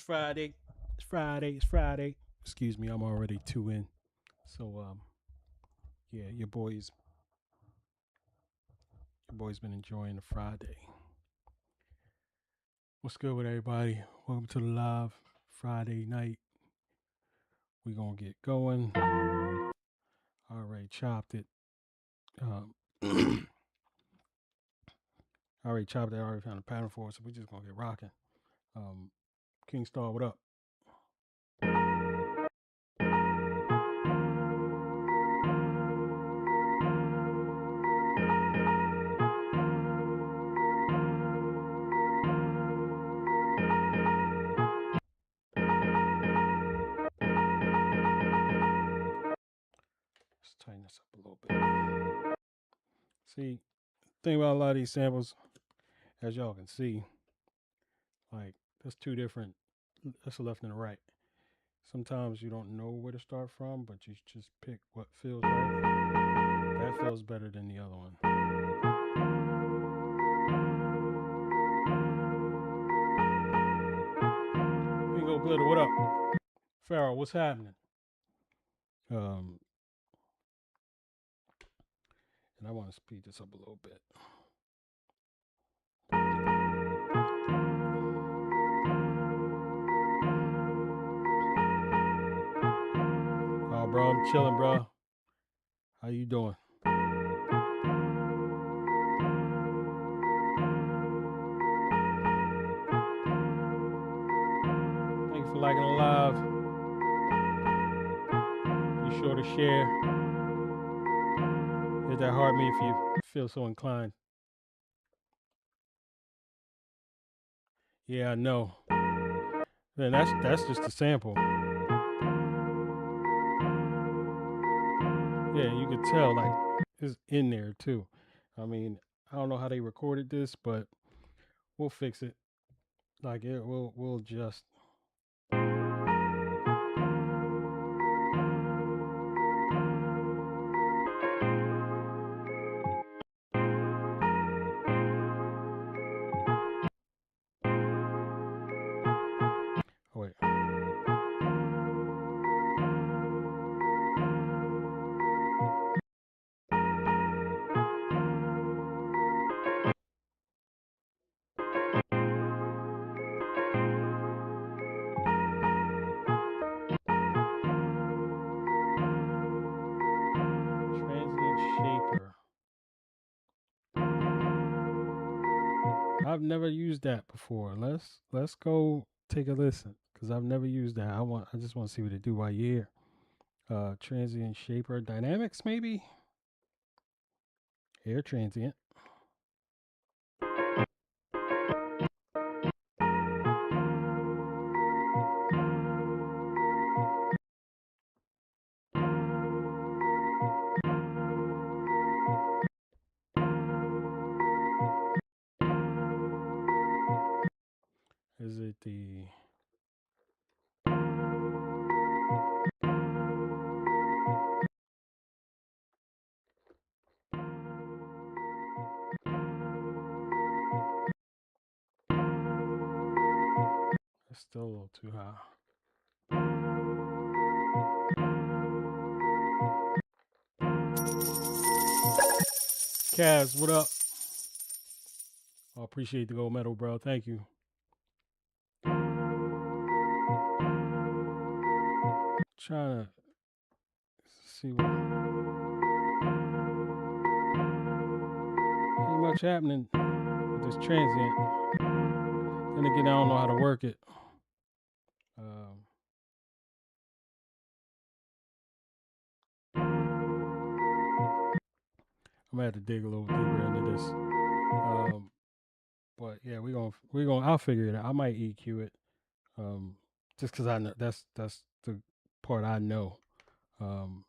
Friday. It's Friday. It's Friday. Excuse me, I'm already two in. So yeah, your boy's been enjoying the Friday. What's good with everybody? Welcome to the live Friday night. We gonna get going. I already chopped it. Um, I already chopped it. I already found a pattern for it, so we just gonna get rocking. King Star, what up? Let's tighten this up a little bit. See, thing about a lot of these samples, as y'all can see, like there's two different. That's the left and the right. Sometimes you don't know where to start from, but you just pick what feels right. That feels better than the other one. Bingo Glitter, what up? Farrell, what's happening? Um, and I want to speed this up a little bit. Oh, bro, I'm chilling, bro. How you doing? Thank you for liking the live. Be sure to share. Hit that heart me if you feel so inclined. Yeah, I know. Man, that's just a sample. Yeah, you could tell like it's in there too. I mean, I don't know how they recorded this, but we'll fix it. Like we'll just oh wait. Transient shaper. I've never used that before. Let's go take a listen because I've never used that. I just want to see what it do by year. Transient shaper dynamics maybe. Air transient. Is it the It's still a little too high. Kaz, what up? I appreciate the gold medal, bro. Thank you. Trying to see what ain't much happening with this transient. Then again, I don't know how to work it. I'm gonna have to dig a little deeper into this. But yeah, we're gonna I'll figure it out. I might EQ it. Just because I know that's the part I know. Um,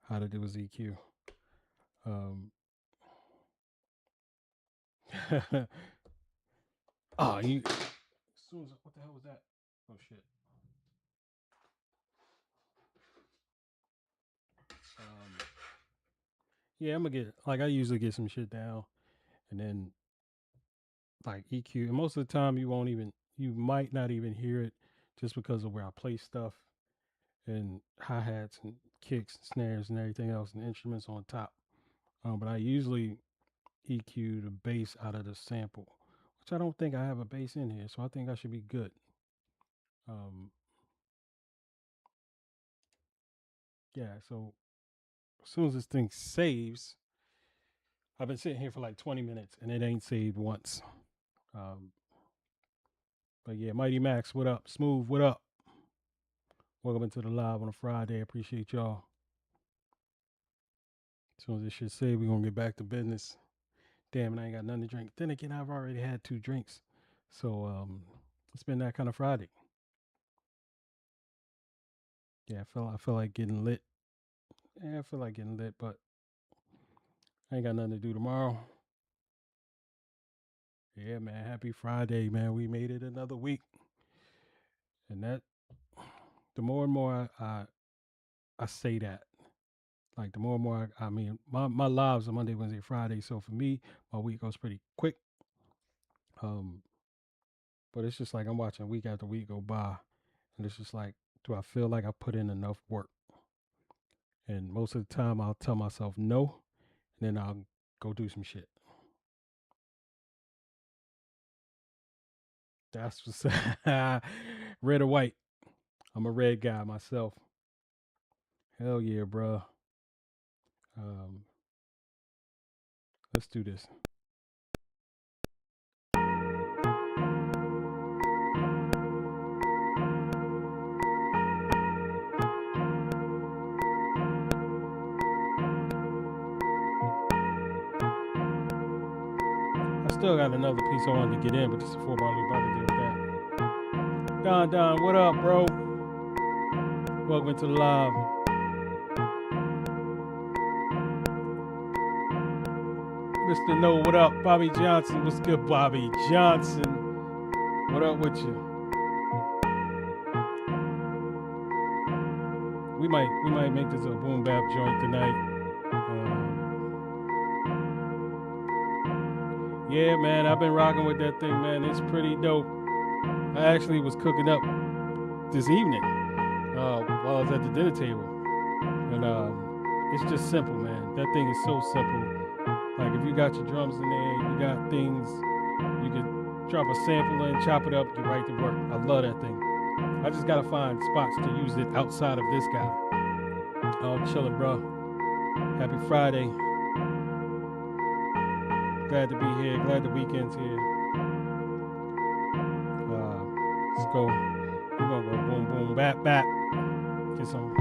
how to do is EQ. Oh, you. As soon as what the hell was that? Oh shit. Yeah, I'm gonna get like I usually get some shit down, and then like EQ. And most of the time, you won't even you might not even hear it just because of where I play stuff and hi-hats and kicks and snares and everything else and instruments on top. But I usually EQ the bass out of the sample, which I don't think I have a bass in here, so I think I should be good. Yeah, so as soon as this thing saves, I've been sitting here for like 20 minutes and it ain't saved once. But yeah, Mighty Max, what up? Smooth, what up? Welcome into the live on a Friday. Appreciate y'all. As soon as this shit save, we're gonna get back to business. Damn, and I ain't got nothing to drink. Then again, I've already had 2 drinks. So it's been that kind of Friday. Yeah, I feel like getting lit. Yeah, I feel like getting lit, but I ain't got nothing to do tomorrow. Yeah, man. Happy Friday, man. We made it another week. And that the more and more I say that, like the more and more I mean, my lives are Monday, Wednesday, Friday. So for me, my week goes pretty quick. But it's just like I'm watching week after week go by. And it's just like, do I feel like I put in enough work? And most of the time I'll tell myself no, and then I'll go do some shit. That's what's red or white. I'm a red guy myself. Hell yeah, bro. Let's do this. I still got another piece I wanted to get in, but this is a 4-bar loop. I can deal with that. Don, what up, bro? Welcome to the live. Mr. No, what up? Bobby Johnson, what's good, Bobby Johnson? What up with you? We might make this a boom bap joint tonight. Yeah, man, I've been rocking with that thing, man. It's pretty dope. I actually was cooking up this evening while I was at the dinner table, and it's just simple, man. That thing is so simple. Like if you got your drums in there, you got things, you can drop a sample in, chop it up, get right to work. I love that thing. I just gotta find spots to use it outside of this guy. Oh, I'm chilling, bro. Happy Friday. Glad to be here. Glad the weekend's here. Let's go. We're gonna go boom, boom, bap, bap. Get some.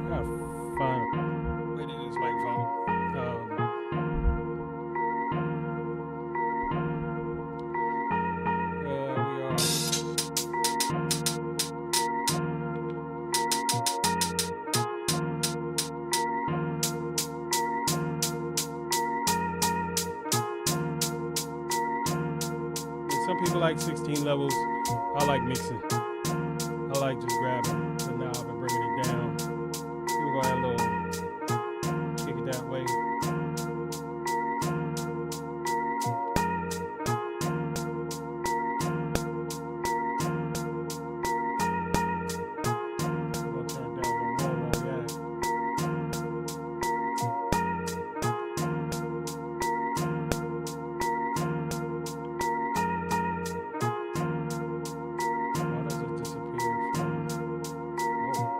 I gotta find. Wait, it is microphone. We are. Some people like 16 levels. I like mixing. I like just grabbing the knob and bringing it down. We're gonna add a little kick it that way. We're gonna turn it down a little more while we're at it. Why does it disappear from? Whoa.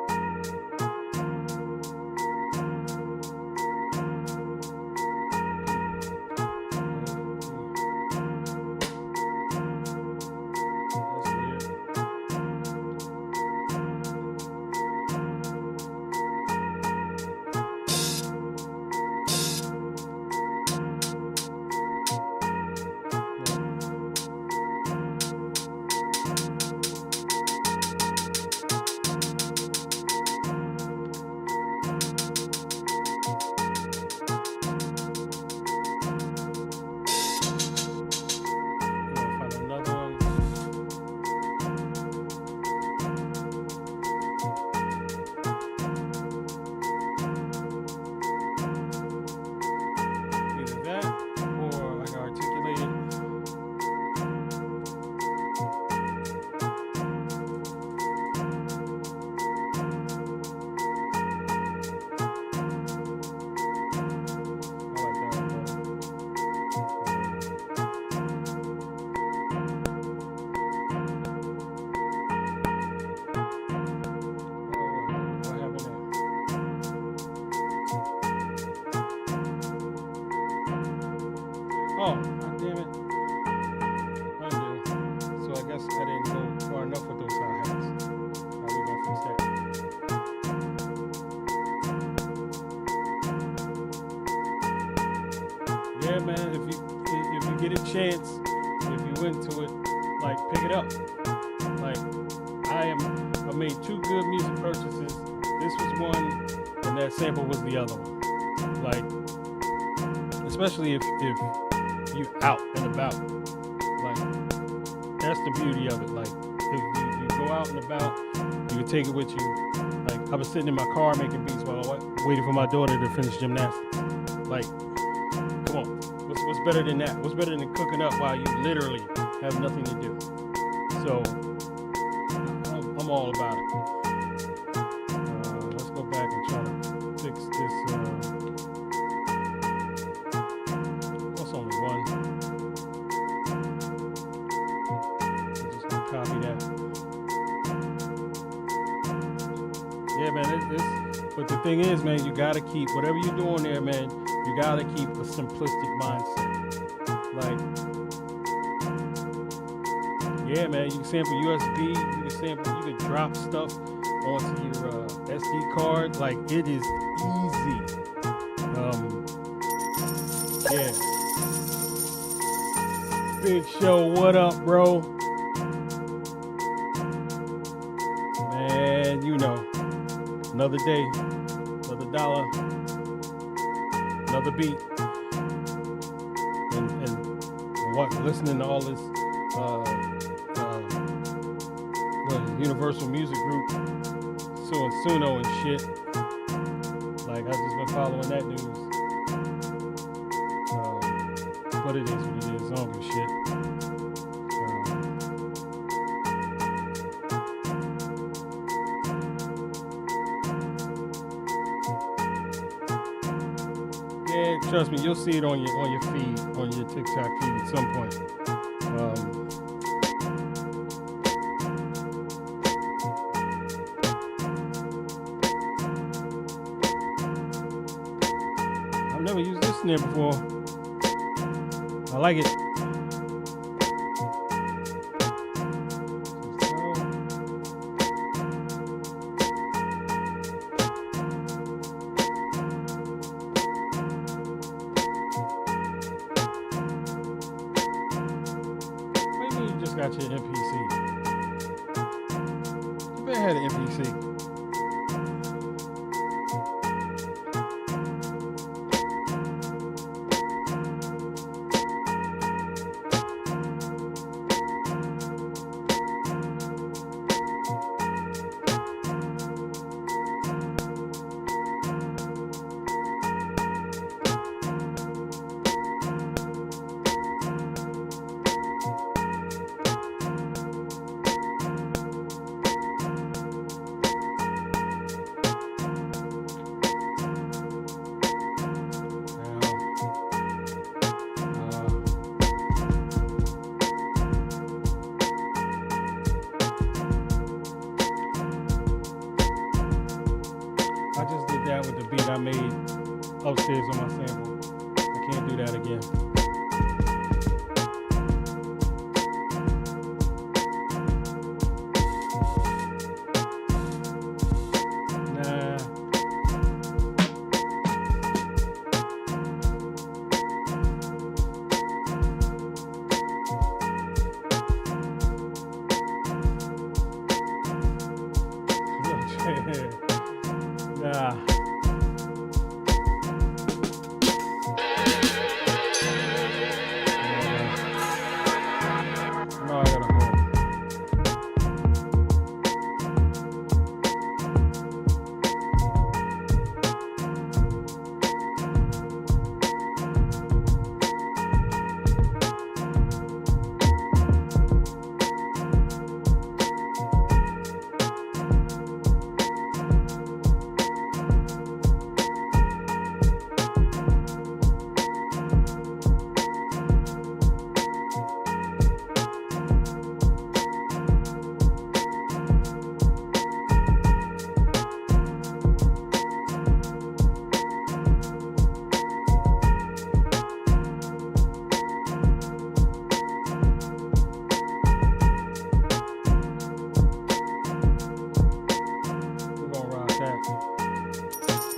Oh, God damn it. Undo. So I guess I didn't go far enough with those hi-hats. How we gonna fix that? Yeah, man. If you get a chance, if you into it, like pick it up. Like I made two good music purchases. This was one, and that sample was the other one. Like, especially if you out and about, like that's the beauty of it. Like if you go out and about, you can take it with you. Like I was sitting in my car making beats while I waiting for my daughter to finish gymnastics. Like, come on, what's better than that? What's better than cooking up while you literally have nothing to do? So I'm all about it. Let's go back and try to fix this. What's only one? I'm just gonna copy that. Yeah, man. But the thing is, man, you gotta keep whatever you're doing there, man. You gotta keep a simplistic mindset. Like, yeah, man. You can sample USB. You can sample. You can drop stuff onto your SD card. Like, it is easy. Yeah. Big Show, what up, bro? Man, you know, another day, another dollar, another beat, and what? Listening to all this, Universal Music Group, Suno and shit. Like, I've just been following that news. But it is what it is. I don't give a shit. Yeah, trust me, you'll see it on your feed, on your TikTok feed at some point. I've never used this snare before. I like it. Maybe you just got your MPC. You better have an MPC. I just did that with the beat I made upstairs on my sample. I can't do that again. Nah. No, I gotta hold.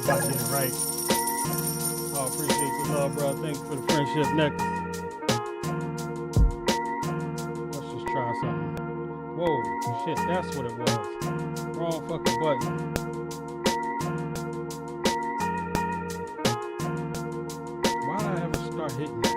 if I get it right. I appreciate the love, bro. Thanks for the friendship. Next, let's just try something. Whoa, shit, that's what it was. Wrong fucking button. Why did I ever start hitting that?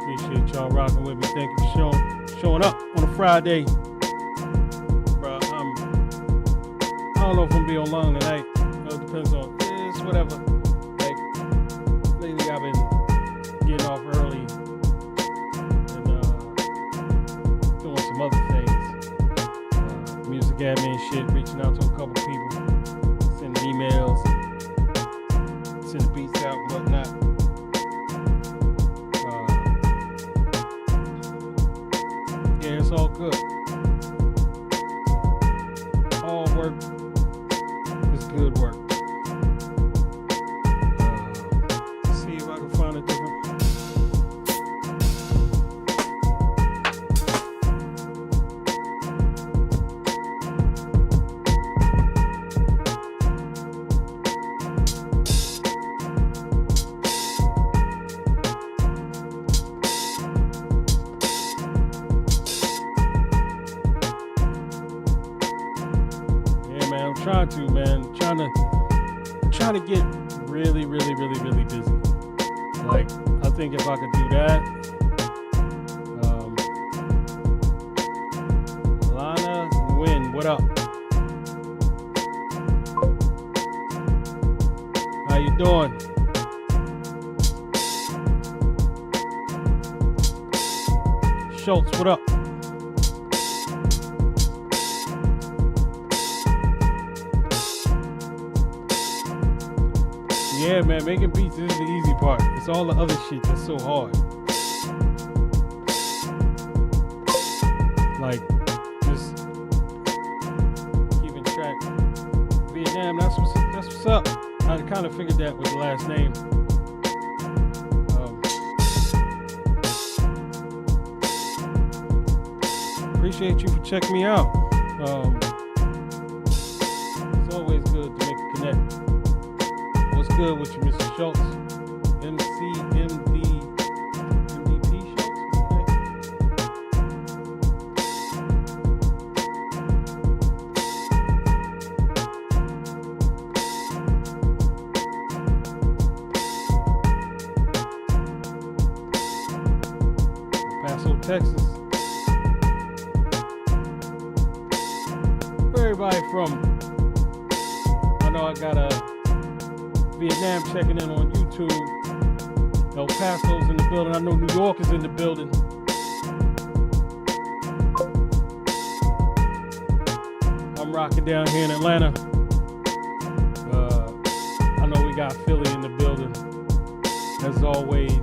Appreciate y'all rocking with me. Thank you for showing up on a Friday. Bro, I don't know if I'm gonna be on long tonight. It depends on it's whatever. Like lately I've been getting off early and doing some other things. Music admin shit, reaching out to a couple people, sending emails, sending beats out and whatnot. Yeah, it's all good. All work is good work. See if I can find a different. I'm trying to get really busy. Like, I think if I could do that, Lana Nguyen, what up? How you doing? Schultz, what up? Yeah, man, making beats is the easy part. It's all the other shit that's so hard. Like, just keeping track. Vietnam, that's what's up. I kind of figured that with the last name. Appreciate you for checking me out. It's always good to make a connect. What's good with you, Mr. Schultz? MVP Schultz? Okay. El Paso, Texas. Where everybody from? I know I got a Vietnam checking in on YouTube. El Paso's in the building. I know New York is in the building. I'm rocking down here in Atlanta. I know we got Philly in the building, as always.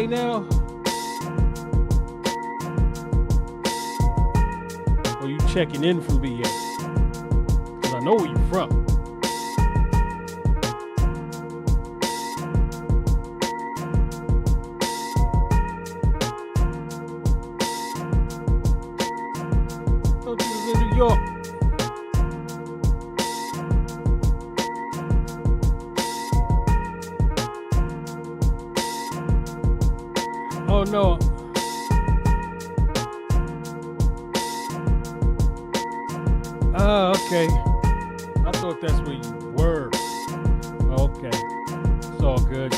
Now, or you checking in from VA? Because I know where you're from. Thought you was in New York. Oh no. Okay. I thought that's where you were. Okay. It's all good.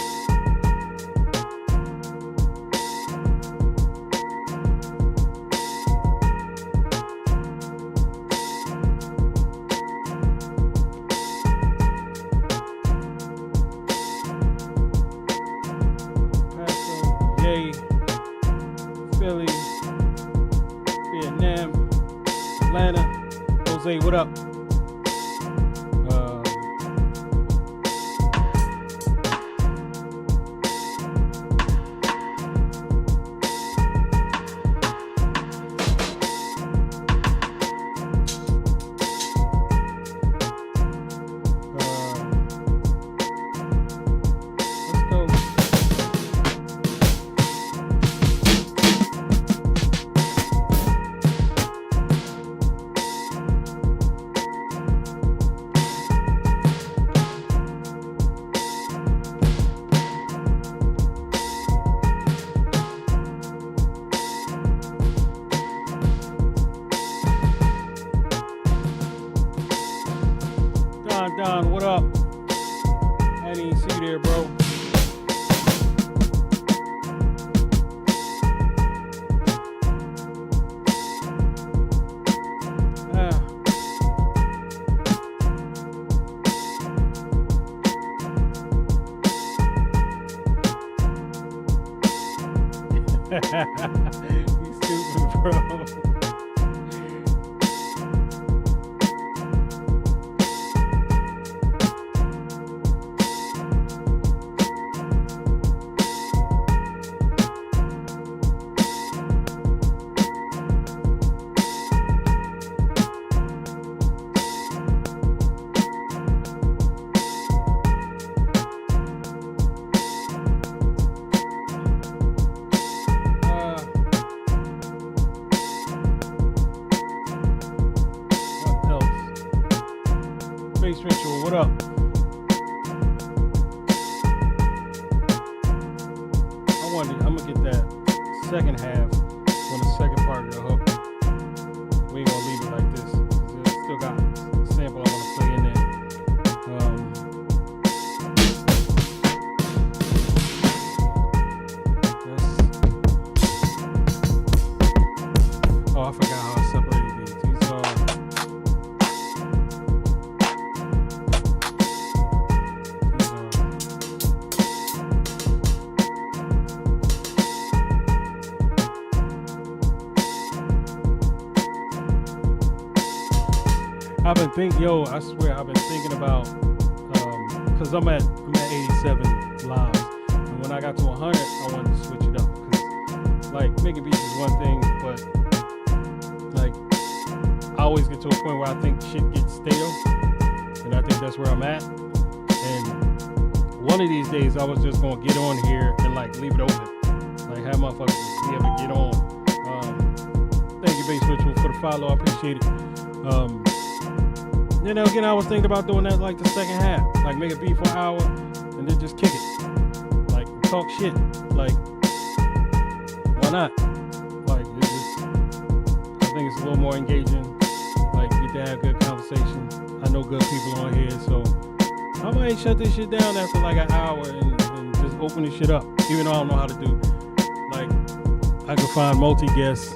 Paso. PA, Philly, Vietnam, Atlanta. Jose, what up? Don, what up? I didn't even see you there, bro. You stupid, bro. Space Ritual, what up? I'm gonna get that second half on the second part of the hook. We ain't gonna leave it like this. It's still got a sample I wanna play in there. Oh, I forgot how I separated these. I've been thinking, I swear, I've been thinking about, cause I'm at 87 lives, and when I got to 100, I wanted to switch it up, cause like making beats is one thing, but like I always get to a point where I think shit gets stale, and I think that's where I'm at. And one of these days, I was just gonna get on here and like leave it open, like have motherfuckers be able to get on. Thank you, Bass Ritual, for the follow. I appreciate it. Again, I was thinking about doing that like the second half, like make a beat for an hour and then just kick it, like talk shit, like why not? Like it's just, I think it's a little more engaging, like get to have good conversation. I know good people on here, so I might shut this shit down after like an hour and just open this shit up, even though I don't know how to do, like I can find multi-guests,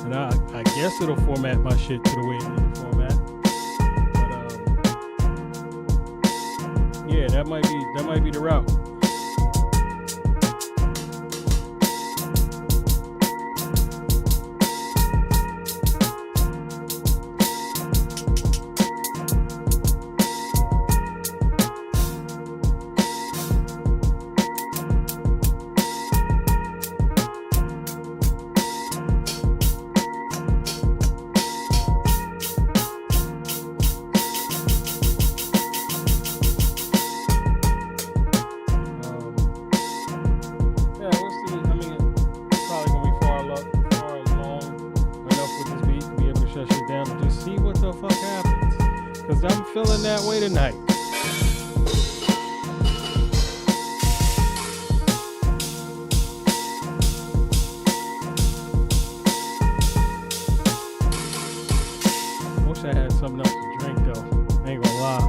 and I guess it'll format my shit to the way it needs to format. Yeah, that might be the route. I'm feeling that way tonight. Wish I had something else to drink though. I ain't gonna lie.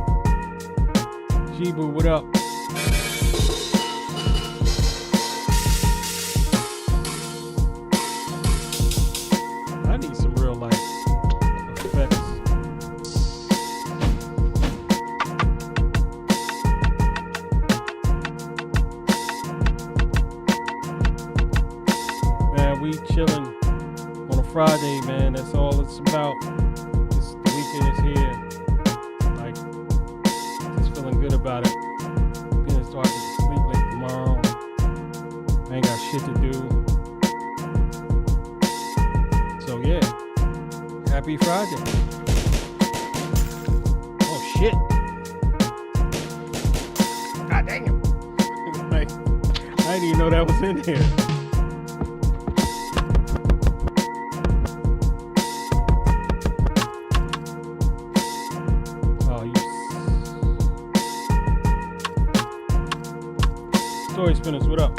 G-Boo, what up? I need some real life effects. Friday, man. That's all it's about. The weekend is here. Like, just feeling good about it. Being starting to sleep late tomorrow. I ain't got shit to do. So yeah, happy Friday. Oh shit. God dang it. Like, I didn't even know that was in here. Story Spinners, what up?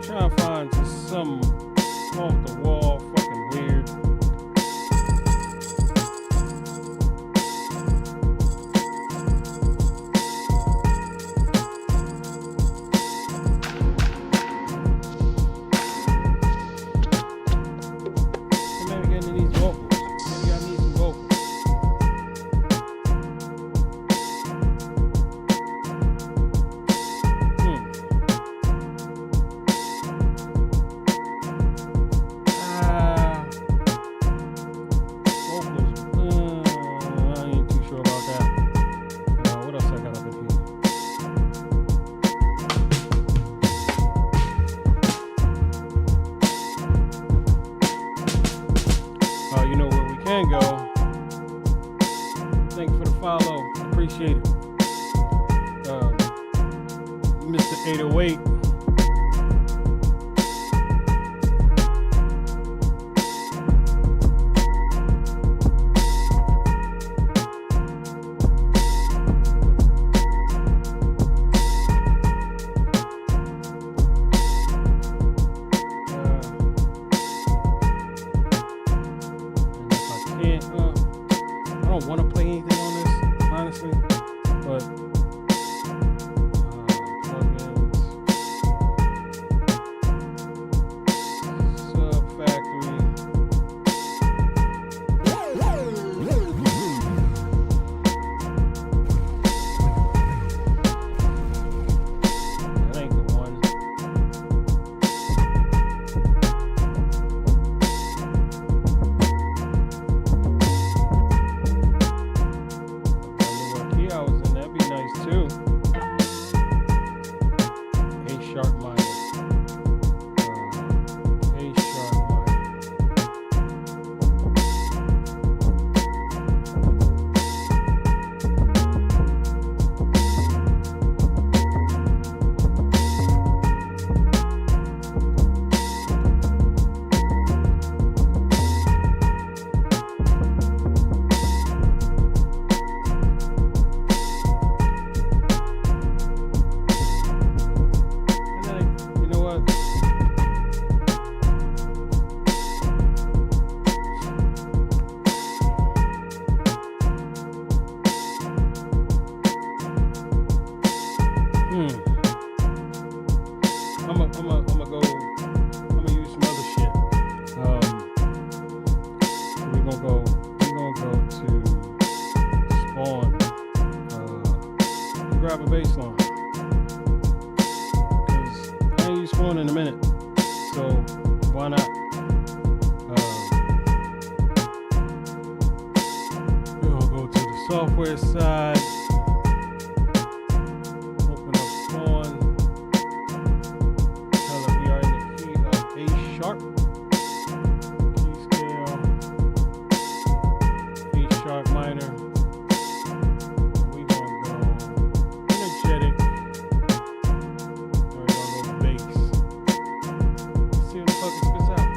Trying to find just some off the wall, fucking weird. You know where we can go. Thank you for the follow. Appreciate it. Mr. 808. I don't want to play anything on this, honestly, but plugins, Sub Factory. That ain't the one. I was in, that'd be nice too. A sharp minor. A sharp minor. I'm gonna use some other shit. We're gonna go to Spawn, grab a bass line. Cause I ain't used Spawn in a minute. So why not? We're gonna go to the software side. Open up Spawn. Sharp, key scale, E sharp minor. We gonna go energetic. We're gonna go bass. See what the fuck it spits out.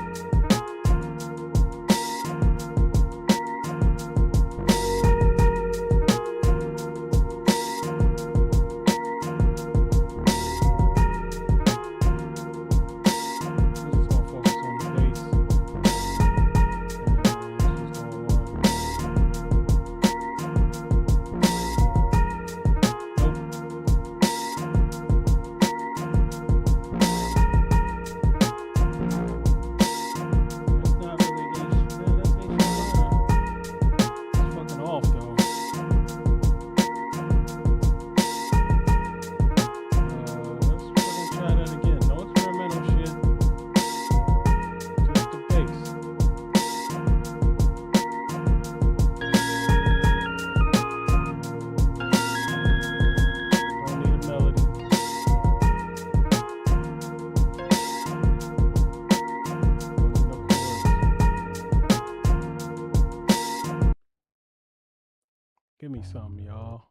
Give me something, y'all.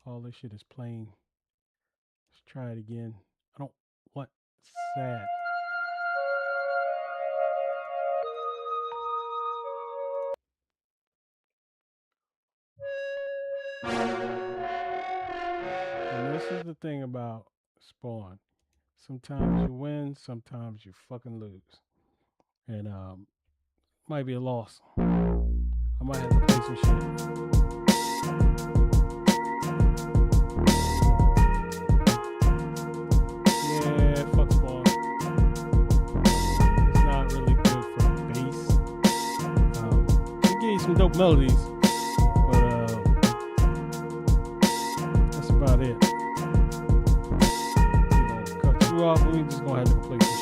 All this shit is plain. Let's try it again. I don't want sad. And this is the thing about Spawn. Sometimes you win, sometimes you fucking lose. And might be a loss. I might have to play some shit. Yeah, fuck Spawn. It's not really good for bass. It give you some dope melodies, but that's about it. We're gonna cut you off, and we just gonna have to play some shit.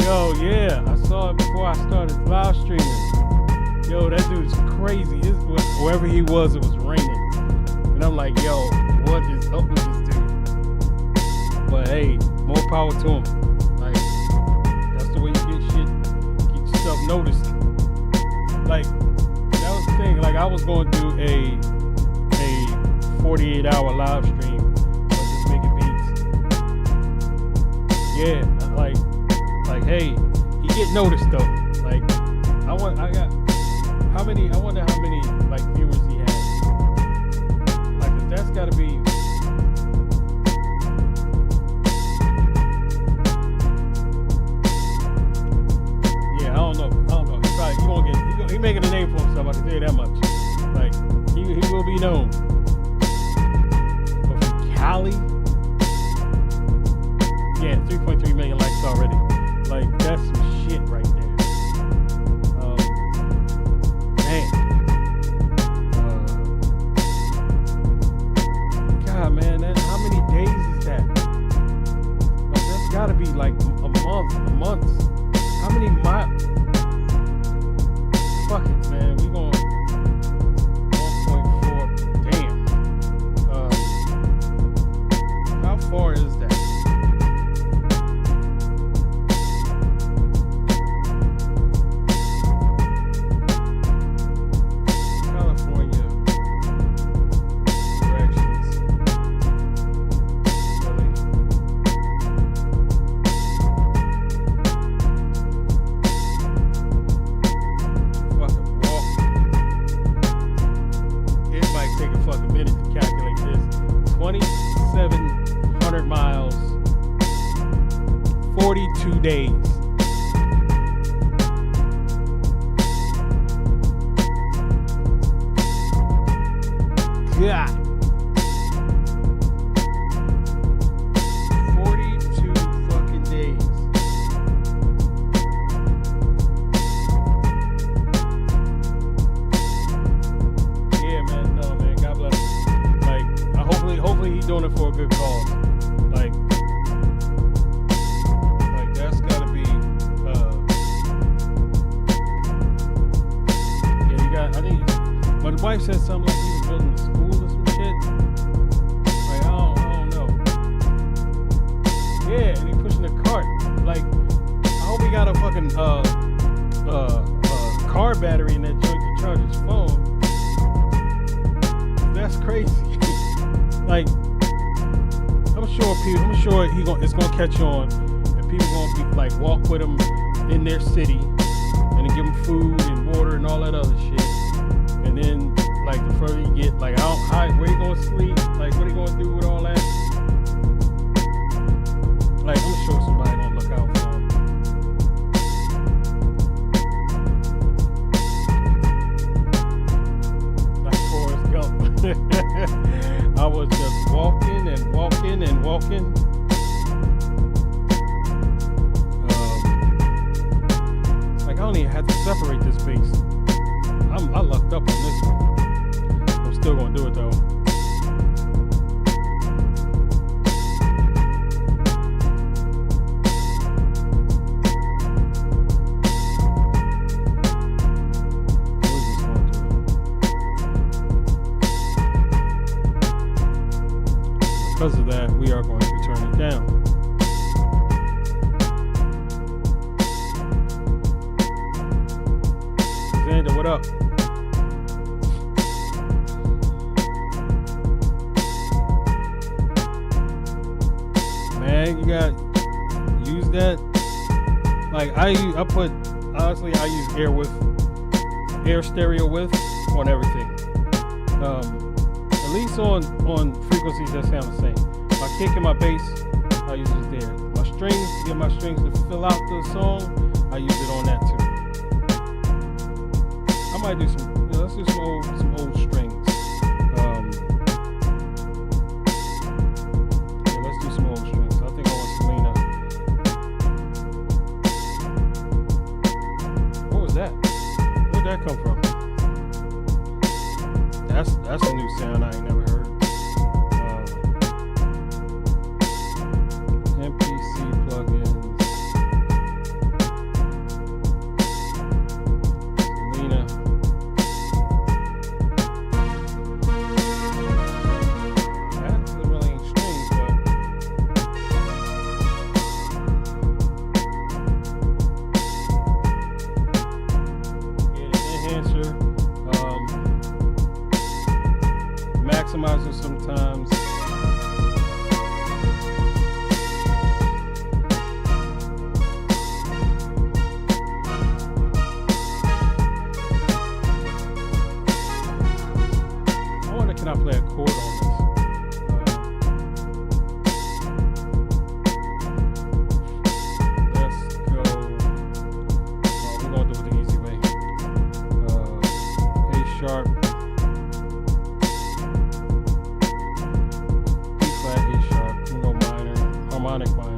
Yo, yeah, I saw it before I started live streaming. Yo, that dude's crazy. Wherever he was, it was raining. And I'm like, yo, what is up with this dude? But hey, more power to him. Like, that's the way you get yourself noticed. Like, that was the thing. Like, I was going to do a 48-hour live stream of just making beats. Yeah, like, hey, he get noticed though. Like, I wonder how many like viewers he has. Like, 'cause that's gotta be. Yeah, I don't know. He making a name for himself. I can tell you that much. Like, he will be known. But from Cali, yeah, 3.3 million likes already. Like, that's some shit right there. Man. God, man, how many days is that? Like, that's gotta be like a month. How many miles? Fuck it, man. We going 1.4. Damn. How far is that? Days. God. 42 fucking days. Yeah, man. No, man. God bless him. Like, hopefully he's doing it for a good cause. Like that's gotta be. Yeah, you got. I think. My wife said something like he was building a school or some shit. Like I don't know. Yeah, and he pushing a cart. Like I hope he got a fucking car battery in that joint to charge his phone. That's crazy. Like I'm sure it's gonna catch on, and people gonna be like walk with him in their city, and then give him food and water and all that other shit. And then like the further you get, like where you gonna sleep? Like what are you gonna do with all that? Like I'm sure somebody gonna look out for him. Like Forrest Gump. I was just walking and walking and walking. Like I don't even have to separate this piece. I lucked up on this one. I'm still gonna do it though. Because of that, we are going to turn it down. Xander, what up? Man, you got use that. Like I use air stereo width on everything. At least on frequencies that sound the same. My kick and my bass, I use it there. My strings, to get my strings to fill out the song, I use it on that too. I might do let's do some old strings. Yeah, let's do some old strings. I think I want Selena. What was that? Where'd that come from? That's a new sound I ain't never heard. MPC plugins. Selena. That really ain't strings, but yeah, the enhancer. Maximizer sometimes. I wonder, can I play a chord on this? Let's go. Oh, we're gonna do it the easy way. A sharp. Harmonic minor.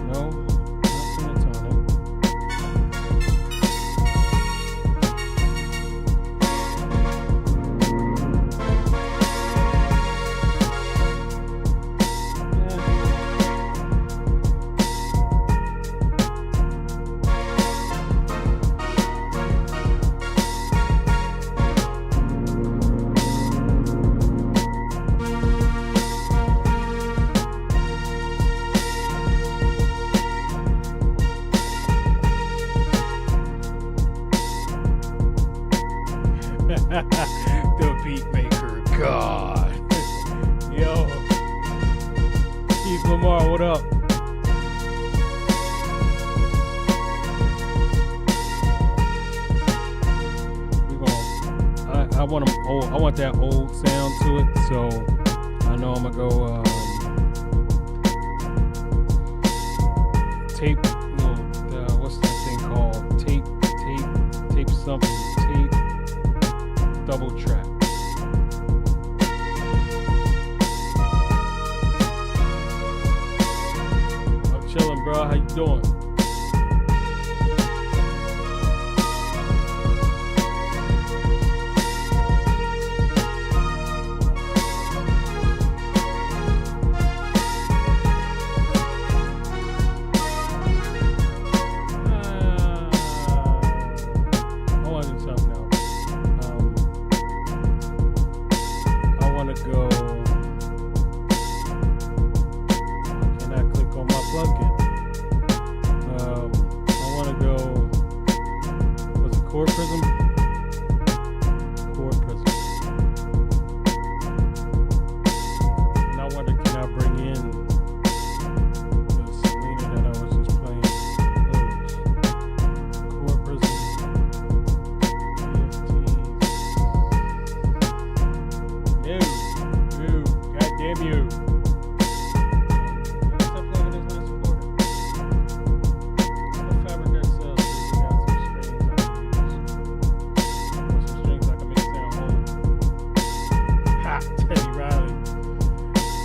No, not pentatonic. The beat maker, God. Yo, Keith Lamar, what up? I want them old. I want that old sound to it, so I know I'm gonna go. tape, what's that thing called? Tape something, tape double track. I'm chilling, bro. How you doing?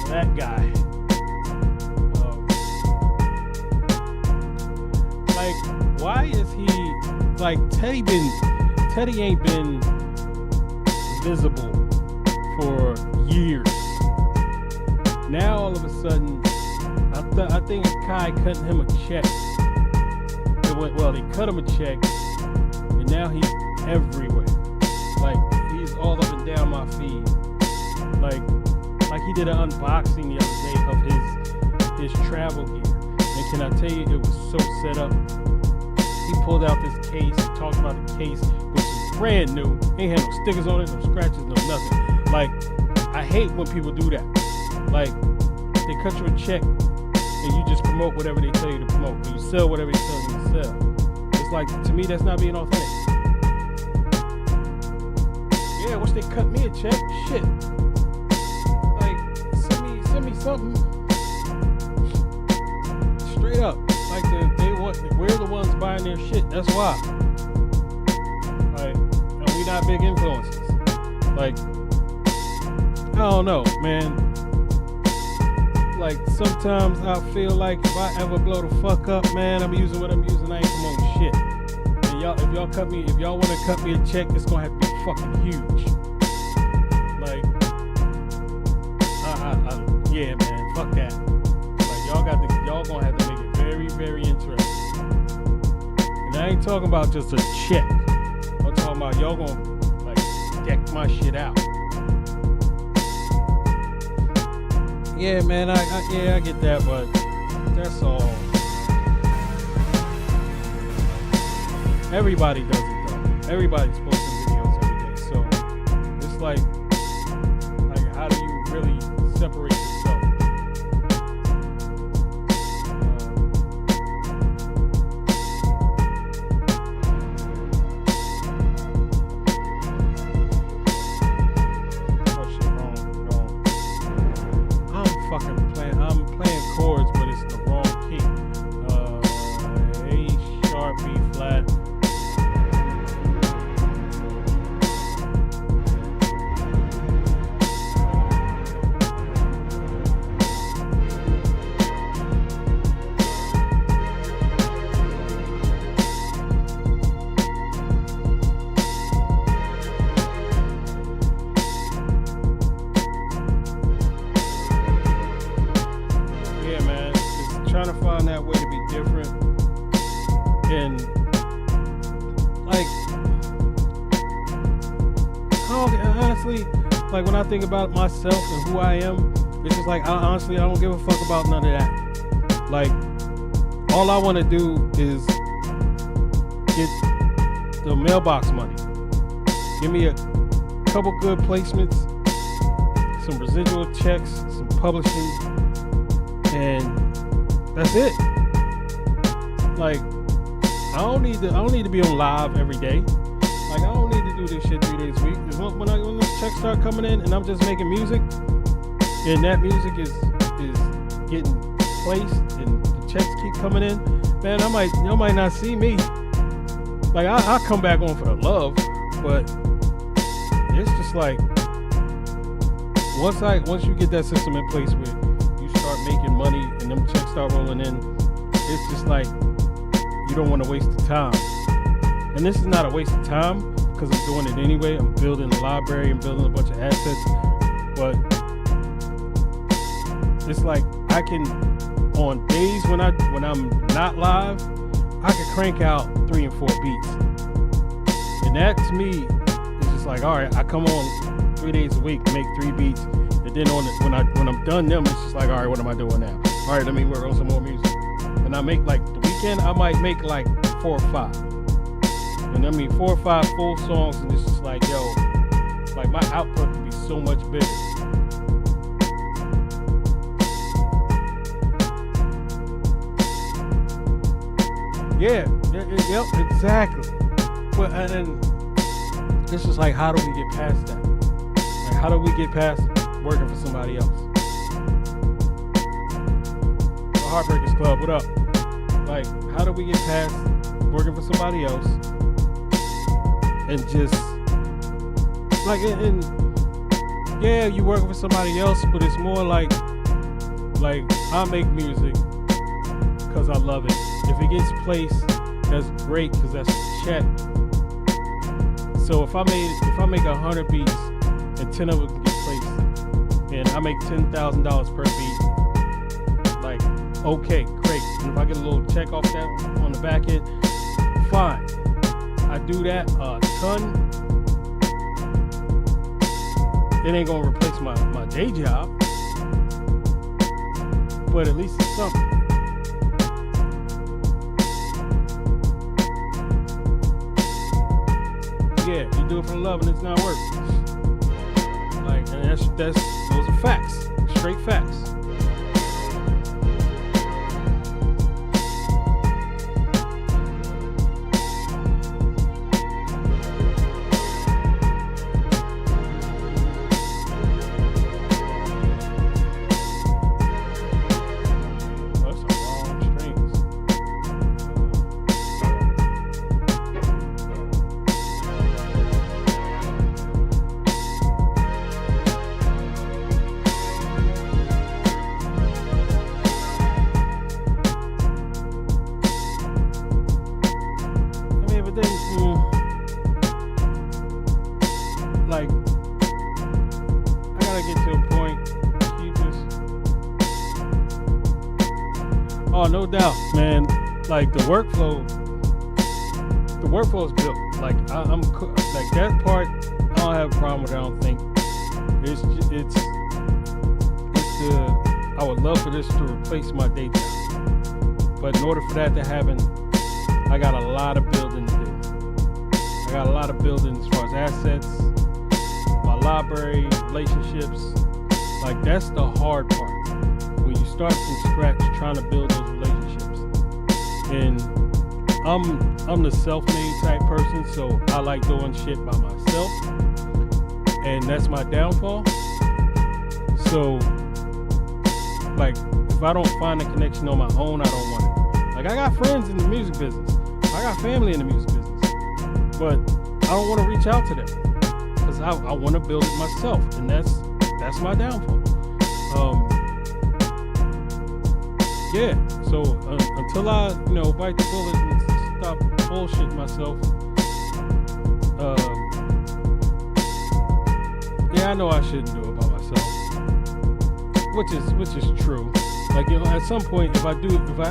That guy. Like, why is he like Teddy ain't been visible for years. Now all of a sudden, I think Kai cut him a check. They cut him a check, and now he's everywhere. Like, he's all up and down my feed. Like he did an unboxing the other day of his travel gear. And can I tell you, it was so set up. He pulled out this case, talked about the case, which is brand new. Ain't had no stickers on it, no scratches, no nothing. Like, I hate when people do that. Like, they cut you a check and you just promote whatever they tell you to promote. Or you sell whatever they tell you to sell. It's like, to me, that's not being authentic. Yeah, wish they cut me a check. Shit. Send me something straight up. Like, we're the ones buying their shit. That's why. Like, and we not big influencers. Like, I don't know, man. Like, sometimes I feel like if I ever blow the fuck up, man, I'm using what I'm using. I ain't promoting shit. And if y'all want to cut me a check, it's gonna have to be fucking huge. Like, yeah, man, fuck that. Like, y'all gonna have to make it very, very interesting. And I ain't talking about just a check. I'm talking about y'all gonna, like, deck my shit out. Yeah, man, I get that, but that's all. Everybody does it though. Everybody's posting videos every day, so it's like how do you really separate yourself? I'm playing chords, but it's the wrong key. A sharp, B flat. Trying to find that way to be different, and like, honestly, like, when I think about myself and who I am, it's just like, I don't give a fuck about none of that. Like, all I want to do is get the mailbox money. Give me a couple good placements, some residual checks, some publishing, and that's it. Like, I don't need to be on live every day. Like, I don't need to do this shit 3 days a week. When those checks start coming in and I'm just making music, and that music is getting placed and the checks keep coming in, man, y'all might not see me. Like I'll come back on for the love, but it's just like once you get that system in place where you start making money and them checks start rolling in, it's just like you don't want to waste the time. And this is not a waste of time because I'm doing it anyway. I'm building a library and building a bunch of assets, but it's like I can, on days when I'm not live, I can crank out 3 and 4 beats, and that to me is just like, all right, I come on 3 days a week, make 3 beats, and then when I'm done them, it's just like, all right, what am I doing now? All right, let me work on some more music, and I make like the weekend, I might make like 4 or 5, and I mean 4 or 5 full songs, and it's just like, yo, like my output could be so much bigger. Yeah, yep, exactly. But and it's just like, how do we get past that? Like, how do we get past working for somebody else? The Heartbreakers Club, what up? Like, how do we get past working for somebody else and just like, and yeah, you working for somebody else, but it's more like I make music because I love it. If it gets placed, that's great because that's a check. So if I make 100 beats and 10 of them can get placed, and I make $10,000 per beat, like, okay, great. And if I get a little check off that on the back end, fine. I do that a ton. It ain't gonna replace my day job, but at least it's something. Yeah, you do it for love and it's not work. Like, and that's those are facts, straight facts. Like, I gotta get to a point. Keep this. Oh, no doubt, man. Like the workflow is built. Like I'm like that part. I don't have a problem with it. I don't think it's the. I would love for this to replace my day job, but in order for that to happen, I got a lot of building to do. I got a lot of building as far as assets, my library, relationships. Like, that's the hard part. When you start from scratch trying to build those relationships. And I'm the self-made type person, so I like doing shit by myself. And that's my downfall. So, like, if I don't find a connection on my own, I don't want it. Like, I got friends in the music business. I got family in the music business. But I don't want to reach out to them because I want to build it myself, and that's my downfall. Yeah. So until I bite the bullet and stop bullshitting myself, yeah, I know I shouldn't do it by myself, which is true. Like, at some point, if I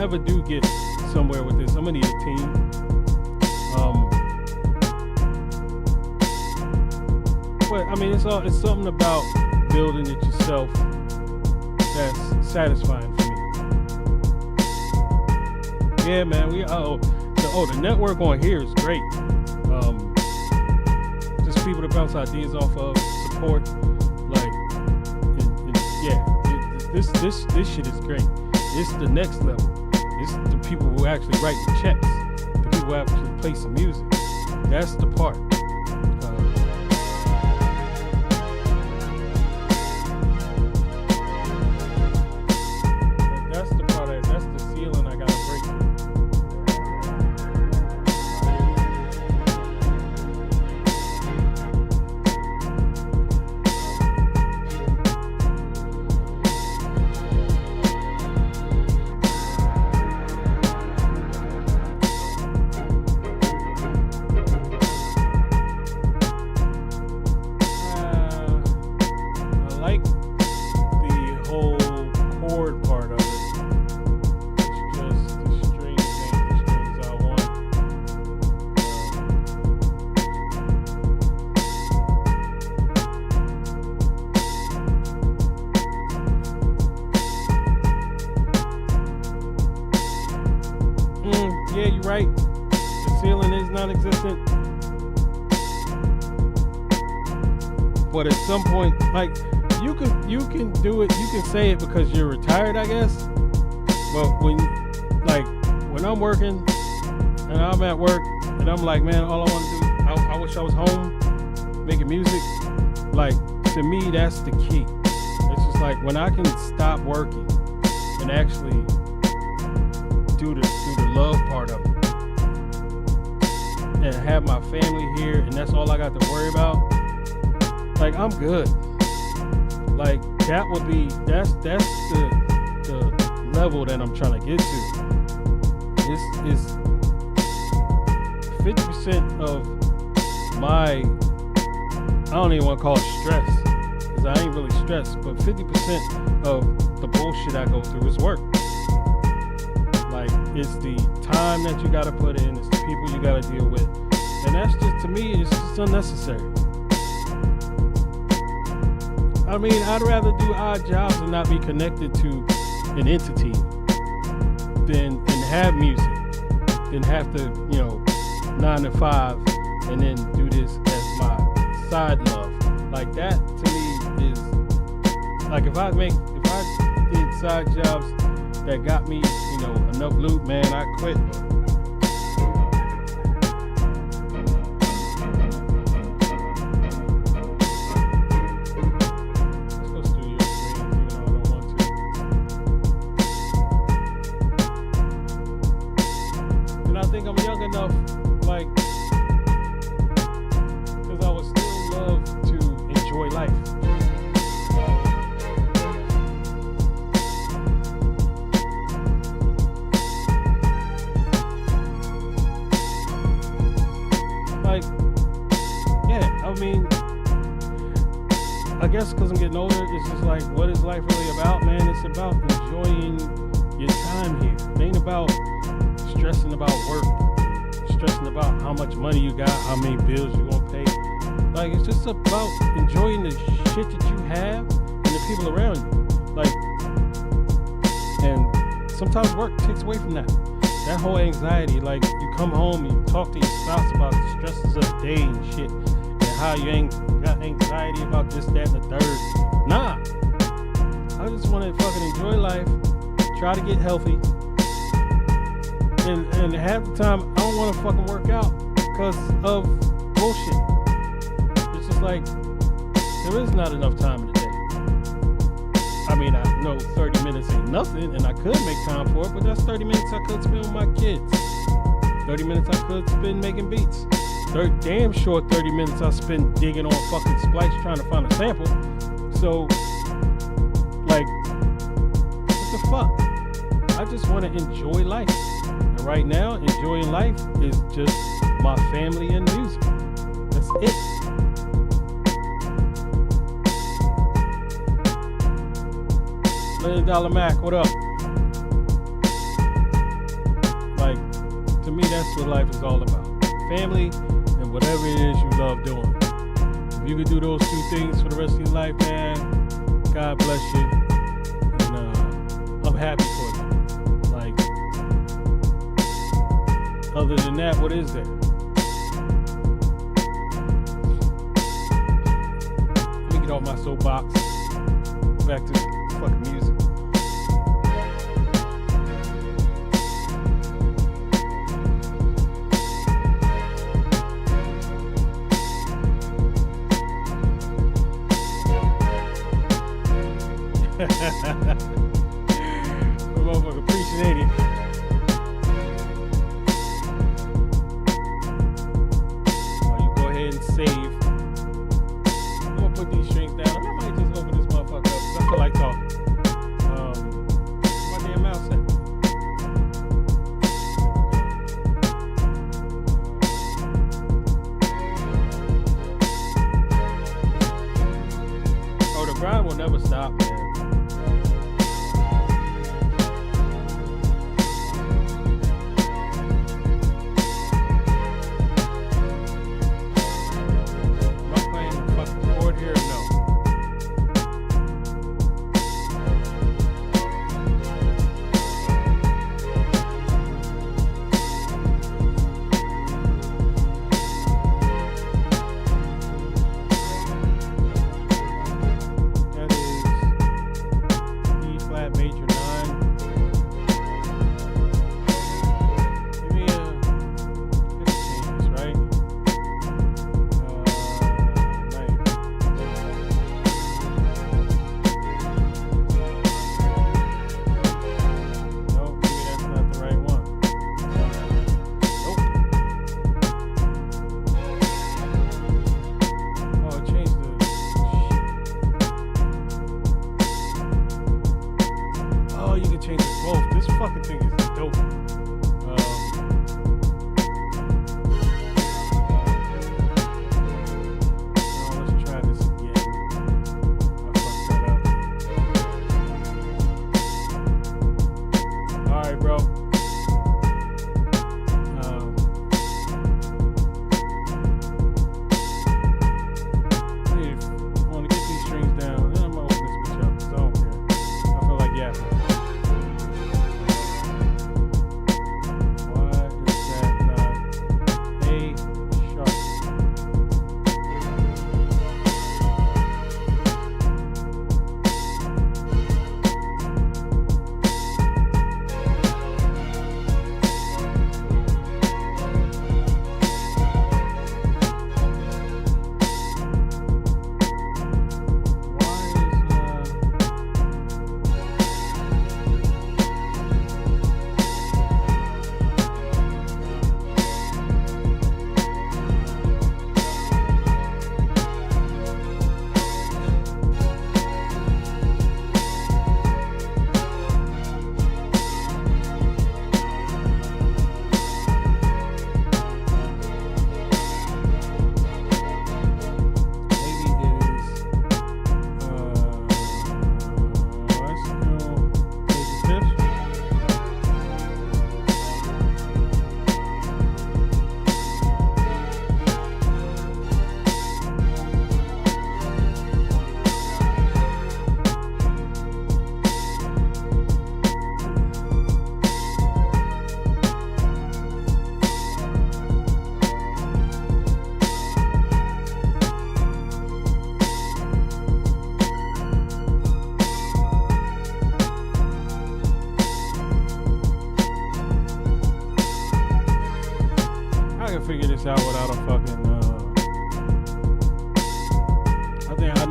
ever do get somewhere with this, I'm gonna need a team. But I mean, it's something about building it yourself that's satisfying for me. Yeah, man. The network on here is great. Just people to bounce ideas off of, support. Like, this shit is great. It's the next level. It's the people who actually write the checks. The people who actually play some music. That's the part. That's the ceiling I gotta break. But at some point, like you can do it. You can say it because you're retired, I guess. But when I'm working and I'm at work and I'm like, man, all I want to do, I wish I was home making music. Like, to me, that's the key. It's just like when I can stop working and actually do the love part of it and have my family here, and that's all I got to worry about. Like, I'm good. Like, that's the level that I'm trying to get to. It's 50% of my, I don't even want to call it stress, because I ain't really stressed, but 50% of the bullshit I go through is work. Like, it's the time that you got to put in, it's the people you got to deal with, and that's just, to me, it's just unnecessary. I mean, I'd rather do odd jobs and not be connected to an entity than have music, than have to, 9 to 5, and then do this as my side love. Like, that to me is like, if I did side jobs that got me, enough loot, man, I quit. I think I'm young enough, like, because I would still love to enjoy life. Like, yeah, I mean, I guess because I'm getting older, it's just like, what is life really about, man? It's about enjoying your time here. It ain't about stressing about work, stressing about how much money you got, how many bills you're gonna pay. Like, it's just about enjoying the shit that you have and the people around you. Like, and sometimes work takes away from that. That whole anxiety, like, you come home, you talk to your spouse about the stresses of the day and shit, and how you ain't got anxiety about this, that, and the third. Nah. I just wanna fucking enjoy life, try to get healthy. And half the time, I don't want to fucking work out because of bullshit. It's just like, there is not enough time in the day. I mean, I know 30 minutes ain't nothing, and I could make time for it, but that's 30 minutes I could spend with my kids. 30 minutes I could spend making beats. Damn sure 30 minutes I spend digging on fucking Splice trying to find a sample. So, like, what the fuck? I just want to enjoy life. Right now, enjoying life is just my family and music. That's it. $1 Million Mac, what up? Like, to me, that's what life is all about. Family and whatever it is you love doing. If you can do those two things for the rest of your life, man, God bless you. And I'm happy for you. Like, other than that, what is there? Let me get off my soapbox. Back to the fucking music. The motherfucker preaching, ain't he? Save. I'm gonna put these strings down. I might just open this motherfucker up because I feel like talking. My damn mouse set. Oh, the grind will never stop, man.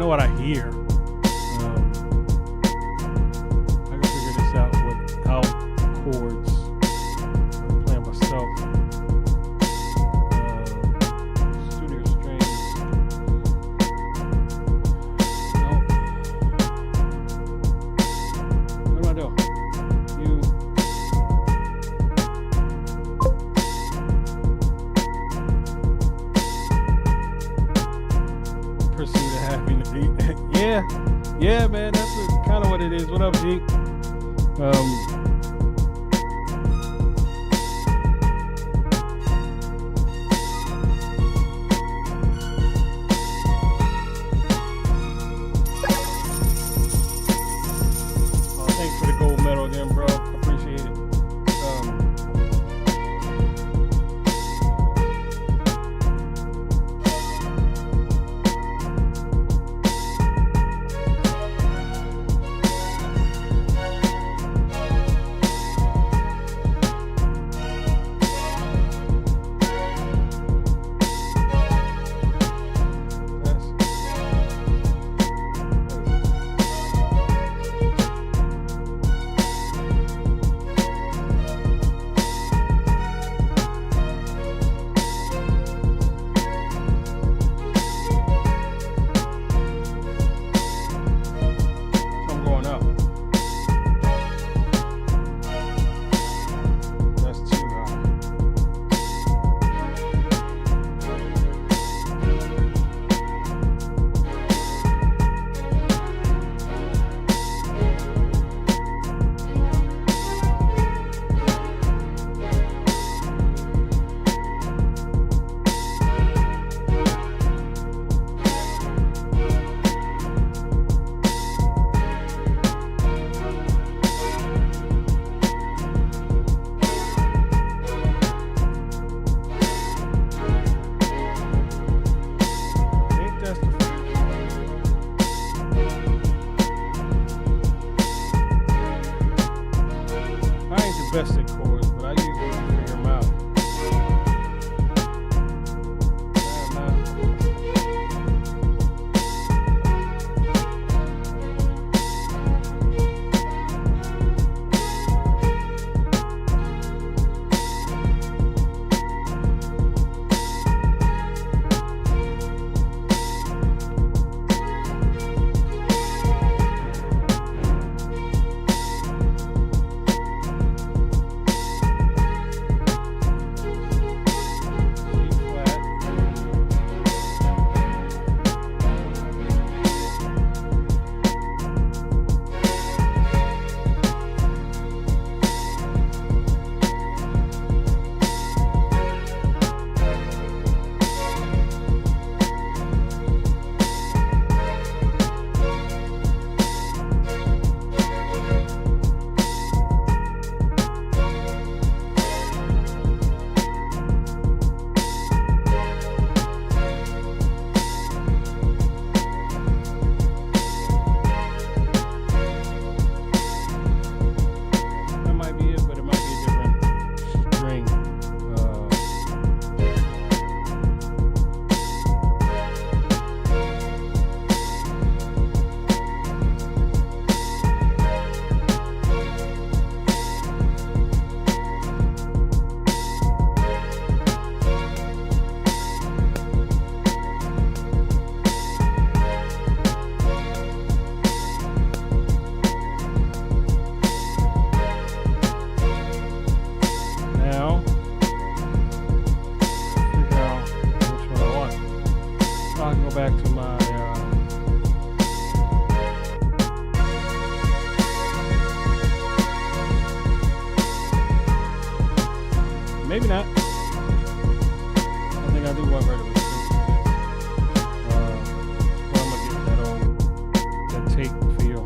know what I hear. I can figure this out without chords. I'm playing myself. Studio strings. No. What am I doing? Pursue the happiness. Yeah, man, that's kind of what it is. What up, G? Thanks for the gold medal again, bro. Appreciate it. Best at chords, but I usually figure them out. Back to my maybe not. I think I do want regular strings. So I'm gonna get that on that take feel.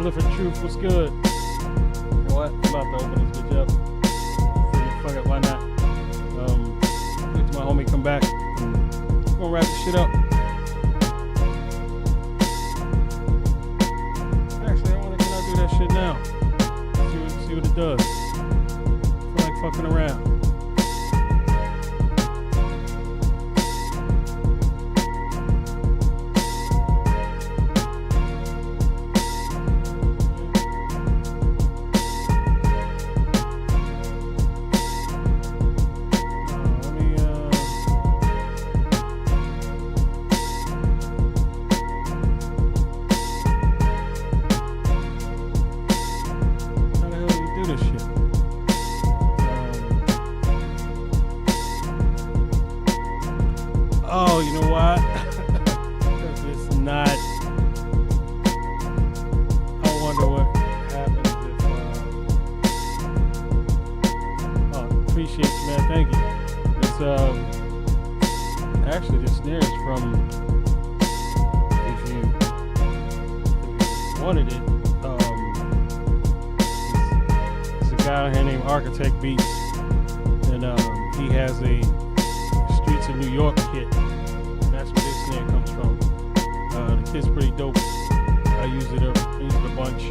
Prolific Truth, what's good? You know what? I'm about to open this bitch up. Fuck it, why not? Wait till my homie come back. I'm gonna wrap this shit up. Actually, can I do that shit now? See what it does. I feel like fucking around. Oh, you know what? Because it's not. I wonder what happens if. Oh, appreciate you, man. Thank you. It's actually the snare is from. If you wanted it, it's a guy here named Architect Beats, and he has a Streets of New York kit. That's where this snare comes from. The kit's pretty dope. I use it a bunch.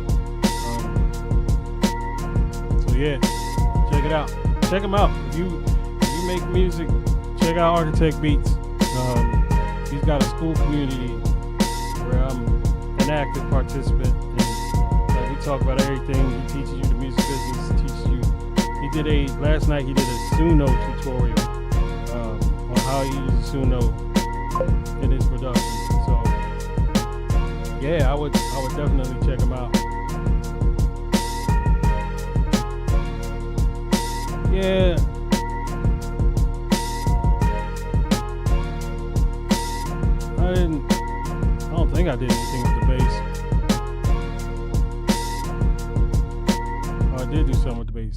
So yeah, check it out. Check him out. If you make music, check out Architect Beats. He's got a school community where I'm an active participant, and we talk about everything. He teaches you the music business. Teaches you. Last night he did a Suno tutorial. How he uses Suno in his production. So yeah, I would definitely check him out. Yeah. I don't think I did anything with the bass. Oh, I did do something with the bass.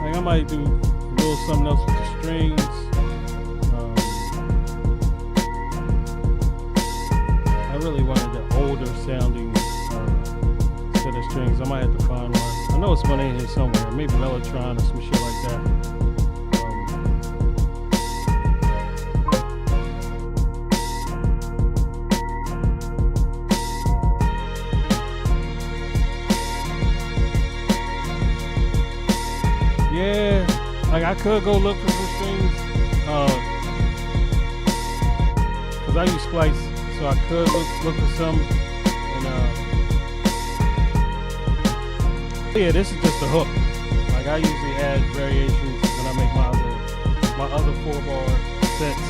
I might do a little something else with the strings. I really wanted the older sounding set of strings. I might have to find one. I know it's one in here somewhere. Maybe Mellotron or some shit like that. Yeah, like I could go look for some strings, cause I use Splice, so I could look for some. And yeah, this is just a hook. Like I usually add variations when I make my other 4-bar sets.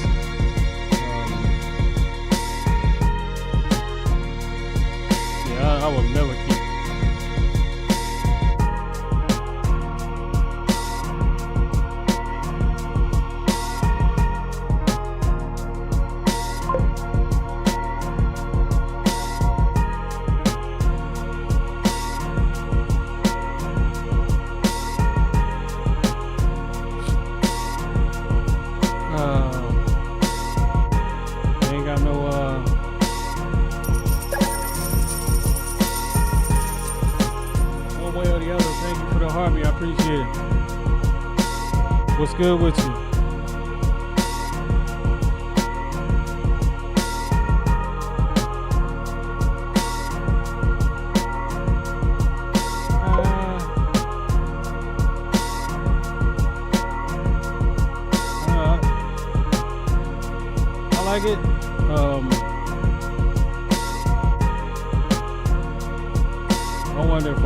Yeah, I will never keep. Ain't got no one way or the other. Thank you for the harmony. I appreciate it. What's good with you? I like it. I wonder if I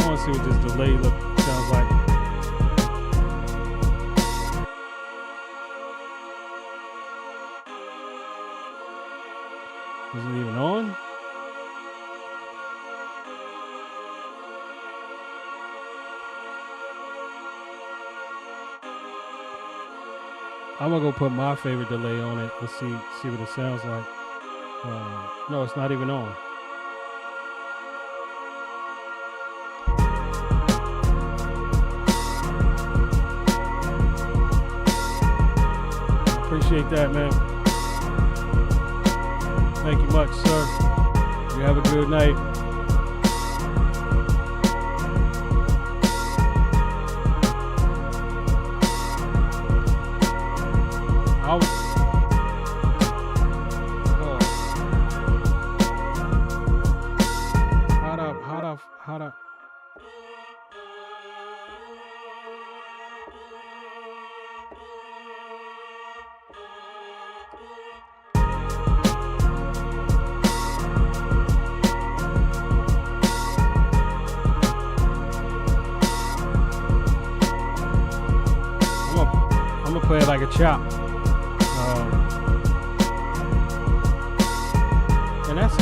want to see what this delay sounds like. Is it even on? I'm gonna go put my favorite delay on it. Let's see what it sounds like. No, it's not even on. appreciate that, man. Thank you much, sir. You have a good night. How to I'm gonna play it like a chop. And that's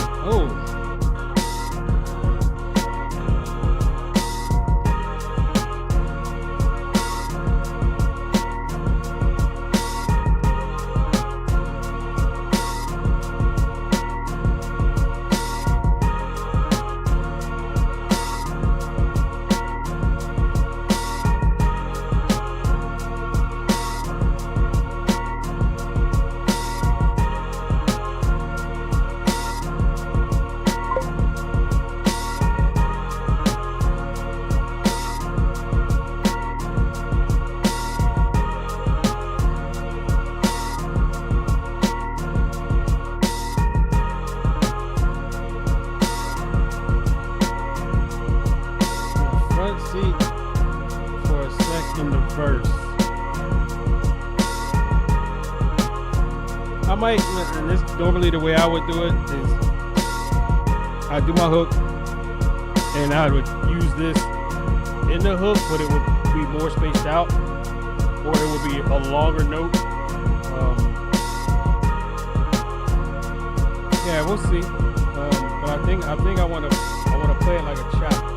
I might, and this normally the way I would do it is I do my hook and I would use this in the hook, but it would be more spaced out, or it would be a longer note. Yeah, we'll see. But I think I want to play it like a chop.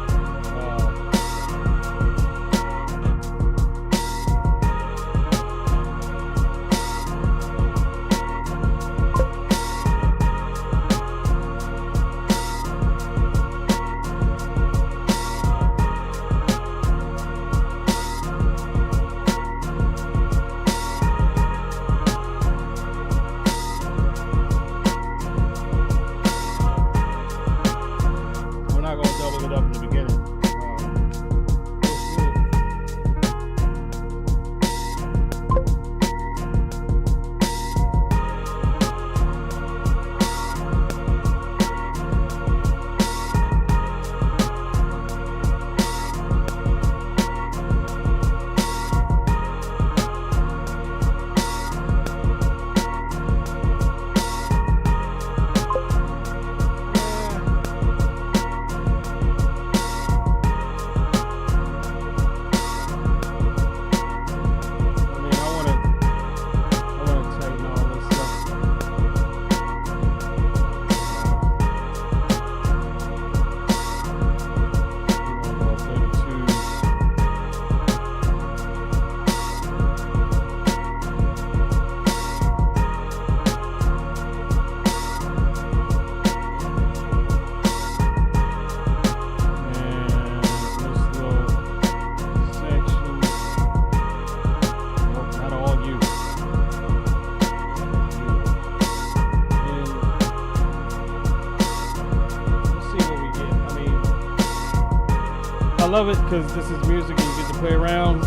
I love it because this is music and you get to play around.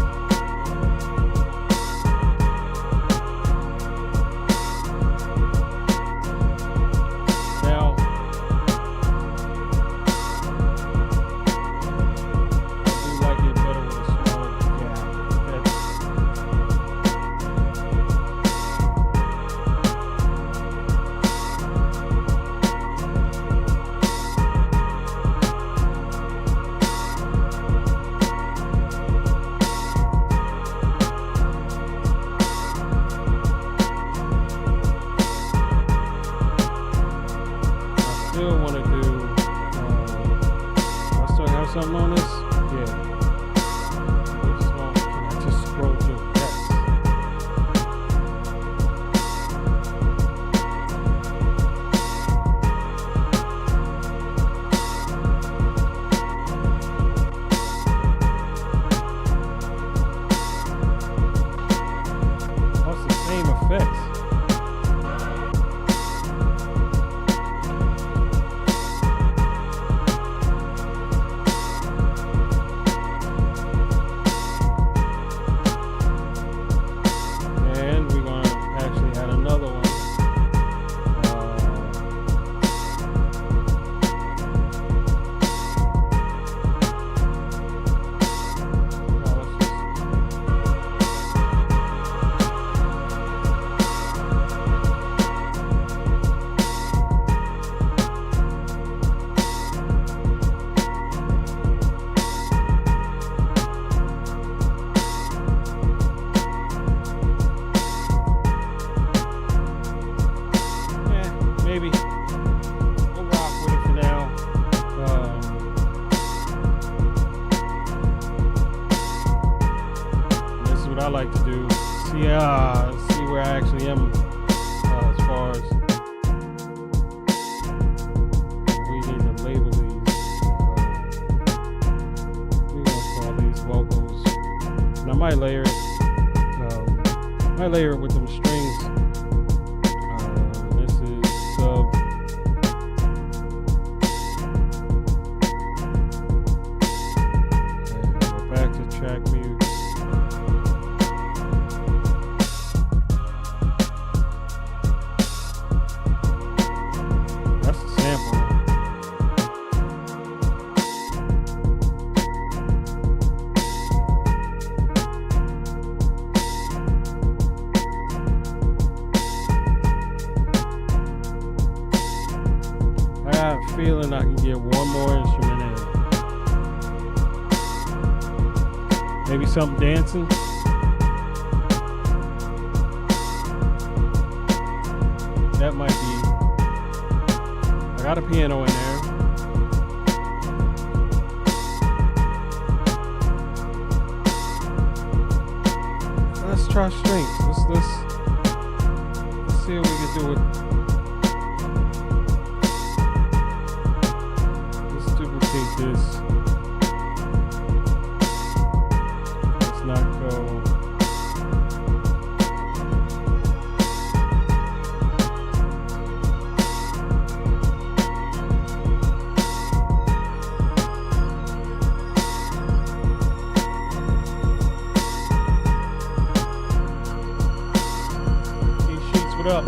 Now, I do like it better with a smaller gap. see where I actually am as far as we need to label these. We're gonna call these vocals, and I might layer it. Might layer it with them strings. This is sub. And go back to track mute. That's a sample. I got a feeling I can get one more instrument in. Maybe something dancing. That might be. I got a piano in there. Let's try strings. Let's see what we can do with. Let's duplicate this. Let's not go. Up.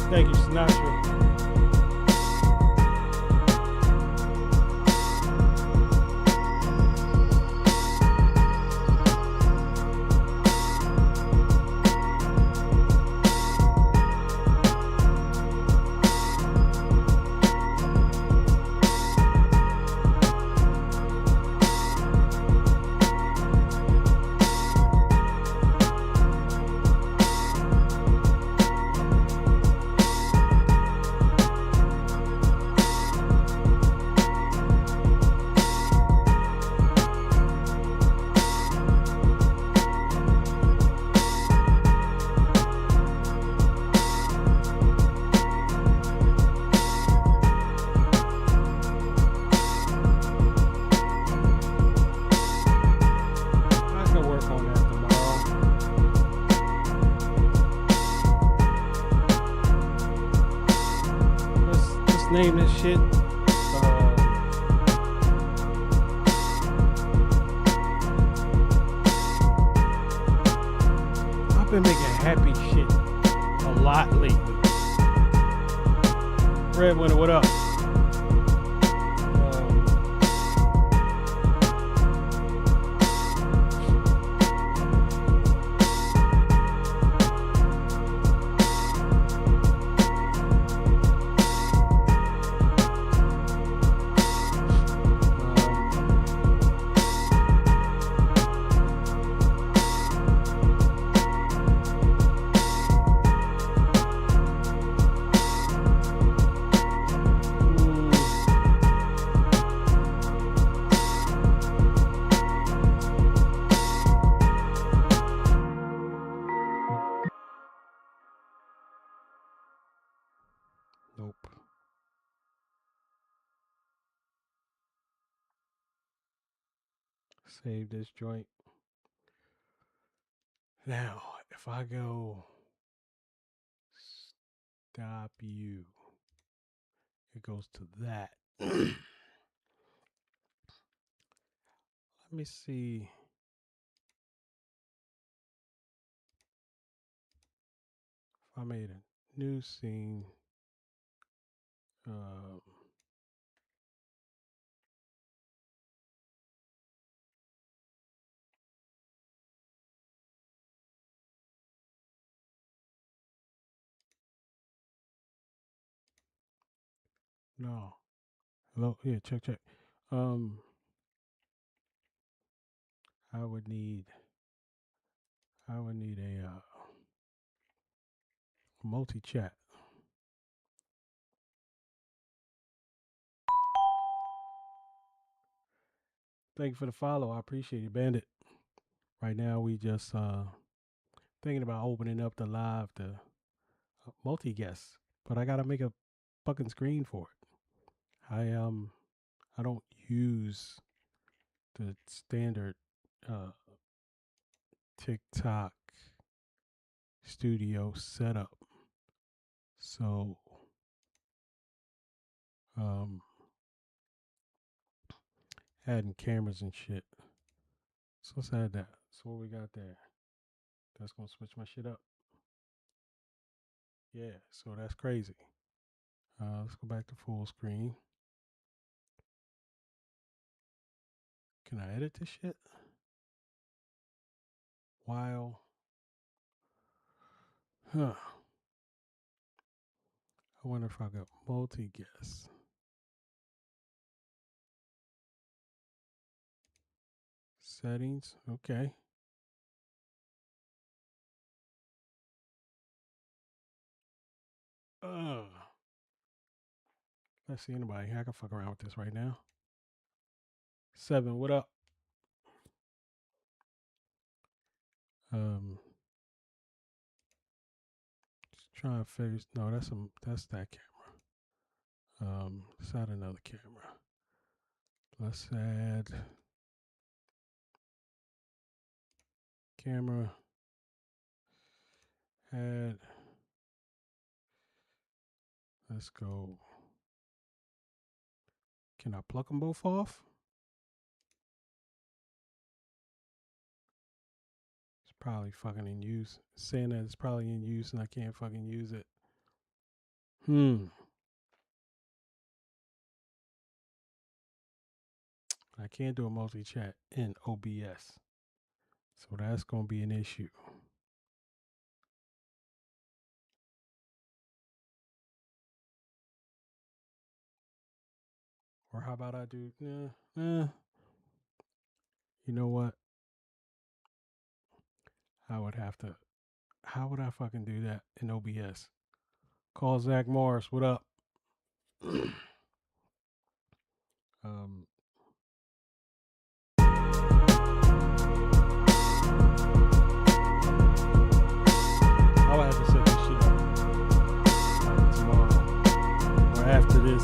Thank you, Sinatra. let's name this shit. I've been making happy shit a lot lately. Red Winter, what up? Nope. Save this joint. Now, if I go stop you, it goes to that. Let me see. If I made a new scene. No. Hello? Yeah, check. I would need a multi-chat. Thank you for the follow. I appreciate it, Bandit. Right now, we just thinking about opening up the live to multi-guests, but I gotta make a fucking screen for it. I don't use the standard TikTok studio setup, so adding cameras and shit. So let's add that. So what we got there? That's gonna switch my shit up. Yeah, so that's crazy. Let's go back to full screen. Can I edit this shit? While, I wonder if I got multi-guess. Settings, okay. Let's see anybody here. I can fuck around with this right now. 7, what up? Just trying to figure. No, that's that camera. Let's add another camera. Let's add camera. Add. Let's go. Can I pluck them both off? It's probably fucking in use. It's saying that it's probably in use and I can't fucking use it. I can't do a multi-chat in OBS. So that's going to be an issue. Or how about I do, you know what? How would I fucking do that in OBS? Call Zach Morris, what up? I'll have to set this shit up tomorrow or after this.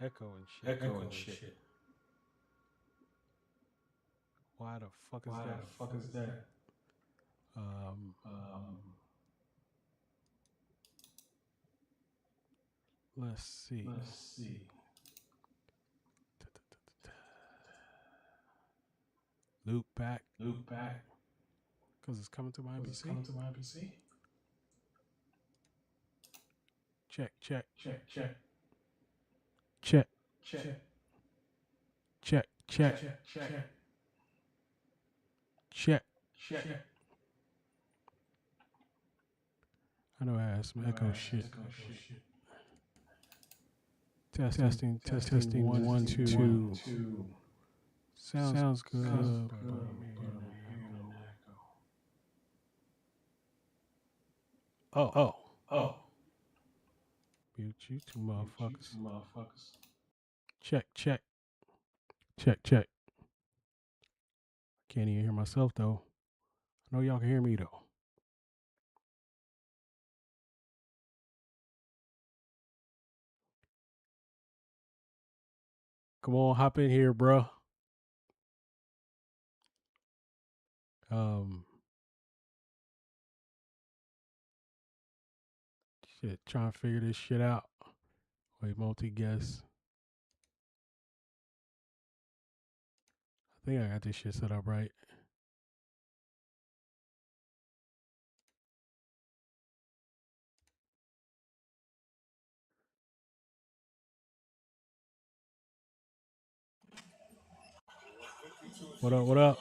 Echo and shit. Why the fuck is that? Um, let's see. Loop back because it's coming to my MPC. Check, check, check, check, check, check. I know I had some echo shit. Testing, testing, one, two. Sounds good, but I'm hearing an echo. Oh, mute you two motherfuckers. Check, check, check, check. Can't even hear myself though. I know y'all can hear me though. Come on, hop in here, bro. Um, shit, trying to figure this shit out. Wait, multi guess. I think I got this shit set up right. What up? What up?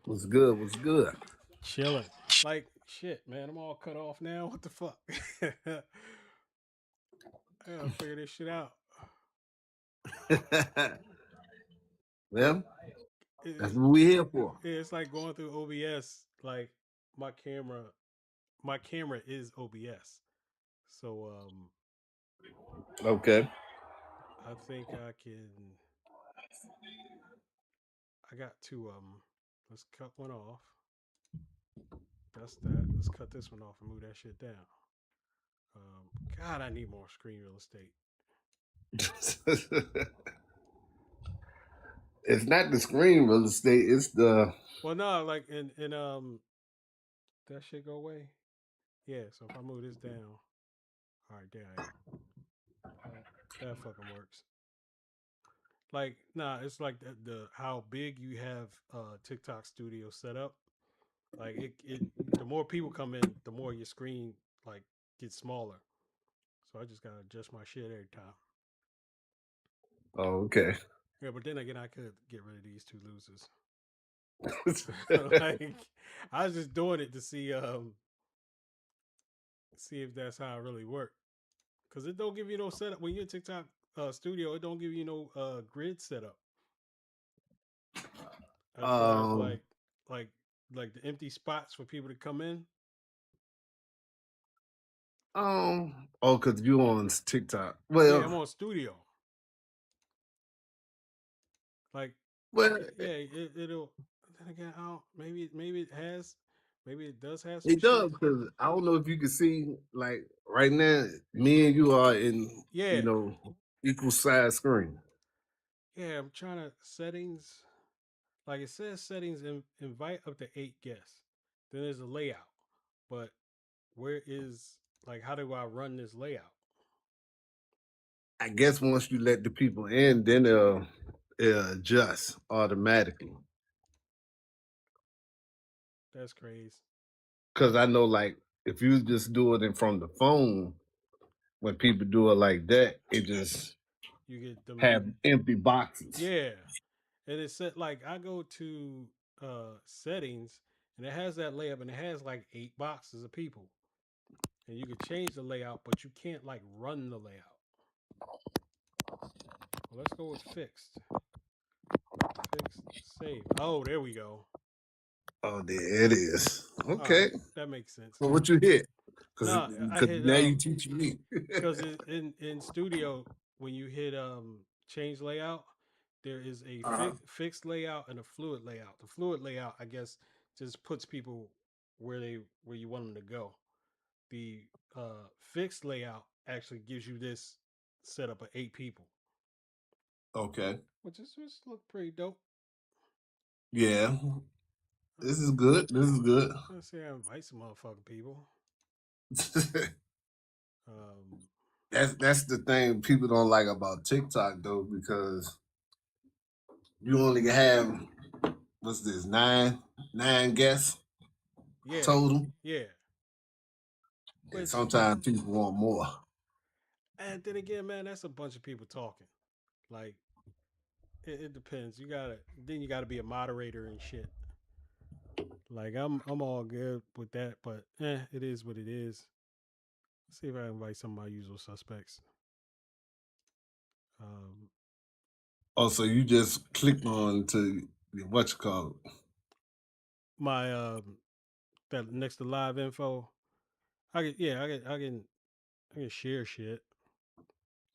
What's good? What's good? Chilling. Like shit, man. I'm all cut off now. What the fuck? I gotta figure this shit out. Well, that's It's, what we here for. it's like going through OBS. Like my camera, my camera is OBS. So Okay. I think I can. I got two of them. Let's cut one off. That's that. Let's cut this one off and move that shit down. God, I need more screen real estate. It's not the screen real estate. It's the Well, no, like that shit go away. Yeah. So if I move this down, all right, there I am. That fucking works. Like, nah, it's like the how big you have TikTok Studio set up. Like it the more people come in, the more your screen like gets smaller. So I just gotta adjust my shit every time. oh, okay. Yeah, but then again, I could get rid of these two losers. Like, I was just doing it to see if that's how it really worked. Cause it don't give you no setup when you're in TikTok Studio. It don't give you no grid setup as far as um like like the empty spots for people to come in. oh, because you on TikTok. Yeah, I'm Well, on Studio. Like, well, yeah, it'll. Then again, I don't. Maybe it has. Maybe it does have some it shit. does because I don't know if you can see like right now, me and you are in, Yeah, equal size screen. yeah. I'm trying to settings. Like it says settings invite up to 8 guests. Then there's a layout, but where is like how do I run this layout? I guess once you let the people in, then it'll adjust automatically. That's crazy. Cause I know like if you just do it in from the phone, when people do it like that, it just You get them. have empty boxes. Yeah, and it said like I go to settings and it has that layout and it has like 8 boxes of people. And you could change the layout, but you can't like run the layout. Well, let's go with fixed. Fixed save. Oh, there we go. Oh, there it is. All right, Okay. that makes sense. So what you hit? Because No, I hit now you teaching me. because in Studio when you hit change layout, there is a uh, fixed layout and a fluid layout. The fluid layout, I guess, just puts people where you want them to go. The fixed layout actually gives you this setup of 8 people. Okay. which look pretty dope. Yeah. This is Uh, good. This is good. let's say I invite some motherfucking people. Um, That's the thing people don't like about TikTok though, because you only can have what's this, nine guests yeah, total. yeah. And Which, sometimes people want more. and then again, man, that's a bunch of people talking. Like, it depends. You gotta be a moderator and shit. Like, I'm all good with that, but it is what it is. Let's see if I invite some of my usual suspects. Um, Oh, so you just click on to what you call it. my that next to live info, I can share shit.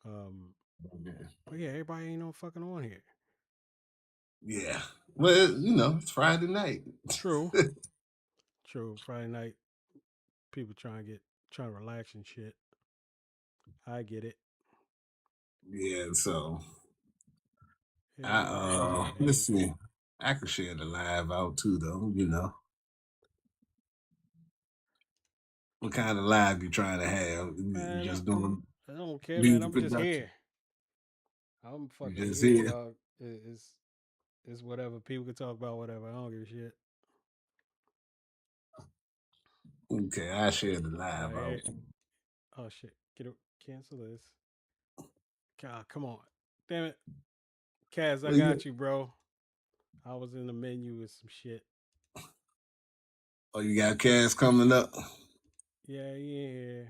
Um, Okay. but yeah, everybody ain't no fucking on here. Yeah. Well, it's Friday night. True, true. Friday night, people trying to relax and shit. I get it. Yeah, so It I is. It is what it let's is. see. I could share the live out too though. What kind of live you trying to have? You Man, just doing I don't care, man. music I'm just production? here. I'm You fucking just here, here? dog. It's whatever. People can talk about whatever. I don't give a shit. Okay, I share the All live out. right. Oh shit. Get it. Cancel this. God, come on. Damn it. Kaz, I Well, got you, bro. I was in the menu with some shit. oh, you got Cass coming up? Yeah, yeah.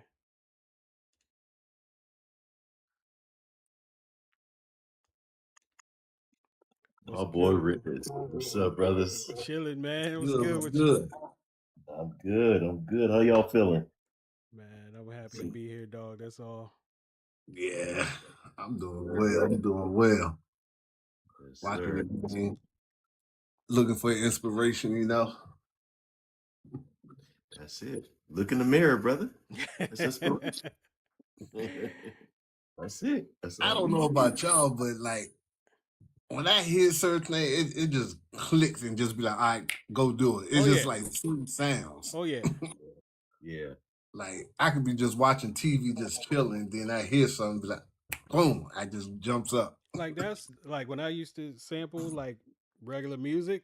What's My boy good? Rick. What's up, brothers? Chilling, man. What's Good, good what's with you? good? I'm good. I'm good. How y'all feeling? Man, I'm happy to be here, dog. That's all. Yeah, I'm doing Sir. well. I'm doing well. Yes, Watching sir. the game, looking for inspiration. That's it. Look in the mirror, brother. That's inspiration. That's it. That's I all we don't know need. about y'all, but like when I hear certain things, it just clicks and just be like, all right, go do it. Oh It's just yeah. like certain sounds. Oh yeah. Yeah, Like I could be just watching TV, just chilling, then I hear something, be like, boom, I just jumps up. Like that's like when I used to sample like regular music.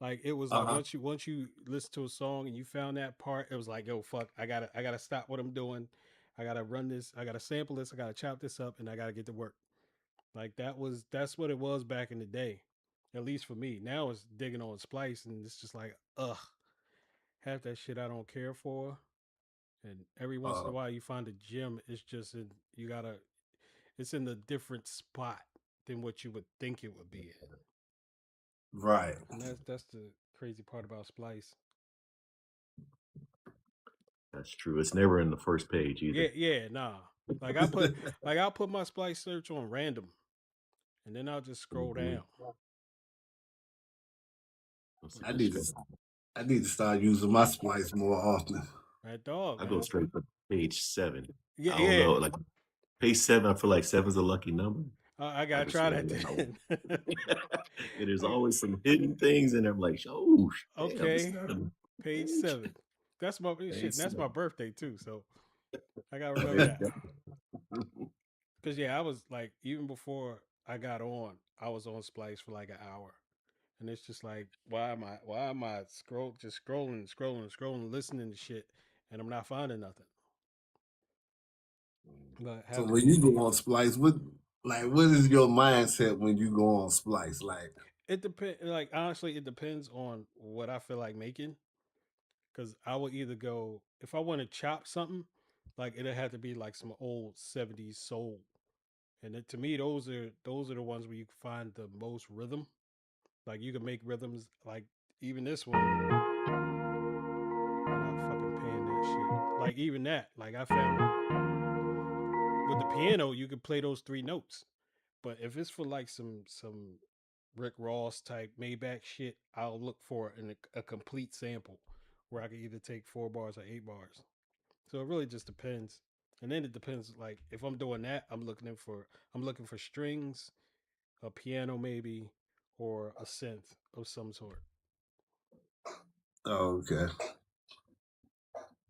Like it was like Uh-huh. once you listen to a song and you found that part, it was like, yo, fuck, I gotta stop what I'm doing. I gotta run this. I gotta sample this. I gotta chop this up, and I gotta get to work. Like that's what it was back in the day, at least for me. Now it's digging on Splice, and it's just like, ugh, half that shit I don't care for. And every once in Uh, a while you find a gem. It's just it's in a different spot than what you would think it would be in. right. And that's the crazy part about Splice. that's true. It's never in the first page Yeah, either. yeah, nah. I'll put my Splice search on random, and then I'll just scroll Mhm. down. That's, I that's need true. to I need to start using my splice more often. Right, dog, I go man. straight to page 7. Yeah, I don't yeah. know. Like page 7, I feel like seven's a lucky number. I I gotta can try scroll that down. then. And there's always some hidden things in there. I'm like, oh, damn, it's Okay, not a page page. 7. That's my shit. Page And that's my 7. birthday too, so I gotta There remember you that. go. Cause yeah, I was like, even before I got on, I was on Splice for like an hour, and it's just like, why am I scrolling, listening to shit, and I'm not finding nothing. But So having when you go on Splice, what is your mindset when you go on Splice? Like, it depend, like honestly, it depends on what I feel like making. Cause I will either go if I want to chop something, like it'll have to be like some old '70s soul, and to me, those are the ones where you can find the most rhythm. Like you can make rhythms like even this one. I'm not fucking paying that shit. Like even that, like I found with the piano, you can play those three notes. But if it's for like some Rick Ross type Maybach shit, I'll look for a complete sample where I can either take 4 bars or 8 bars. So it really just depends. And then it depends like if I'm doing that, I'm looking for strings a piano maybe, or a synth of some sort. Oh, okay.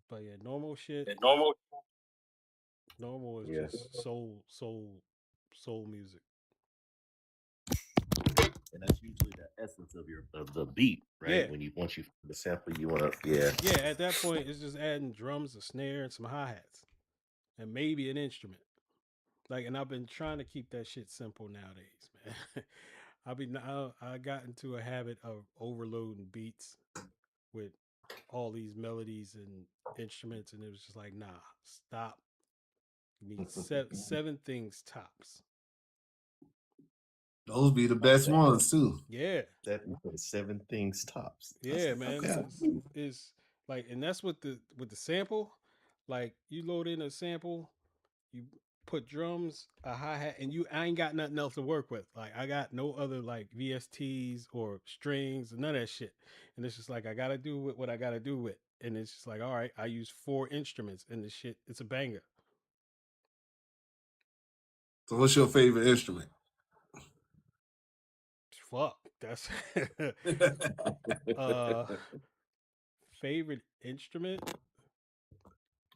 But yeah, normal shit. And normal. Normal is Yeah, just soul music. and that's usually the essence of the beat, right? Yeah, When you once you find the sample, you want to yeah. yeah. At that point, it's just adding drums, a snare, and some hi hats, and maybe an instrument. Like, and I've been trying to keep that shit simple nowadays, man. I got into a habit of overloading beats with all these melodies and instruments, and it was just like, nah, stop. You need seven things tops. Those be the Oh, best ones too. Yeah, seven things tops. yeah, man. Okay. It's like, and that's with the sample. Like, you load in a sample, you put drums, a hi hat, and I ain't got nothing else to work with. Like, I got no other like VSTs or strings, none of that shit. And it's just like I gotta do with what I gotta do with. And it's just like, all right, I use four instruments and the shit, it's a banger. So, what's your favorite instrument? Fuck. That's uh favorite instrument.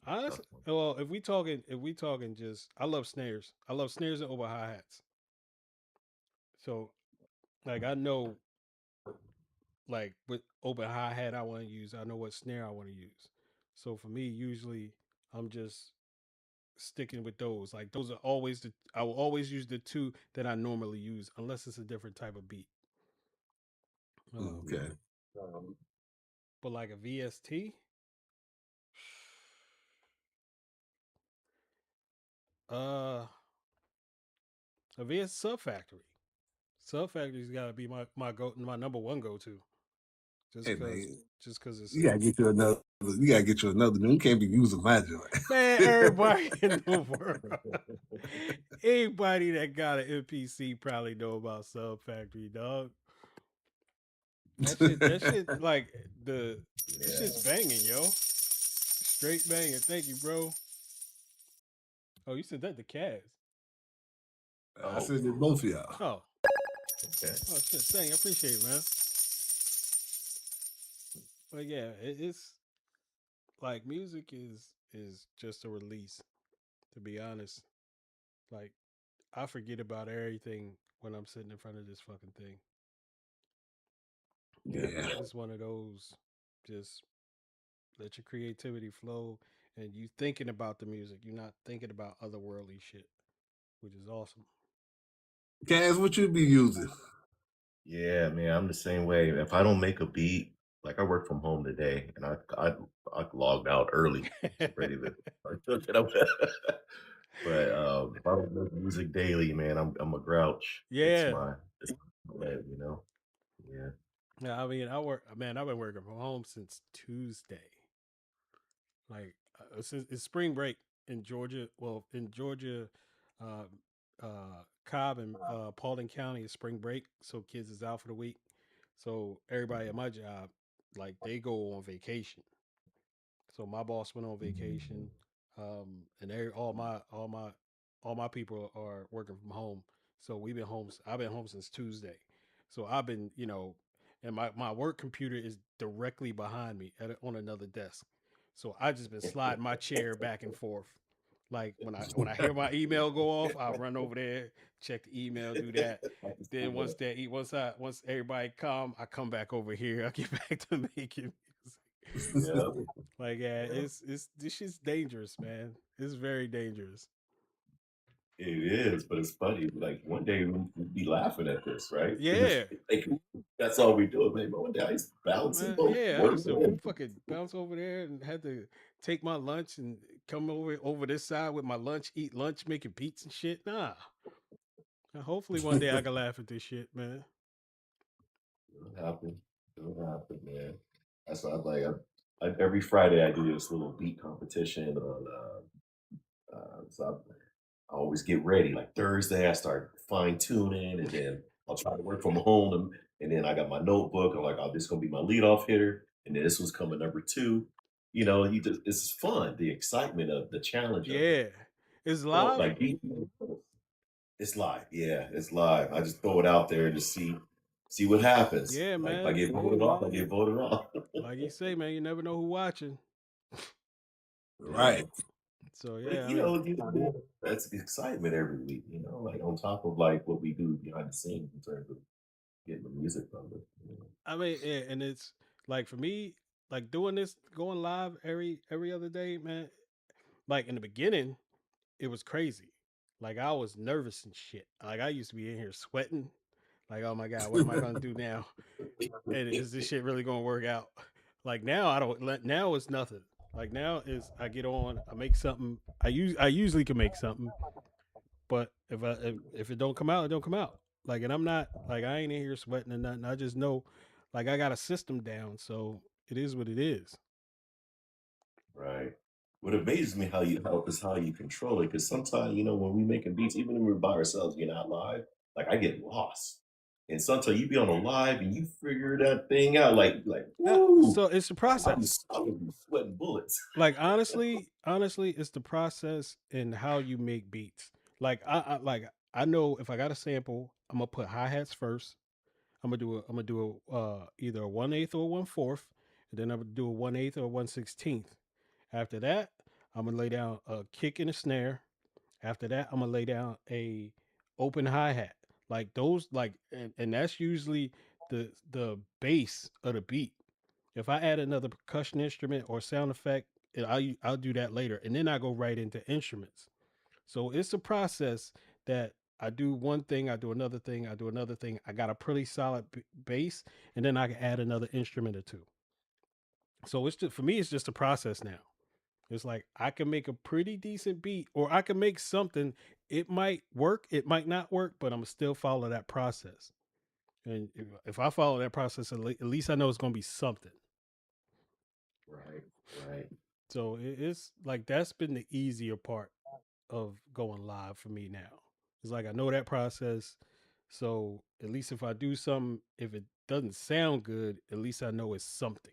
Honestly, well, if we talking just, I love snares. I love snares and over hi hats. So like I know like with open hi hat I want to use, I know what snare I want to use. So for me, usually I'm just sticking with those. Like those are always I will always use the two that I normally use, unless it's a different type of beat. Okay. Um, But like a VST, uh, a VS Sub Factory. Sub Factory's got to be my number one go to. Just Hey cause man, just cause it's you gotta get you another. You gotta get you another. You can't be using my joint. man, everybody in the world. Anybody that got an MPC probably know about Sub Factory, dog. That shit, like that shit's yeah. banging, yo. Straight banging. Thank you, bro. Oh, you said that to Kaz. I Oh, said to both of y'all. Oh, okay. oh shit. Thank you. I appreciate it, man. But yeah, it's like music is just a release. To be honest, like I forget about everything when I'm sitting in front of this fucking thing. Yeah. Yeah. It's one of those, just let your creativity flow, and you thinking about the music. You're not thinking about otherworldly shit, which is awesome. Cass, what you be using? Yeah, man, I'm the same way. If I don't make a beat, like I work from home today, and I logged out early, so ready to get up. But if I don't make music daily, man, I'm a grouch. Yeah. It's my way, you know. Yeah. Yeah, I mean, I work. Man, I've been working from home since Tuesday. Like, it's spring break in Georgia. Well, in Georgia, uh, Cobb and Paulding County is spring break, so kids is out for the week. So everybody at my job, like, they go on vacation. So my boss went on vacation, and all my people are working from home. So we've been home. I've been home since Tuesday. So I've been, and my work computer is directly behind me on another desk. So I just been sliding my chair back and forth. Like when I hear my email go off, I run over there, check the email, do that. Then once everybody come, I come back over here. I get back to making music. Yeah. Like, yeah, it's this shit's dangerous, man. It's very dangerous. It is, but it's funny. Like one day we'll be laughing at this, right? Because Yeah, like, that's all we do. Like, one day I used to balancing man. both Yeah, I work used to and fucking bounce over there and had to take my lunch and come over this side with my lunch, eat lunch, making beats and shit. Nah. Now, hopefully one day I can laugh at this shit, man. it'll happen. It'll happen, man. That's why I like. Every Friday I do this little beat competition on. So I always get ready. Like Thursday, I start fine tuning, and then I'll try to work from home, and then I got my notebook. I'm like, oh, this is gonna be my leadoff hitter, and then this one's coming number two. You know, you just it's fun, the excitement of the challenge of it. Yeah. It's Oh, live. like beat. It's live. Yeah, it's live. I just throw it out there to see what happens. Yeah, Like if I man. get Yeah, voted off, I man. get voted off. Like you say, man, you never know who watching. Right. So But yeah, I mean, that's the excitement every week. Like on top of like what we do behind the scenes in terms of getting the music from it. yeah, and it's like for me, like doing this, going live every other day, man. Like in the beginning, it was crazy. Like I was nervous and shit. Like I used to be in here sweating. Like, oh my god, what am I gonna do now? And is this shit really gonna work out? Like now, I don't. Now it's nothing. Like now is I get on, I make something. I usually can make something, but if it don't come out, it don't come out. Like, and I'm not like I ain't in here sweating and nothing. I just know, like I got a system down, so it is what it is. Right. What amazes me how you control it, because sometimes when we making beats, even when we're by ourselves, you're not live. Like I get lost, and sometimes you be on a live and you figure that thing out. Like Yeah, woo, so it's a process. I would be sweating bullets. Like honestly, it's the process and how you make beats. Like I know if I got a sample, I'm gonna put hi hats first. I'm gonna do either a 1/8 or a 1/4, and then I'm gonna do a 1/8 or 1/16. After that, I'm gonna lay down a kick and a snare. After that, I'm gonna lay down a open hi hat. Like those, and that's usually the base of the beat. If I add another percussion instrument or sound effect, I'll do that later, and then I go right into instruments. So it's a process that I do one thing, I do another thing, I do another thing. I got a pretty solid base, and then I can add another instrument or two. So it's just for me, it's just a process now. It's like I can make a pretty decent beat, or I can make something. It might work, it might not work, but I'm gonna still follow that process. And if I follow that process, at least I know it's gonna be something. Right, right. So it's like that's been the easier part of going live for me now. It's like I know that process. So at least if I do something, if it doesn't sound good, at least I know it's something.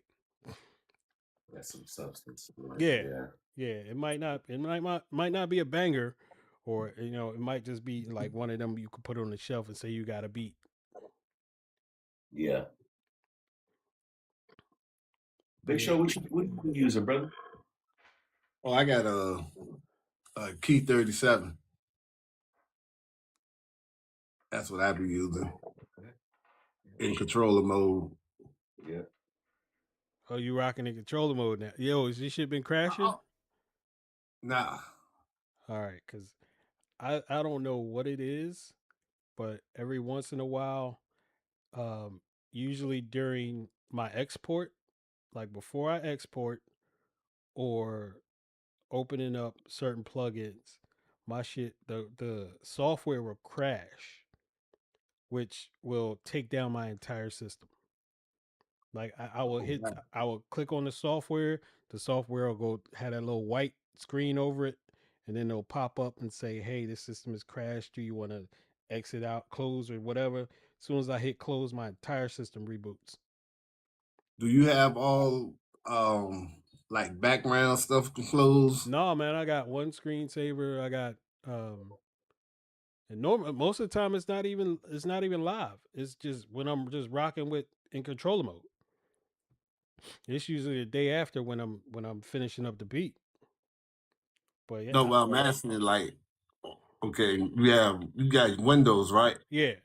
That's some substance. Yeah. Yeah, Yeah. It might not be a banger, or it might just be like one of them you could put on the shelf and say you got a beat. yeah. But Big yeah. Show, what you using, brother? Oh, I got a key 37. That's what I be using Okay. in controller mode. Yeah. Oh, you rocking in controller mode now. Yo, is this shit been crashing? Nah. All right, because I don't know what it is, but every once in a while, um, usually during my export, like before I export or opening up certain plugins, my shit the software will crash, which will take down my entire system. Like Oh, wow. I will click on the software will go had that little white screen over it, and then it'll pop up and say, "Hey, this system is crashed. Do you want to exit out, close, or whatever?" As soon as I hit close, my entire system reboots. Do you have all like background stuff closed? No, man, I got one screensaver. I got and normal most of the time it's not even live. It's just when I'm just rocking with in controller mode. It's usually the day after when I'm finishing up the beat. But No, yeah, well, I'm asking it like, okay, you got Windows, right? yeah.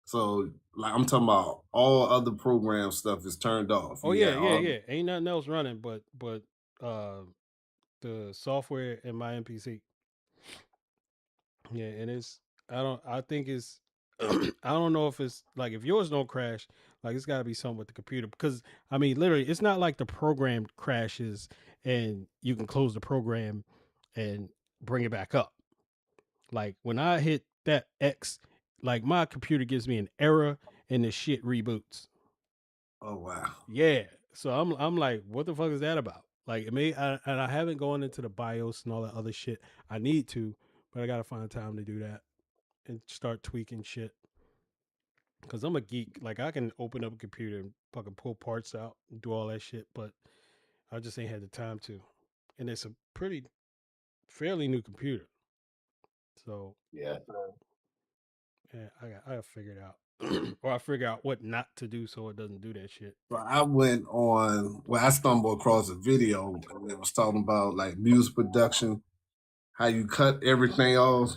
So like I'm talking about all other program stuff is turned off. Oh You yeah, got yeah, all yeah. Ain't nothing else running but uh the software in my MPC. Yeah, and I think it's I don't know if it's like if yours don't crash, like it's got to be something with the computer because I mean literally it's not like the program crashes and you can close the program and bring it back up. Like when I hit that X, like my computer gives me an error and the shit reboots. oh wow. Yeah. So I'm like, what the fuck is that about? Like and I haven't gone into the BIOS and all that other shit. I need to, but I gotta find time to do that and start tweaking shit. Cause I'm a geek. Like I can open up a computer and fucking pull parts out and do all that shit, but I just ain't had the time to. And it's a pretty fairly new computer. So Yeah. yeah, I got figured out, or I figure out what not to do so it doesn't do that shit. But I went on. Well, I stumbled across a video and it was talking about like music production, how you cut everything off,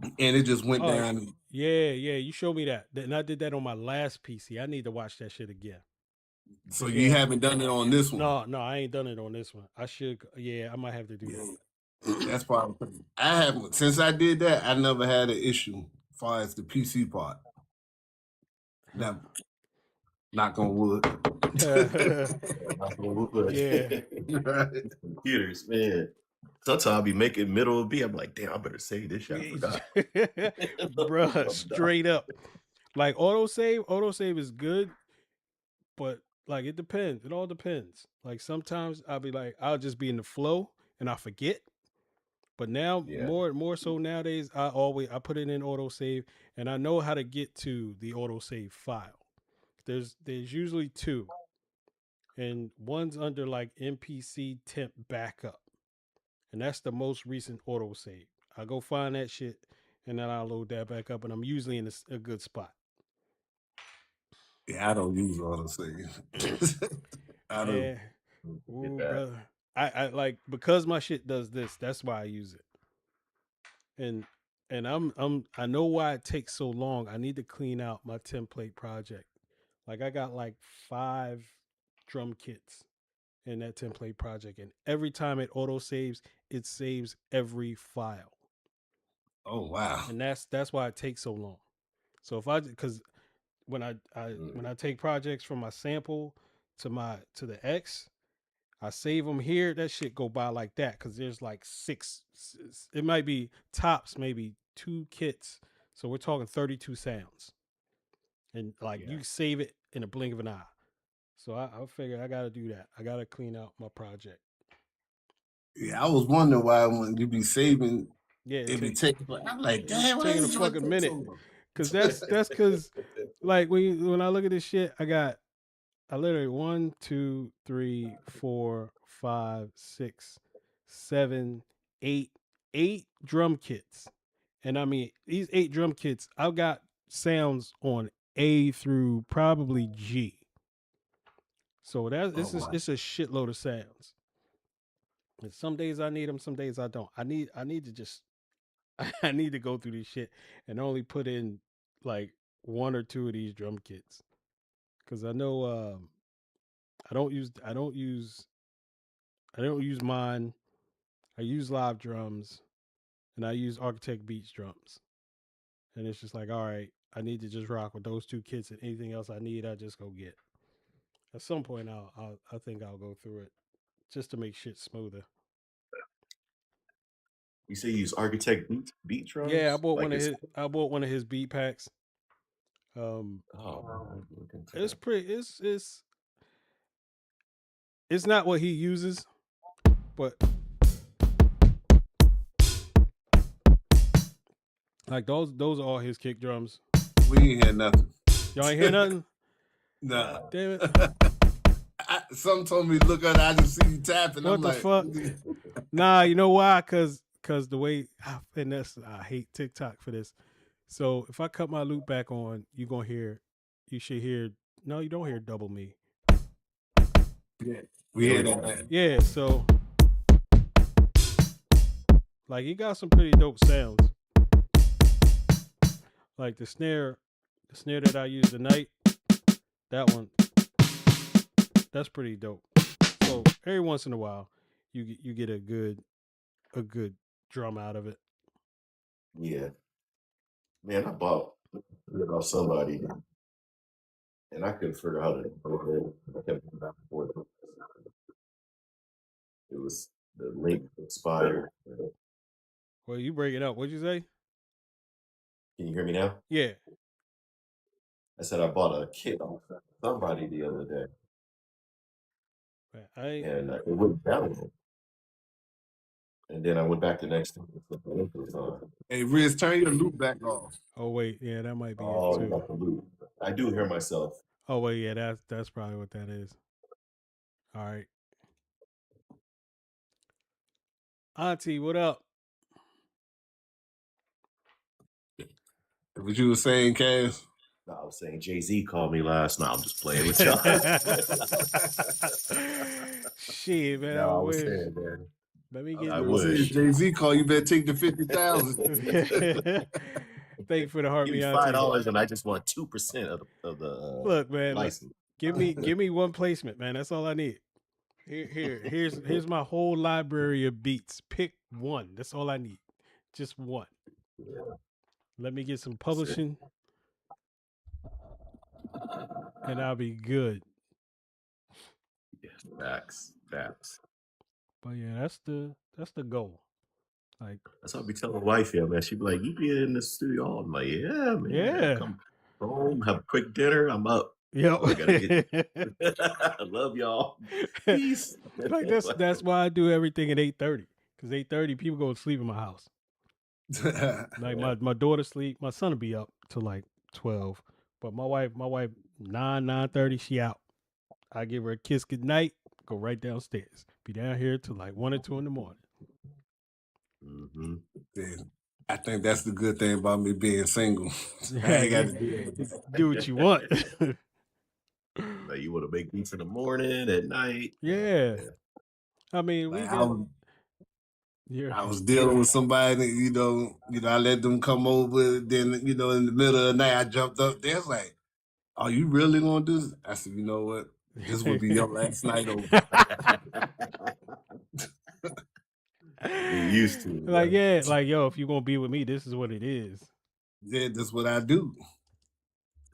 and it just went Oh down. yeah, yeah. You showed me that, and I did that on my last PC. I need to watch that shit again. So Cause you yeah, haven't done it on this one. no, I ain't done it on this one. I should. Yeah, I might have to do that. That's why I haven't. Since I did that, I never had an issue as far as the PC part. Never. Knock on wood. Yeah. Computers, man. Sometimes I'll be making middle of B. I'm like, damn, I better save this shit. I forgot. Bruh, straight up. Like autosave is good, but like it depends. It all depends. Like sometimes I'll be like, I'll just be in the flow and I forget. But now Yeah. more so nowadays, I put it in autosave and I know how to get to the autosave file. There's usually two. And one's under like MPC temp backup. And that's the most recent autosave. I go find that shit and then I'll load that back up and I'm usually in a good spot. Yeah, I don't use autosave. I don't. And ooh, brother. I like because my shit does this, that's why I use it. And I know why it takes so long. I need to clean out my template project. Like I got like 5 drum kits in that template project, and every time it auto saves, it saves every file, Oh wow. and that's why it takes so long. So if I because when I take projects from my sample to the X, I save them here. That shit go by like that because there's like 6. It might be tops, maybe 2 kits. So we're talking 32 sounds, and like Yeah. you save it in a blink of an eye. So I figured I got to do that. I got to clean out my project. Yeah, I was wondering why when you be saving, Yeah, it be taking. I'm like, it's damn, why taking a is it gonna fucking take so minute, long? cause that's cause like when I look at this shit, I literally 1, 2, 3, 4, 5, 6, 7, 8 drum kits, and I mean these 8 drum kits, I've got sounds on A through probably G. So Oh wow. it's a shitload of sounds. And some days I need them, some days I don't. I need to just I need to go through this shit and only put in like 1 or 2 of these drum kits because I know I don't use mine. I use live drums and I use Architect Beats drums, and it's just like all right, I need to just rock with those 2 kits and anything else I need I just go get. At some point I think I'll go through it just to make shit smoother. You say you use Architect beat Yeah, drums? Like it's I bought one of his beat packs. oh, I'll look into It's that. pretty. It's not what he uses, but like those are all his kick drums. We ain't hear nothing. Y'all ain't hear nothing. Nah. Damn it! Some told me look at it, I just see you tapping. What I'm the like, fuck? Nah, you know why? Cause the way and that's I hate TikTok for this. So if I cut my loop back on, you should hear. No, you don't hear double me. yeah, we hear that. Yeah, so like he got some pretty dope sounds. Like the snare that I use tonight, that one, that's pretty dope. So every once in a while, you get a good drum out of it. Yeah. Man, I bought it off somebody and I couldn't figure out how to go ahead. I kept going back and forth. It was the link expired. Well, you break it up. What'd you say? Can you hear me now? Yeah. I said I bought a kit off somebody the other day I and it wouldn't download. And then I went back the next time. The link was on. Hey, Riz, turn your loop back off. oh wait, yeah, that might be it Oh, too. got the loop. I do hear myself. Oh wait, yeah, that's probably what that is. All right. Auntie, what up? What you were saying, Cass? No, I was saying Jay-Z called me last night. I'm just playing with y'all. Shit, man, No, I I was wish. saying, man. Let me I get wish. Jay-Z call you, better take the 50,000. Thank you for the heart, Give me me $5 and I just want 2% of the Look, man, license. give me one placement, man. That's all I need. Here's my whole library of beats. Pick one. That's all I need. Just one. Yeah, Let me get some publishing, and I'll be good. facts. But yeah, that's the goal. Like, that's what I be telling my wife here, man. She be like, "You be in the studio all." I'm like, "Yeah, man. yeah, Come home, have a quick dinner. I'm up. yep. Oh, I gotta get. I love y'all. Peace." Like that's why I do everything at 8:30, because 8:30 people go to sleep in my house. Like my daughter sleep, my son will be up till like 12, but my wife 9:30 she out. I give her a kiss goodnight, go right downstairs, be down here till like 1 or 2 in the morning. Mm-hmm. I think that's the good thing about me being single. I ain't got to do what you want. Like, you want to make beats in the morning, at night. Yeah. I mean, like, we got. I was dealing with somebody, you know, I let them come over. Then, in the middle of the night, I jumped up there. It's like, are you really gonna do this? I said, you know what? This would be your last night over. Get used to it. Like, yeah, like, yo, if you're gonna be with me, this is what it is. Yeah, that's what I do.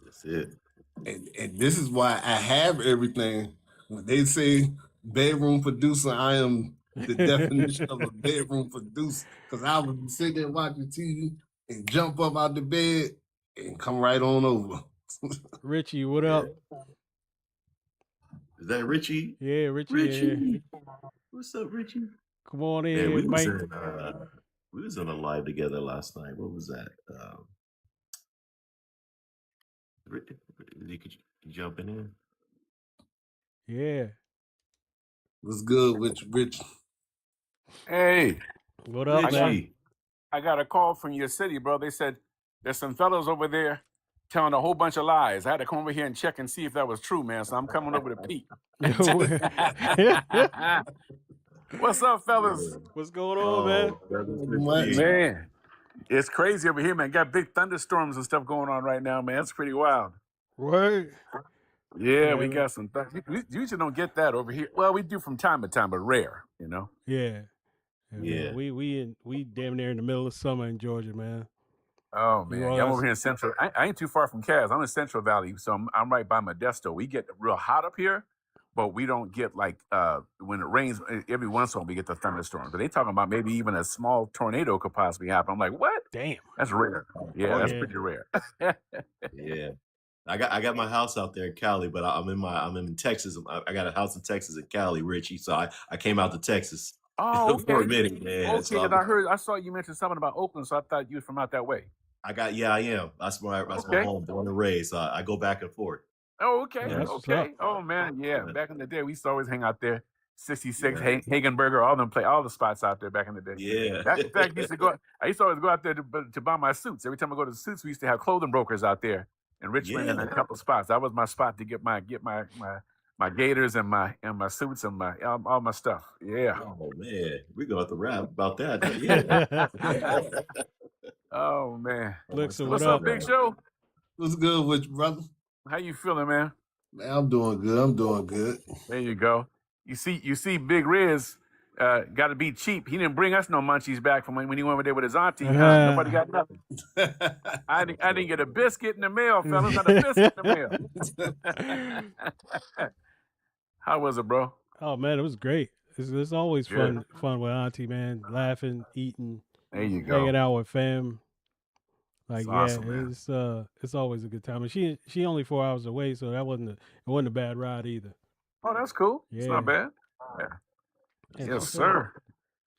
That's it. And this is why I have everything. When they say bedroom producer, I am the definition of a bedroom producer. Because I would be sitting there watching TV and jump up out the bed and come right on over. Richie, what up? Is that Richie? Yeah, Richie. Richie. What's up, Richie? Come on in, Man, Mike. we was on a live together last night. What was that? Could you jump in? Yeah. What's good with you, Rich? Hey, What up, Richie? man? I got a call from your city, bro. They said there's some fellows over there telling a whole bunch of lies. I had to come over here and check and see if that was true, man. So I'm coming over to peek. What's up, fellas? What's going on, man? Man, it's crazy over here, man. Got big thunderstorms and stuff going on right now, man. It's pretty wild. Right. Yeah, we got some. We usually don't get that over here. Well, we do from time to time, but rare, you know. Yeah. Yeah. We damn near in the middle of summer in Georgia, man. Oh man, You yeah, I'm are- over here in Central. I ain't too far from Cas. I'm in Central Valley, so I'm right by Modesto. We get real hot up here, but we don't get like when it rains. Every once in a while, we get the thunderstorms. But they talking about maybe even a small tornado could possibly happen. I'm like, what? Damn. That's rare. Yeah, that's yeah. pretty rare. Yeah. I got my house out there in Cali, but I'm in Texas. I got a house in Texas in Cali, Richie. So I came out to Texas Oh, okay. for a minute, man. Okay, So because I saw you mentioned something about Oakland, so I thought you was from out that way. I am. That's my home, born and raised. So I go back and forth. Oh, okay, That's what's okay. up. Oh man, yeah. Back in the day, we used to always hang out there. 66 Hagenberger, all the spots out there back in the day. Yeah. In fact, I used to always go out there to buy my suits. Every time I go to the suits, we used to have clothing brokers out there in Richmond and a couple spots. That was my spot to get my gaiters and my suits and all my stuff. Yeah. Oh man, we're gonna have to rap about that. Yeah. Oh man. What's What's up, Big Show? What's good with you, brother? How you feeling, man? Man, I'm doing good. There you go. You see, Big Riz got to be cheap. He didn't bring us no munchies back from when he went over there with his auntie. Nobody got nothing. I didn't get a biscuit in the mail, fellas. Not a biscuit in the mail. How was it, bro? Oh man, it was great. It's always fun with auntie, man. Laughing, eating, there you go, hanging out with fam. Like it's awesome, it's always a good time. And she only 4 hours away, so it wasn't a bad ride either. Oh, that's cool. Yeah. It's not bad. And yes, sir.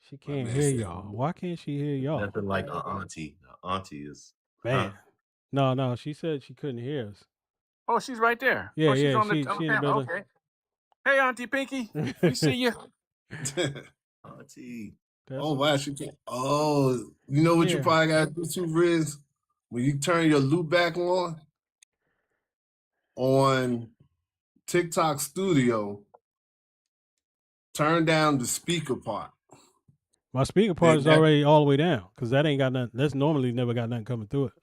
She can't hear y'all. Why can't she hear y'all? Nothing like an auntie. Auntie is man. No, she said she couldn't hear us. Oh, she's right there. Yeah, she's on she in the building. Okay. Hey, Auntie Pinky. We see you. auntie. Oh wow, she can't. Oh, you know what you probably got to do too, Riz? when you turn your loop back on TikTok Studio, turn down the speaker part. My speaker part is already all the way down because that ain't got nothing. That's normally never got nothing coming through it.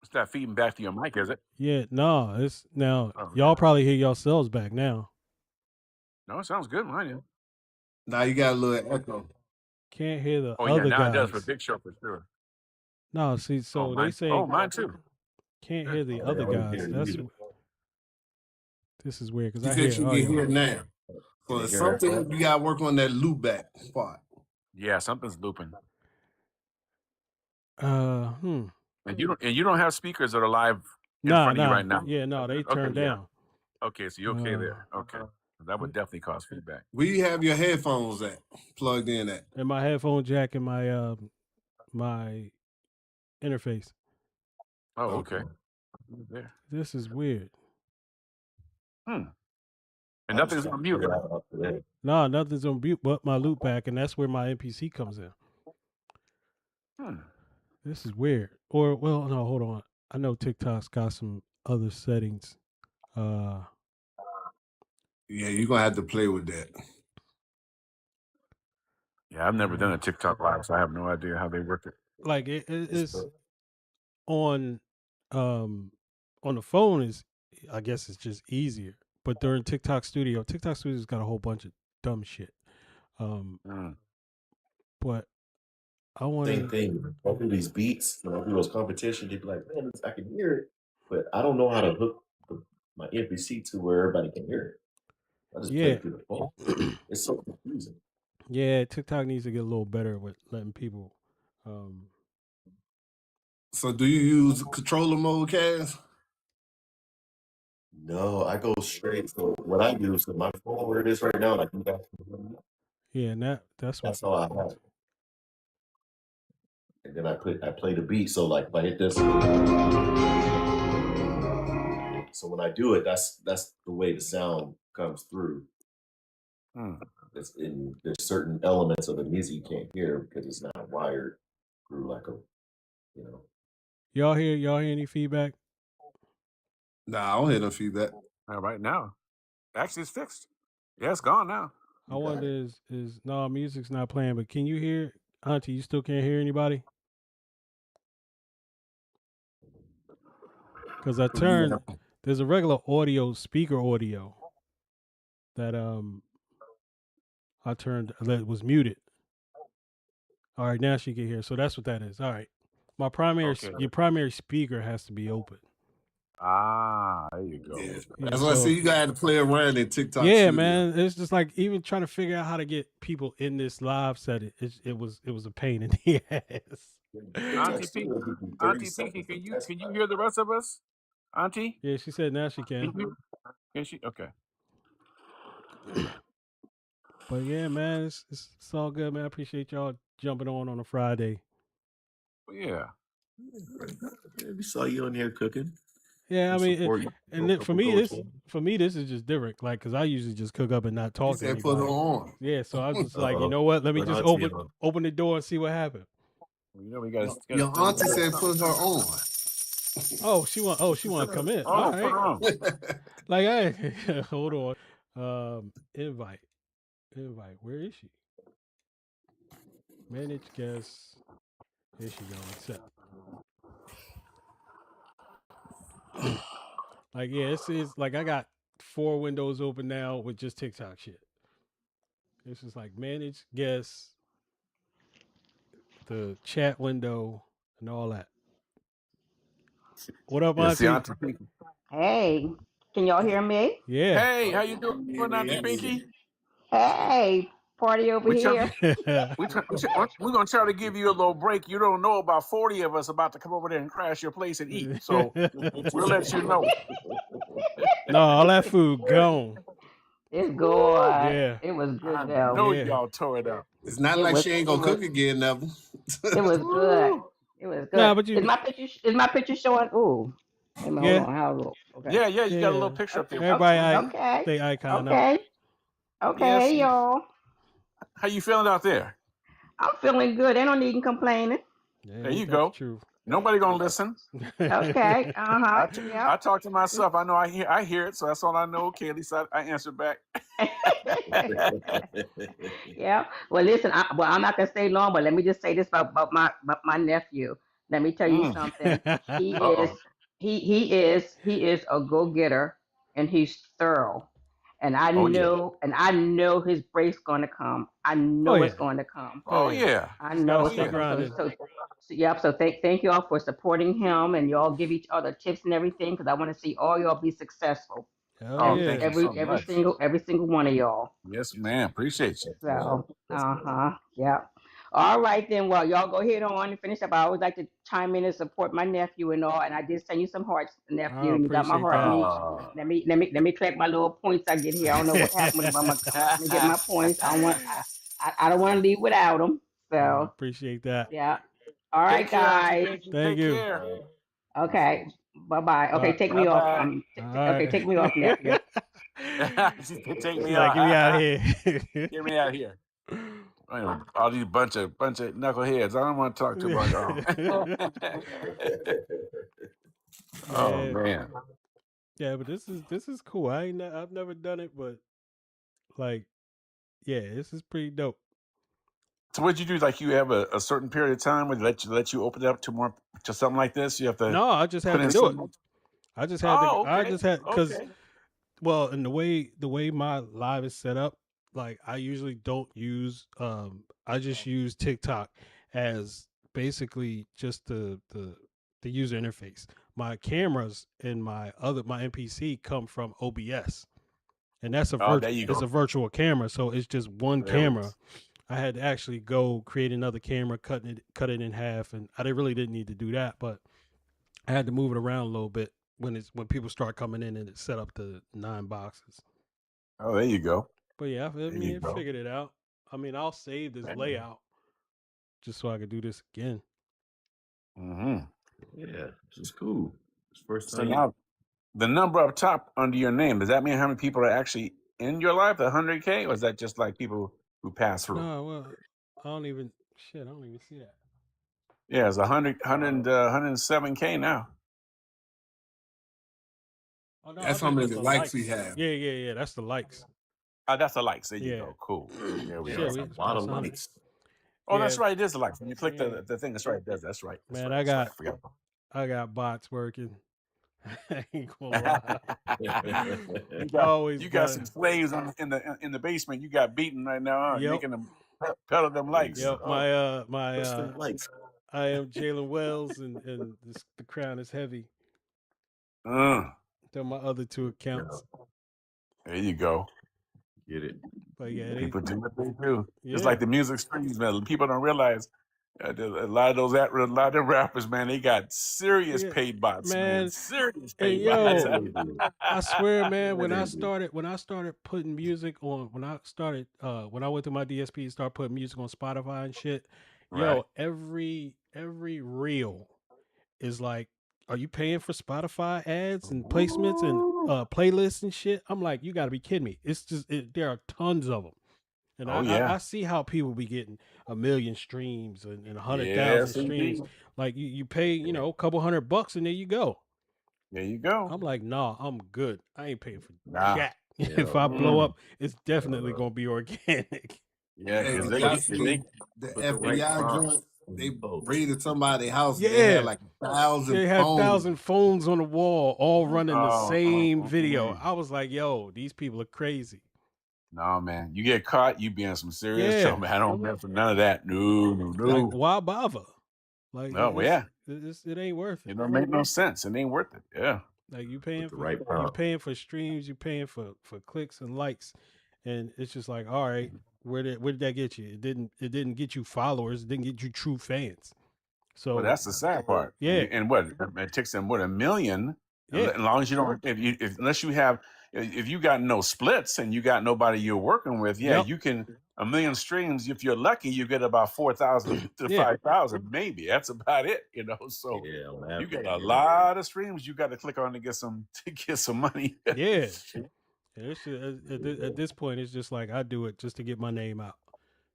It's not feeding back to your mic, is it? Yeah, no, it's now y'all probably hear yourselves back now. No, it sounds good, mine. Now you got a little echo. Can't hear the Oh yeah, other now guys. it does for Big Show for sure. No, see, so they say mine too. Can't hear the other guys. This is weird because I You hear. can hear now. So it's something you got to work on that loop back part. Yeah, something's looping. And you don't have speakers that are live in front of you right now. Yeah, no, they turned down. Okay, so you're okay there. Okay. That would definitely cause feedback. Where you have your headphones at? Plugged in at? And my headphone jack and my my interface. Oh, okay. There. This is weird. And nothing's on mute. No, nothing's on mute but my loop back, and that's where my MPC comes in. This is weird. Or well, no, hold on. I know TikTok's got some other settings. Yeah, you're gonna have to play with that. Yeah, I've never done a TikTok live, so I have no idea how they work it. Like it's on the phone is, I guess it's just easier. But during TikTok Studio's got a whole bunch of dumb shit. But I want same thing. I do these beats when I do those competitions. They'd be like, "Man, I can hear it, but I don't know how to hook my MPC to where everybody can hear it. I just play it through the phone. It's so confusing." Yeah, TikTok needs to get a little better with letting people. So, do you use controller mode, Kaz? No, I go straight to what I use. So my phone where it is right now, and I can back. Yeah, and that's all I have. And then I play the beat. So like if I hit this, so when I do it, that's the way the sound comes through. There's certain elements of the music you can't hear because it's not wired through like a, Y'all hear any feedback? Nah, I don't hear no feedback. Right now, actually, it's fixed. Yeah, it's gone now. I wonder is no, music's not playing, but can you hear, Auntie? You still can't hear anybody? Because I turned, there's a regular speaker audio that I turned that was muted. All right, now she can hear. So that's what that is. All right, your primary speaker has to be open. There you go. Yeah. That's why I say you got to play around in TikTok. Yeah, man. It's just like even trying to figure out how to get people in this live setting. It was a pain in the ass. Auntie Pinky, can you hear the rest of us? Auntie? Yeah, she said now she can. Can she? Okay. But yeah, man, it's all good, man. I appreciate y'all jumping on a Friday. Yeah. We saw you on here cooking. Yeah, I mean, for me, this is just different. Like, cause I usually just cook up and not talk to anybody. Put it on. Yeah, so I was just like, you know what? Let me just open the door and see what happened. We got your auntie said put her on. Oh, she want to come in. All right. Like, hey, hold on. Invite. Where is she? Manage guest. Here she go. Accept. Like, yeah, it's like I got 4 windows open now with just TikTok shit. This is like manage guests, the chat window, and all that. What up, Auntie? Hey, can y'all hear me? Yeah. Hey, how you doing, Auntie Pinky? Hey, party over here. We're going to try to give you a little break. You don't know about 40 of us about to come over there and crash your place and eat. So we'll let you know. No, all that food gone. It's gone. Yeah. It was good I though. know y'all tore it up. It's not like she ain't gonna cook again, never. It was good. It was good. Nah, but is my picture showing? Ooh. Hold on. How okay. Yeah, you got a little picture up there. Everybody stay icon up. Okay, y'all. How you feeling out there? I'm feeling good. Ain't no need in complaining. Yeah, There you that's go. true. Nobody gonna listen. Okay. I Yep. talk to myself. I know I hear it, so that's all I know. Okay, at least I answer back. Yeah. Well, listen. I'm not gonna stay long, but let me just say this about my nephew. Let me tell you Mm. something. He is Uh-oh. he is a go getter, and he's thorough. Oh yeah. And I know his break's gonna come. I Oh know it's yeah. going to come. Oh Oh yeah. yeah. I Just gotta know Oh it's gonna stick yeah. come. grinding. Yep. So thank you all for supporting him, and y'all give each other tips and everything, because I want to see all y'all be successful. Hell Oh, Every thank you yeah. so every every much. single every single one of y'all. Yes, ma'am. Appreciate you. So, Yes, man. yeah. All right then. Well, y'all go ahead on and finish up. I always like to chime in and support my nephew and all. And I did send you some hearts, I nephew, and you got my appreciate heart. that. Let me collect my little points I get here. I don't know what happened with them, but I'm gonna get my points. I don't want to leave without them. I So, appreciate that. yeah. All Take right, care, Auntie guys. Pinky. Thank Take you. care. Okay. Bye bye. Okay, Bye. take Bye me off. bye. All Okay, right. take me off, nephew. Take She me like, get me out of out. here. Get me out of here. Anyway, all these bunch of knuckleheads. I don't want to talk to about. Oh Yeah. man. Yeah, but this is cool. I've never done it, but like, yeah, this is pretty dope. So what'd you do? Like you have a certain period of time where they let you open it up to more to something like this? You have to No, I just put had to in do it. something. Oh, I okay. just had because Okay. well, and the way my live is set up, like I usually don't use I just use TikTok as basically just the user interface. My cameras and my MPC come from OBS. And that's Oh, there you it's go. a virtual camera, so it's just one There it camera. is. I had to actually go create another camera, cut it in half, and really didn't need to do that, but I had to move it around a little bit when people start coming in and it set up the 9 boxes. Oh, there you go. But yeah, I There you mean, I go. figured it out. I mean, I'll save this layout just so I could do this again. Mm-hmm. Yeah, this is cool. It's first So time. now the number up top under your name, does that mean how many people are actually in your life, the 100K, or is that just like people who pass through? No, well, I don't even see that. Yeah, it's 107K now. Oh no, I That's how think many that's the likes he likes. have. Yeah. That's the likes. Oh, that's the likes. There you Yeah. go. Cool. There we Yeah, Shit, go. that's we a just lot passed of 100. likes. Oh, Yeah, that's right. It is the likes. When you click yeah. the thing, that's right. It does. That's right. That's Man, right. That's right. I forgot. I got bots working. I ain't gonna lie. You got some slaves in the basement. You got beaten right now, huh? Yep. Making them pedal them likes. Yep. Oh, My push them likes. I am Jalen Wells, and the crown is heavy. Uh, They're my other two accounts. there you go. Get it. But yeah, People do what they do. It's yeah. like the music streams, man. People don't realize a lot of them rappers, man, they got serious Yeah, paid bots, man. man. Serious Hey paid bots. yo, I swear, man, Yeah, when I they do. started putting music on, when I went to my DSP and started putting music on Spotify and shit, Right. yo, every reel is like, are you paying for Spotify ads and placements and playlists and shit? I'm like, you got to be kidding me. It's just there are tons of them, and Oh yeah. I see how people be getting 1 million streams and 100,000 Yes, streams. indeed. Like you pay, a couple $100 and there you go. There you go. I'm like, nah, I'm good. I ain't paying for Nah. jack. Yeah, If I blow Mm. up, it's definitely gonna be organic. Yeah, Hey, because did y'all see the Put the right FBI prompts joint? when They you post. raided somebody's house. They Yeah, had like 1,000 they had phones. 1,000 phones on the wall, all running the same video. Mm. I was like, yo, these people are crazy. No, man. You get caught, you be in some serious Yeah. trouble, man. I don't mess with none of that. No. Like, why bother? Like, No, yeah. it ain't worth It it. don't make no sense. It ain't worth it. Yeah. Like you Put paying the for right prompt. streams, you paying for clicks and likes, and it's just like, all right, where did that get you? It didn't get you followers. It didn't get you true fans. So Well, that's the sad part. Yeah. And what it takes them 1 million. Yeah. As long as you don't, unless you have, if you got no splits and you got nobody you're working with, yeah, Yep. you can 1 million streams. If you're lucky, you get about 4,000 to Yeah. 5,000, maybe. That's about it, So Yeah, on you average, got a yeah. lot of streams you got to click on to get some money. Yeah. It's just, at this point, it's just like I do it just to get my name out.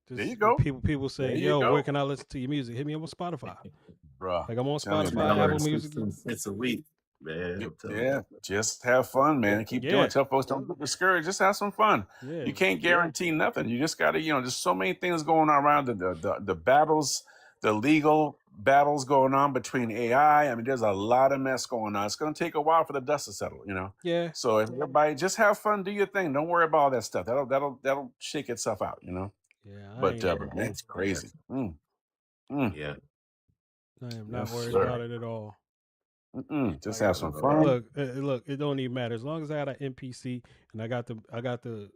There you Just go. people say, There you "Yo, where go, can I listen to your music?" Hit me up on Spotify. bro. Like I'm on Telling you, Spotify, man. Apple Music. $2.16 a week, man. I'm telling Yeah, just have fun, man. Keep doing Yeah, it. Tell folks don't get discouraged. Just have some fun. yeah, You can't guarantee nothing. You just gotta, there's so many things going on around the battles, the legal battles going on between AI. I mean, there's a lot of mess going on. It's gonna take a while for the dust to settle. yeah, So everybody just have fun, do your thing. Don't worry about all that stuff. That'll shake itself out. yeah. But man, it's crazy. Mm. Yeah. I am not Yes, worried sir. about it at all. Just have some fun. Look, it don't even matter as long as I got an MPC and I got the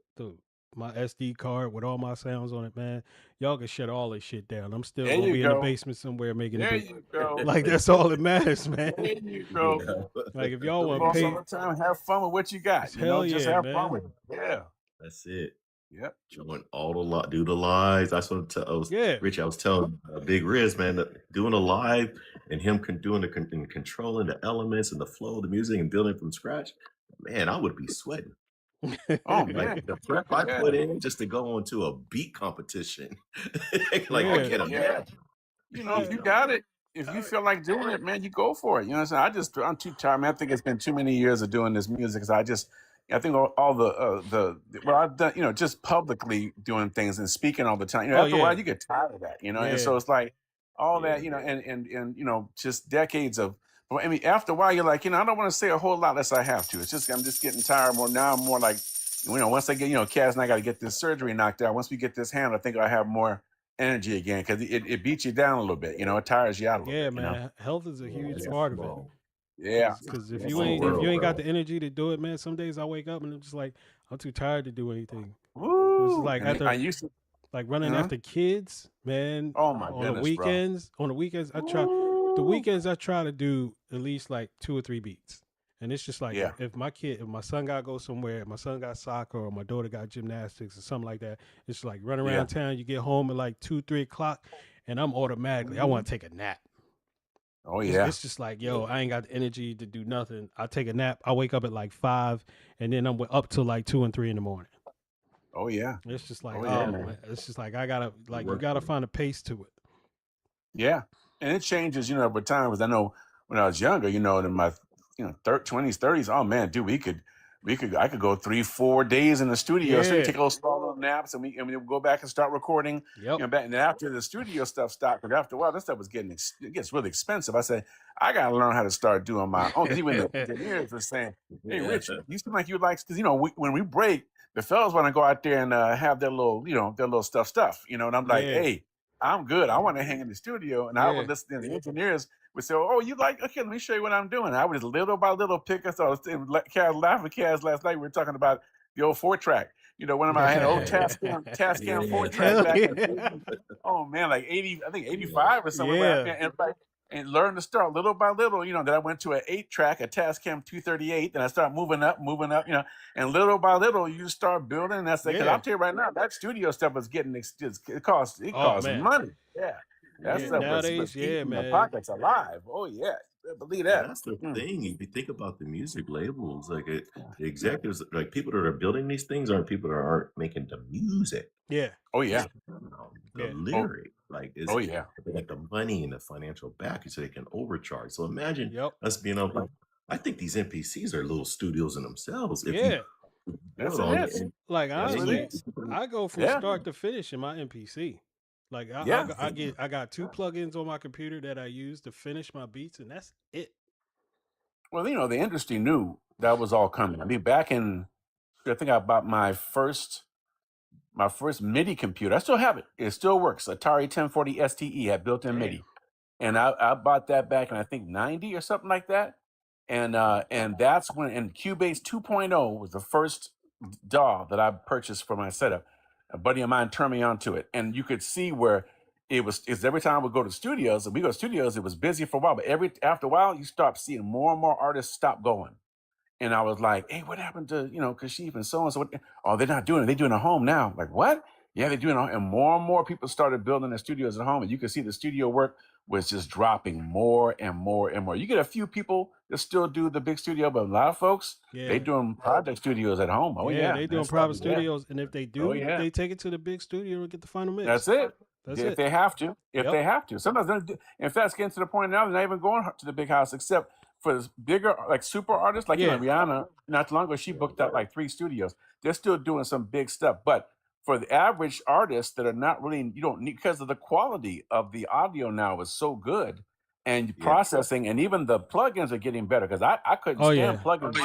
my SD card with all my sounds on it, man. Y'all can shut all this shit down. I'm still There gonna you be in the go. basement somewhere making a There beat. you go. Like that's all that matters, man. There you go. Yeah. Like if y'all The want to boss pay, all the time. Have fun with what you got. hell Just yeah, have fun man. with it. Yeah. That's it. Yep. Doing all the do the lives. That's what I was Yeah, Rich. I was telling Big Riz, man, that doing a live and him doing and controlling the elements and the flow of the music and building from scratch. Man, I would be sweating. Oh Like man. the prep I Yeah. put in just to go into a beat competition. Like Yeah. I can't Yeah. imagine. If you got it, if you feel like doing it, man, you go for it. You know what I'm saying? I'm too tired, man. I think it's been too many years of doing this music. I think all the well, I've done, just publicly doing things and speaking all the time. Oh After a while, yeah, you get tired of that, and yeah, so it's like all Yeah. that, and just decades of. Well, I mean, after a while, you're like, I don't want to say a whole lot unless I have to. I'm just getting tired more now. I'm more like, once I get, Kaz and I got to get this surgery knocked out. Once we get this handled, I think I have more energy again because it beats you down a little bit. It tires you out a little yeah, bit. man. Health is a huge Yeah. part of it. Yeah. Because if It's you a ain't world, got bro. the energy to do it, man, some days I wake up and I'm just like I'm too tired to do anything. It's Woo! like And I after used to. like running Huh? after kids, man. Oh my On the goodness, bro. weekends, the weekends I try to do at least like 2 or 3 beats. And it's just like Yeah. if my son got to go somewhere, if my son got soccer or my daughter got gymnastics or something like that, it's like run around town. You get home at like 2, 3 o'clock, and I'm automatically I want to take a nap. Oh yeah. It's just like, yo, I ain't got the energy to do nothing. I take a nap. I wake up at like 5, and then I'm up till like 2 and 3 in the morning. Oh yeah. It's just like, Oh yeah, oh, man. man. It's just like I gotta like you Work gotta for it. find a pace to it. Yeah, and it changes, over time. Because I know when I was younger, in my 20s, 30s. Oh man, dude, I could go 3, 4 days in the studio. So we Yeah. take those small little naps, and we would go back and start recording. Yep. Back and then after the studio stuff stopped, but after a while, that stuff was it gets really expensive. I said, I gotta learn how to start doing my own. Because even the engineers were saying, "Hey, Rich, you seem like you like," because when we break, the fellas want to go out there and have their little, their little stuff. And I'm like, Yeah. hey, I'm good. I want to hang in the studio, and I Yeah. would listen to the engineers would say, "Oh, you like? Okay, let me show you what I'm doing." I would just little by little pick us. I was Kaz laughing with Kaz last night. We were talking about the old 4-track. One of my I had an old Tascam Yeah. 4-track Hell back in the yeah. 80s. Oh man, like 80, I think 85 or something. Yeah. And learned to start little by little. Then I went to an 8-track, a Tascam 238. Then I started moving up. And little by little, you start building. And that's like, because Yeah. I'll tell you right now, that studio stuff was getting it costs Oh, man. money. Yeah. That Yeah, stuff nowadays, was yeah, keeping my man. pockets alive. Oh yeah, believe And that. that's the thing. If you think about the music labels, like the executives, like people that are building these things aren't people that aren't making the music. Yeah. Oh yeah. The Yeah. lyric, like is Oh yeah. they got the money and the financial backing so they can overcharge. So imagine Yep. us being able to, I think these MPCs are little studios in themselves. If Yeah. you That's build on it. it, Like That's what it honestly, is. I go from Yeah. start to finish in my MPC. Like Yeah. I got 2 plugins on my computer that I use to finish my beats, and that's it. Well, the industry knew that was all coming. I mean, back in, I think I bought my first MIDI computer. I still have it. It still works. Atari 1040 STE had built-in Damn. MIDI, and I bought that back in I think 90 or something like that. And that's when Cubase 2.0 was the first DAW that I purchased for my setup. A buddy of mine turned me onto it, and you could see where it's every time I would go to studios, and we go to studios, it was busy for a while, but after a while, you start seeing more and more artists stop going. And I was like, hey, what happened to, Kashif and so and so? Oh, they're not doing it. They're doing it at home now. Like, what? Yeah, they're doing it. And more and more people started building their studios at home. And you could see the studio work was just dropping more and more and more. You get a few people that still do the big studio, but a lot of folks, they doing project studios at home. Oh yeah, they doing private studios, and if they do, they take it to the big studio and get the final mix. That's it. That's if it. they have to. If they have to. Sometimes they're, in fact, it's getting to the point now they're not even going to the big house, except for this bigger, like super artists, like you know, Rihanna. Not too long ago, she booked out like 3 studios. They're still doing some big stuff, but for the average artists that are not really, you don't need, because of the quality of the audio now is so good, and processing, and even the plugins are getting better. Because I couldn't stand plugins.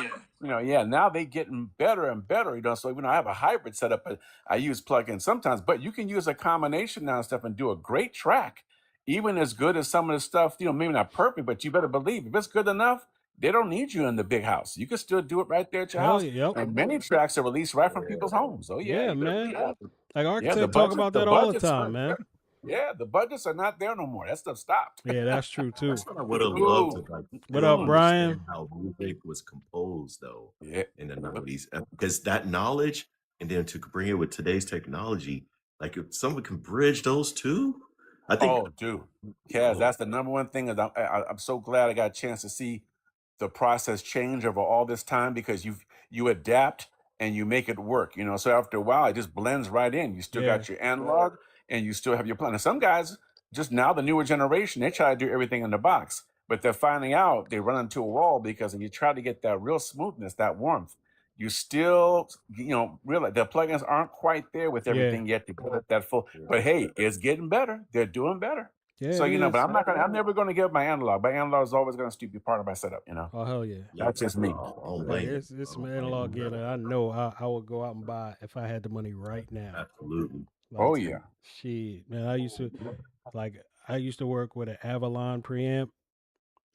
You know, now they getting better and better. You know, so even though I have a hybrid setup, but I use plugins sometimes. But you can use a combination now and stuff and do a great track, even as good as some of the stuff. You know, maybe not perfect, but you better believe if it's good enough, they don't need you in the big house. You can still do it right there at your house. And many tracks are released right from people's homes. Oh yeah, man. Like Architect talk about that all the time, man. Yeah, the budgets are not there no more. That stuff stopped. Yeah, that's true too. That's what I would have loved to like. What up, Brian? How music was composed though, in the 90s, because that knowledge, and then to bring it with today's technology, like if someone can bridge those two, I think. Oh, dude, Kaz, that's the number one thing. Is I'm so glad I got a chance to see the process change over all this time, because you adapt and you make it work. You know, so after a while, it just blends right in. You still got your analog, and you still have your plan. And some guys, just now, the newer generation, they try to do everything in the box, but they're finding out they run into a wall, because when you try to get that real smoothness, that warmth, you still, you know, realize the plugins aren't quite there with everything yet to put that full. But hey, it's getting better. They're doing better. So you know, but I'm never going to give up my analog. My analog is always going to be part of my setup. You know. Oh hell yeah. That's just me. It's some analog gear that I know I would go out and buy if I had the money right now. Absolutely. Like, oh yeah. Shit, man. I used to work with an Avalon preamp.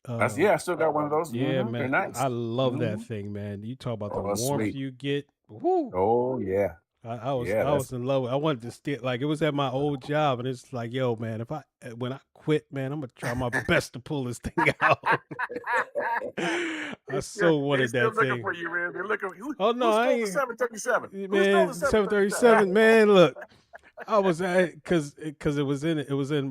I still got one of those. Yeah, man. They're nice. I love that thing, man. You talk about the warmth you get. Woo. Oh yeah. I was in love with it. I wanted to still, like, it was at my old job, and it's like, yo, man, when I quit, man, I'm gonna try my best to pull this thing out. I so wanted that thing. Looking for you, man. They're looking. Oh no, I ain't. 737. Man, 737. Man, look, I was because it was in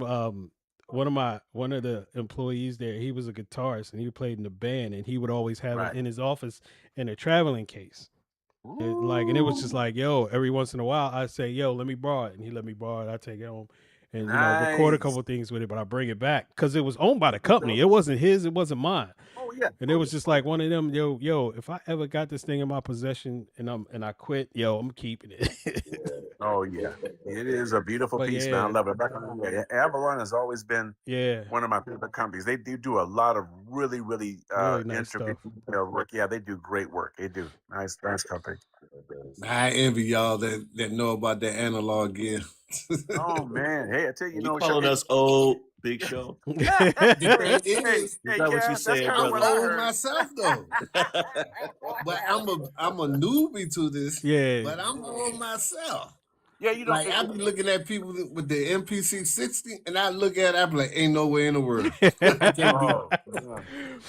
one of the employees there. He was a guitarist and he played in the band, and he would always have it in his office in a traveling case. And it was just like, yo, every once in a while I say, yo, let me borrow it, and he let me borrow it. I take it home and you know, record a couple things with it, but I bring it back because it was owned by the company. It wasn't his, it wasn't mine. Oh yeah. And it was just like one of them, yo, if I ever got this thing in my possession and I quit, yo, I'm keeping it. Oh yeah, it is a beautiful piece, man. I love it. Avalon has always been one of my favorite companies. They do a lot of really nice stuff. Work. Yeah, they do great work. They do nice company. I envy y'all that know about that analog gear. Oh man, hey, I tell you, you calling us old, Big Show? Is that what you said, brother? I'm old myself though, but I'm a newbie to this. Yeah, but I'm old myself. Yeah, you know, like I be looking at people with the MPC 60, and I look at it, I be like, ain't no way in the world.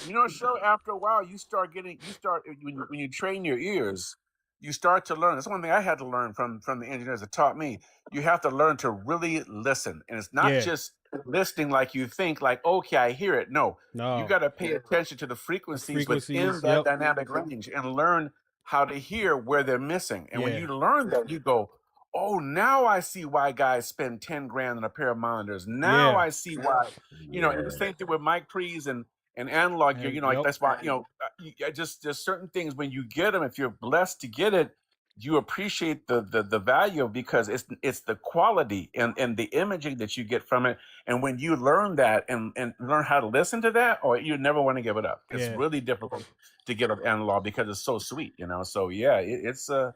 You know, show after a while, when you train your ears, you start to learn. That's one thing I had to learn from the engineers that taught me. You have to learn to really listen, and it's not just listening like you think, like, okay, I hear it. No, you got to pay attention to the frequencies within that dynamic range and learn how to hear where they're missing. And when you learn that, you go, oh, now I see why guys spend 10 grand on a pair of monitors. Now I see why, you know, and the same thing with mic pre's and analog gear, you know, like that's why, you know, just certain things when you get them, if you're blessed to get it, you appreciate the value because it's the quality and the imaging that you get from it. And when you learn that and learn how to listen to that, or you never want to give it up. It's really difficult to get up analog because it's so sweet, you know. So yeah, it's a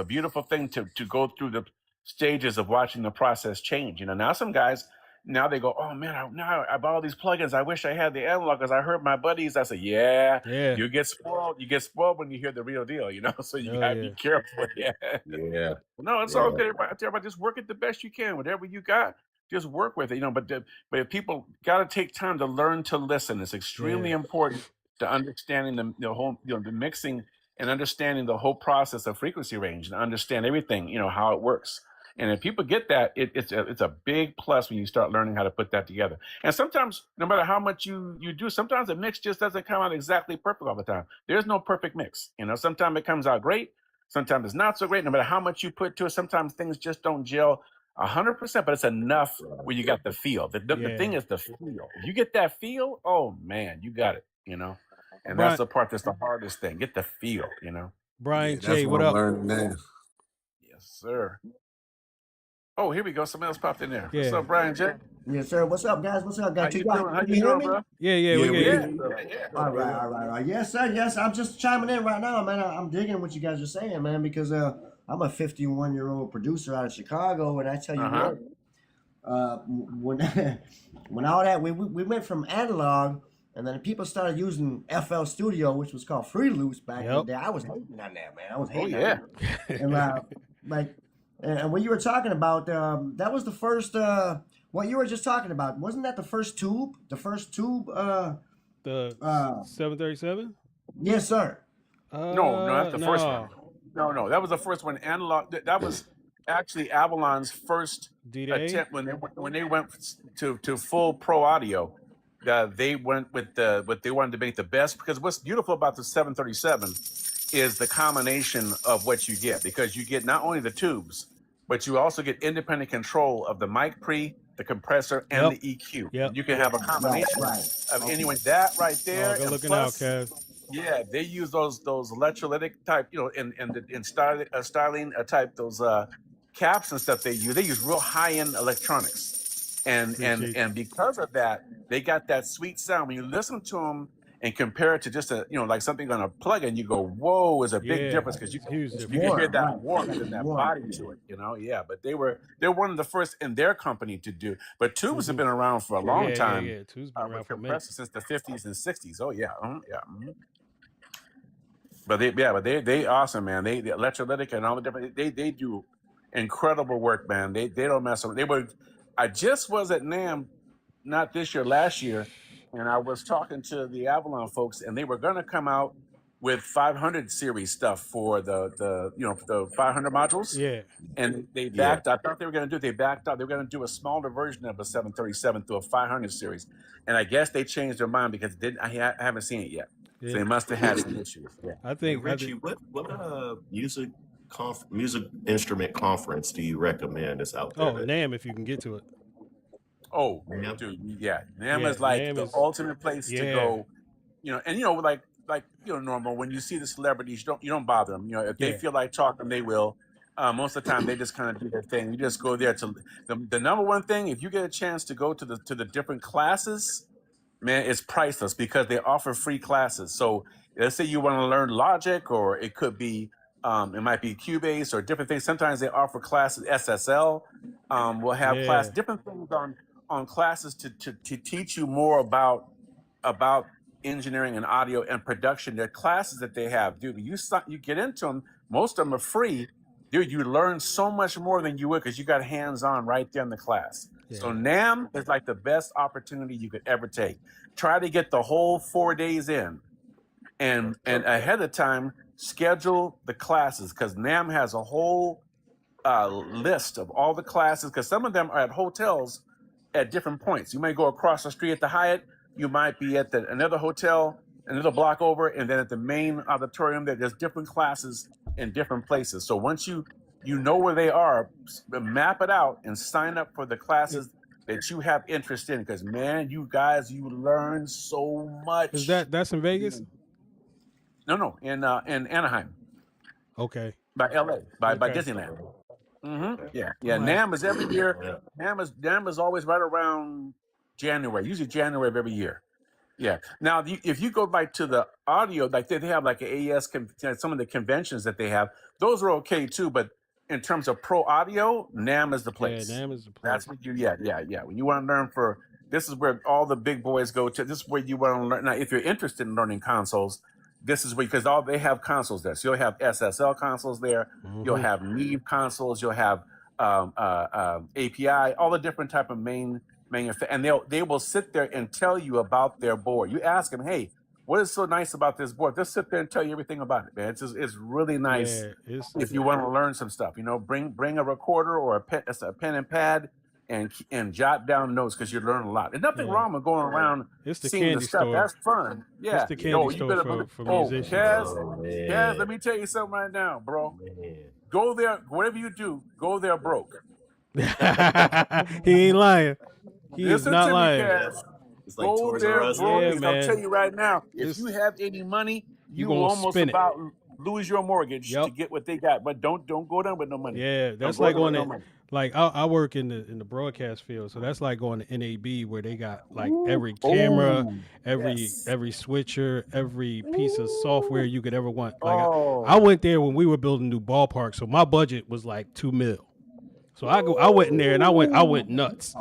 beautiful thing to go through the stages of watching the process change. You know, now some guys, now they go, oh man, I bought all these plugins. I wish I had the analog because I heard my buddies. I said, yeah, you get spoiled. You get spoiled when you hear the real deal, you know. So you gotta be careful. No, it's all good. Everybody, just work it the best you can. Whatever you got, just work with it, you know. But if people got to take time to learn to listen. It's extremely important to understanding the whole, you know, the mixing and understanding the whole process of frequency range and understand everything, you know, how it works. And if people get that, it's a big plus when you start learning how to put that together. And sometimes, no matter how much you do, sometimes the mix just doesn't come out exactly perfect all the time. There's no perfect mix. Sometimes it comes out great, sometimes it's not so great. No matter how much you put to it, sometimes things just don't gel 100%, but it's enough where you got the feel. The thing is the feel. If you get that feel, oh man, you got it. And that's the part that's the hardest thing. Get the feel. Brian that's J, what I'm up? learning now. Yes, sir. Oh, here we go. Somebody else popped in there. Yeah. What's up, Brian J? Yes, sir. What's up, guys? What's up, guys? How you doing? How you hear doing, me? bro? Yeah, we get you. All right. Yes, sir. Yes, I'm just chiming in right now, man. I'm digging what you guys are saying, man, because I'm a 51-year-old producer out of Chicago, and I tell you what, when all that we went from analog, and then people started using FL Studio, which was called Free Loops back in the day. I was hating on that, man. I was hating on that. And and what you were talking about, that was the first. What you were just talking about, wasn't that the first tube? The first tube. The 737. Yes, sir. No, that's the first one. No, that was the first one. Analog. That was actually Avalon's first attempt when they went to full pro audio. They went with what they wanted to make the best, because what's beautiful about the 737 is the combination of what you get, because you get not only the tubes, but you also get independent control of the mic pre, the compressor, and the EQ. You can have a combination of anyone. That right there. Good looking out, Kev. Yeah, they use those electrolytic type, in styling type, those caps and stuff they use. They use real high end electronics. And because of that, they got that sweet sound. When you listen to them and compare it to just like something on a plug-in, you go, whoa, is a big difference, because you can hear that warmth and that body to it, Yeah, but they're one of the first in their company to do. But tubes have been around for a long time. Yeah, tubes been around for compressors since the 50s and 60s. Oh yeah, But they awesome, man. The electrolytic and all the different, they do incredible work, man. They don't mess up. I just was at NAMM, not this year, last year, and I was talking to the Avalon folks, and they were going to come out with 500 series stuff for the 500 modules. Yeah. And they backed. I thought they were going to do. They backed out. They were going to do a smaller version of a 737 through a 500 series, and I guess they changed their mind because I haven't seen it yet. So they must have had some issues. Yeah. I think Richie, what music instrument conference do you recommend that's out there? Oh, NAMM, if you can get to it. Oh, dude, yeah. NAMM is like NAMM the ultimate place to go. Like normal, when you see the celebrities, you don't bother them. If they feel like talking, they will. Most of the time, they just kind of do their thing. You just go there to the number one thing. If you get a chance to go to the different classes, man, it's priceless, because they offer free classes. So let's say you want to learn Logic, or it could be, it might be Cubase or different things. Sometimes they offer classes. SSL will have class, different things on classes to teach you more about engineering and audio and production. There are classes that they have, dude. You get into them. Most of them are free, dude. You learn so much more than you would, because you got hands-on right there in the class. So NAMM is like the best opportunity you could ever take. Try to get the whole 4 days in, and ahead of time schedule the classes, because NAMM has a whole list of all the classes, because some of them are at hotels at different points. You may go across the street at the Hyatt, you might be at another hotel, another block over, and then at the main auditorium, there's different classes in different places. So once you know where they are, map it out and sign up for the classes that you have interest in, because man, you learn so much. Is that's in Vegas? No, in Anaheim. Okay. By LA, by Disneyland. Yeah. NAMM is every year. NAMM is always right around January, usually January of every year. Yeah. Now, if you go back to the audio, like they have like an AES, some of the conventions that they have, those are okay too. But in terms of pro audio, NAMM is the place. Yeah, NAMM is the place. That's what yeah. When you want to learn this is where all the big boys go to. This is where you want to learn. Now, if you're interested in learning consoles, this is where, because they have consoles there. So you'll have SSL consoles there. You'll have Neve consoles. You'll have API, all the different type of and they will sit there and tell you about their board. You ask them, hey, what is so nice about this board? Just sit there and tell you everything about it, man. It's really nice. Yeah, it's If you want to learn some stuff, bring a recorder or a pen and pad and jot down notes because you learn a lot. There's nothing wrong with going around it's the seeing the candy stuff. store. That's fun. Yeah. It's the candy You store better for Oh, musicians. Kaz, let me tell you something right now, bro. Go there, whatever you do, go there broke. He ain't lying. He is Listen not to lying. me, Kaz. It's like Go Toys there R Us. broke. Yeah, Because I'll man. tell you right now, if It's- you have any money, you gonna will almost spend it. about lose your mortgage Yep. to get what they got. But don't go down with no money. Yeah, that's go like there with going no to money. like I work in the broadcast field, so that's like going to NAB where they got like every camera, Ooh, every yes. every switcher, every piece of software you could ever want. Like Oh. I went there when we were building new ballparks, so my budget was like $2 million. So I went in there and I went nuts.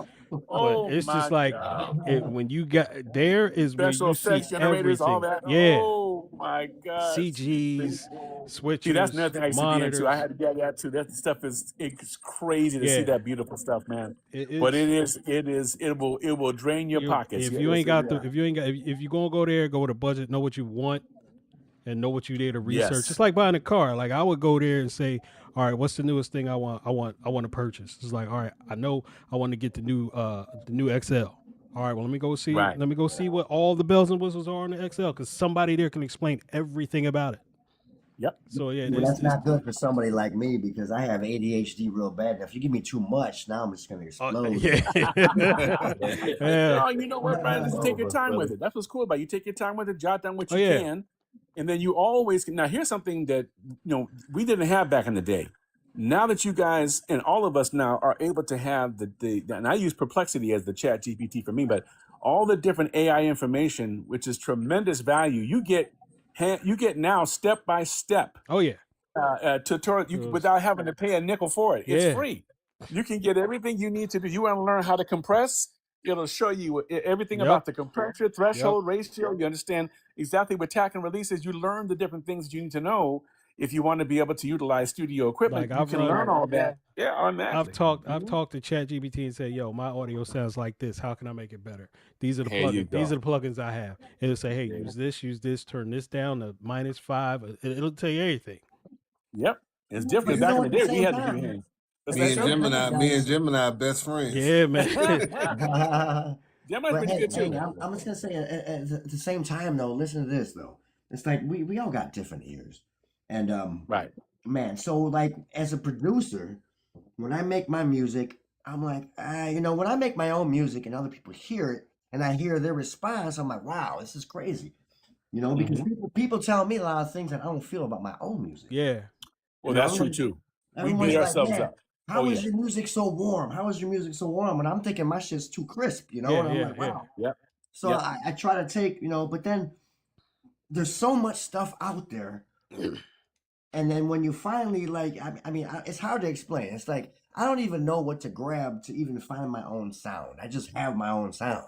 Oh, But it's just my like God. when you got there is where Special you see effects generators, all everything. that. Yeah, Oh my God. CGs, switchers, See, that's another thing I used to be monitors. into. I had to get that too. That stuff it's crazy to see Yeah. that beautiful stuff, man. It But is. it will drain your pockets. If you ain't got if you gonna go there, go with a budget, know what you want, and know what you there to research. Yes. It's like buying a car. Like I would go there and say, all right, what's the newest thing I want to purchase? It's like, all right, I know I want to get the new XL. All right, well let me go see Right. what all the bells and whistles are on the XL because somebody there can explain everything about it. Yep. So yeah, Well, that's not good for somebody like me because I have ADHD real bad. Now, if you give me too much, now I'm just gonna explode. Yeah. No, you know what, Brian? Just take your time with it. That's what's cool about it. You take your time with it, jot down what you yeah. can, and then you always can. Now, here's something that we didn't have back in the day. Now that you guys and all of us now are able to have the and I use Perplexity as the chat GPT for me, but all the different AI information, which is tremendous value, you get now step by step Oh yeah. tutorial without having to pay a nickel for it. It's Yeah. free. You can get everything you need to do. You want to learn how to compress? It'll show you everything Yep. about the compressor, threshold, ratio. You understand exactly what tack and release is. You learn the different things that you need to know if you want to be able to utilize studio equipment. Like You I've can run- learn all that. Yeah, automatically. I've talked to ChatGPT and said, "Yo, my audio sounds like this. How can I make it better? These are the There you plugins. These go. are the plugins I have." It'll say, "Hey, use this, turn this down to -5." It'll tell you everything. Yep. It's But different. you Back know, in the at the day, we same had to do time- hands. Me and Gemini are best friends. Yeah, man. Gemini's But pretty hey, good too. I'm just gonna say at the same time though, listen to this though. It's like we all got different ears, and Right. man. So like as a producer, when I make my music, I'm like, when I make my own music and other people hear it and I hear their response, I'm like, wow, this is crazy. Because people tell me a lot of things that I don't feel about my own music. Yeah. Well, You that's know, true like, too. We Everyone's beat like, ourselves man, up. how Oh, is yeah. your music so warm? How is your music so warm? And I'm thinking my shit's too crisp, Yeah, and I'm yeah, like, yeah. wow. Yep. So Yep. I try to take, but then there's so much stuff out there. And then when you finally it's hard to explain. It's like, I don't even know what to grab to even find my own sound. I just have my own sound.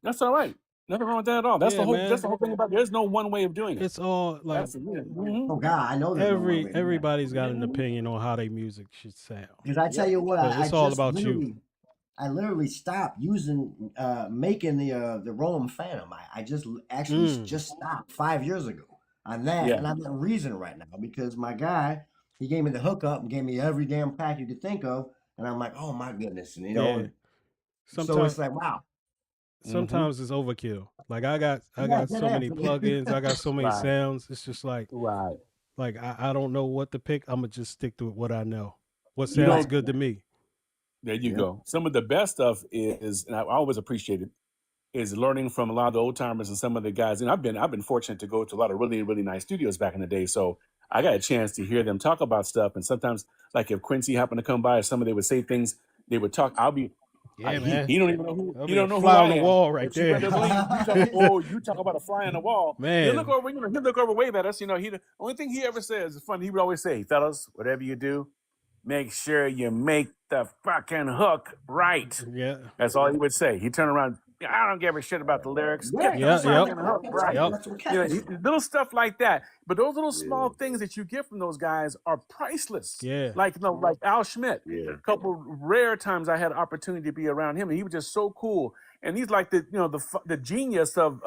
That's all right. Nothing wrong with that at all. That's Yeah, the whole. man. That's the whole thing about it. There's no one way of doing it. It's all like Mhm. Oh God, I know there's no one way to do that. everybody's got an opinion on how their music should sound. Because I tell you what, But it's all just about you. literally, I literally stopped using making the Roland Phantom. I just actually just stopped 5 years ago on that, Yeah. and I'm in Reason right now because my guy, he gave me the hookup and gave me every damn pack you could think of, and I'm like, oh my goodness, and Yeah. so Sometimes it's like, wow. sometimes it's overkill. Like I got Yeah, so that many happens. plugins, I got so many Right. sounds. It's just like Right. I don't know what to pick. I'm gonna just stick to what I know. What You sounds know- good to me. There you Yeah. go. Some of the best stuff is, and I always appreciate it, is learning from a lot of the old timers and some of the guys. And I've been fortunate to go to a lot of really, really nice studios back in the day. So I got a chance to hear them talk about stuff. And sometimes, like if Quincy happened to come by, or somebody would say things, they would talk. Yeah, man. He don't even know who That'll he be a don't know who fly I on the am. wall right But you there. better believe you talk about a fly on the wall. Man. He'll look over, he'll look over, wave at us. The only thing he ever says is funny. He would always say, fellas, whatever you do, make sure you make the fucking hook right. Yeah. That's all he would say. He'd turn around. I don't give a shit about the lyrics. Get Yeah, the fucking hook right. Yep. That's what Little stuff like that. But those little small things that you get from those guys are priceless. Yeah. Like Al Schmidt. Yeah. A couple rare times I had an opportunity to be around him, and he was just so cool. and he's like the genius of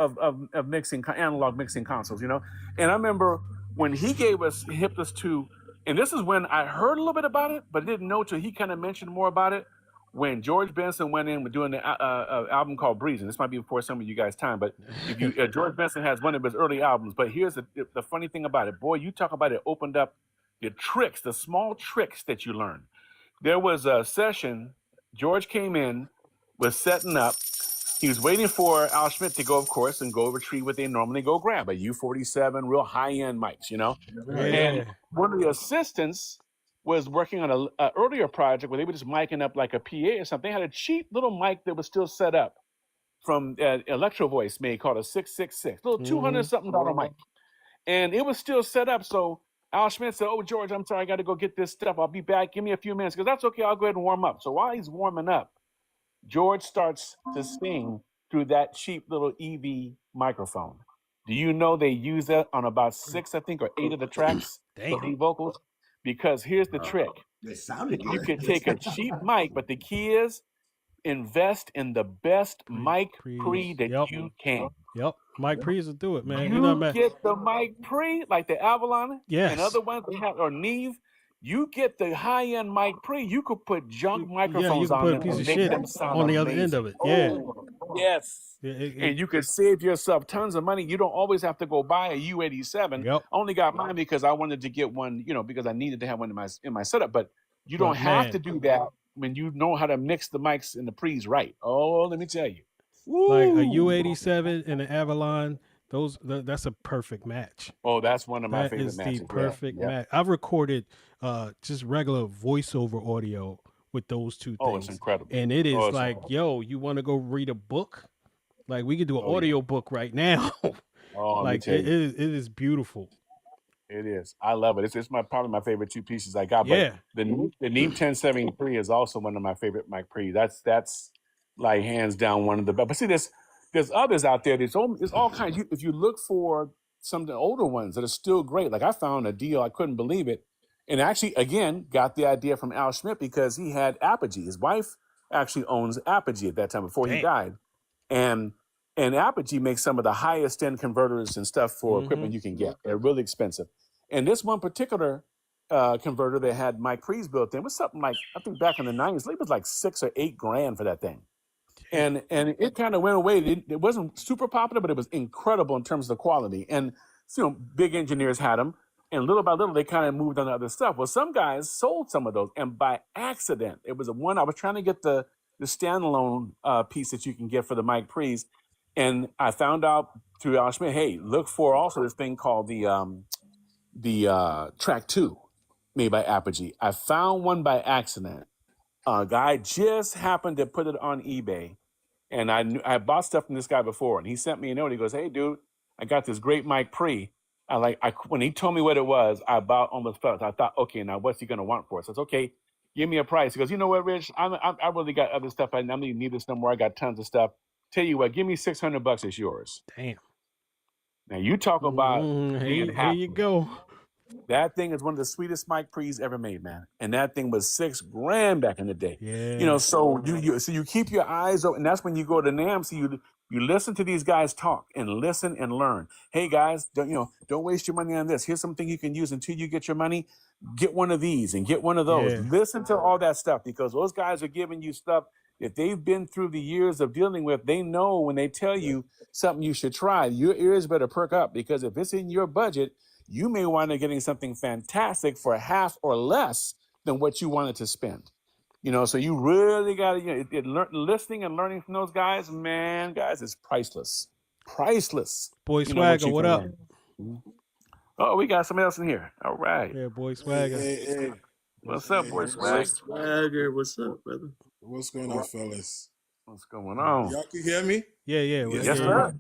mixing analog mixing consoles, you know. And I remember when he hipped us to, and this is when I heard a little bit about it, but didn't know till he kind of mentioned more about it. When George Benson went in with doing the album called Breeze, and this might be before some of you guys' time, but if you George Benson has one of his early albums. But here's the funny thing about it, boy, you talk about it opened up the tricks, the small tricks that you learn. There was a session. George came in, was setting up. He was waiting for Al Schmidt to go, of course, and go retrieve what they normally go grab, a U47, real high-end mics, you know. Yeah. And one of the assistants was working on an earlier project where they were just micing up like a PA or something. They had a cheap little mic that was still set up from Electro Voice made called a 666, little $200-something mic. And it was still set up. So Al Schmidt said, "Oh, George, I'm sorry, I got to go get this stuff. I'll be back. Give me a few minutes." Because that's okay. I'll go ahead and warm up. So while he's warming up, George starts to sing through that cheap little EV microphone. Do you know they use that on about 6, I think, or 8 of the tracks, the lead vocals? Because here's the trick. It sounded You good. can take a cheap mic, but the key is invest in the best mic pre that you can. Yep, mic pre's will do it, man. You get the mic pre, like the Avalon and other ones they have, or Neve. You get the high-end mic pre. You could put junk microphones on them and make them sound on the amazing. other end of it. Yeah. Yes. And you could save yourself tons of money. You don't always have to go buy a U87. Yep. I only got mine because I wanted to get one, you know, because I needed to have one in my setup. But you don't have to do that when you know how to mix the mics and the pre's right. Oh, let me tell you. Like a U87 and an Avalon, that's a perfect match. Oh, that's one of my favorite matches. That is the perfect match. I've recorded just regular voiceover audio with those two things. Oh, it's incredible. And it is like, yo, you want to go read a book? Like we could do an audio book right now. Like it is beautiful. It is. I love it. It's probably my favorite two pieces I got. But the Neve 1073 is also one of my favorite mic pre. That's like hands down one of the best. But see, there's others out there. There's all kinds. If you look for some of the older ones that are still great, like I found a deal, I couldn't believe it. And actually, again, got the idea from Al Schmidt because he had Apogee. His wife actually owns Apogee at that time before he died. And Apogee makes some of the highest end converters and stuff for equipment you can get. They're really expensive. And this one particular converter that had mic pre's built in was something like, I think back in the 90s, it was like $6 or $8 grand for that thing. And it kind of went away. It wasn't super popular, but it was incredible in terms of the quality. And big engineers had them, and little by little they kind of moved on to other stuff. Well, some guys sold some of those, and by accident, it was one I was trying to get the standalone piece that you can get for the mic pre's, and I found out through Al Schmidt, hey, look for also this thing called the Track 2 made by Apogee. I found one by accident. A guy just happened to put it on eBay, and I bought stuff from this guy before, and he sent me a note. He goes, "Hey, dude, I got this great mic pre. When he told me what it was, I about almost felt. I thought, okay, now what's he gonna want for it? So it's okay. Give me a price." He goes, "You know what, Rich? I really got other stuff. I don't even need this no more. I got tons of stuff. Tell you what, give me $600. It's yours." Damn. Now you talk about here you go. That thing is one of the sweetest mic pre's ever made, man. And that thing was $6 grand back in the day. Yeah. You know, so you keep your eyes open, and that's when you go to NAMM. So you listen to these guys talk and listen and learn. Hey guys, don't waste your money on this. Here's something you can use until you get your money. Get one of these and get one of those. Yeah. Listen to all that stuff, because those guys are giving you stuff that they've been through the years of dealing with. They know when they tell you something you should try, your ears better perk up, because if it's in your budget, you may wind up getting something fantastic for half or less than what you wanted to spend. So you really got to, listening and learning from those guys, man, guys, it's priceless. Priceless. Boy Swagger, what up? Oh, we got somebody else in here. All right. Yeah, Boy Swagger. Hey. What's up, Boy Swagger? What's up, brother? What's going on, fellas? What's going on? Y'all can hear me? Yeah. Yes, sir.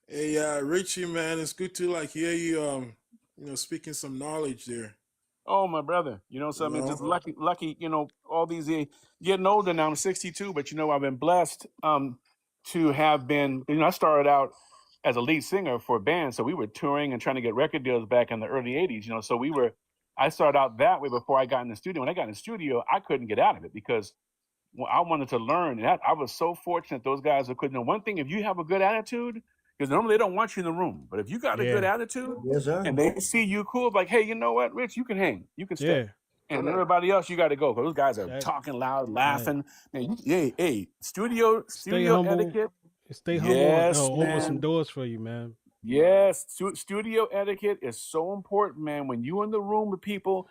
Hey, Richie, man, it's good to hear you, speaking some knowledge there. Oh, my brother. Something, just lucky, all these years, getting older now. I'm 62, but I've been blessed to have been, I started out as a lead singer for a band, so we were touring and trying to get record deals back in the early 80s, so I started out that way before I got in the studio. When I got in the studio, I couldn't get out of it because I wanted to learn. And I was so fortunate those guys who couldn't. One thing, if you have a good attitude, because normally they don't want you in the room, but if you got a good attitude, Yes, sir. and they see you cool, like, hey, you know what, Rich, you can hang, you can stay. Yeah. And everybody else, you got to go. Because those guys are talking loud, laughing. Man, hey, studio humble. etiquette. Stay humble. Yes, Open some man. doors for you, man. Yes, studio etiquette is so important, man. When you're in the room with people,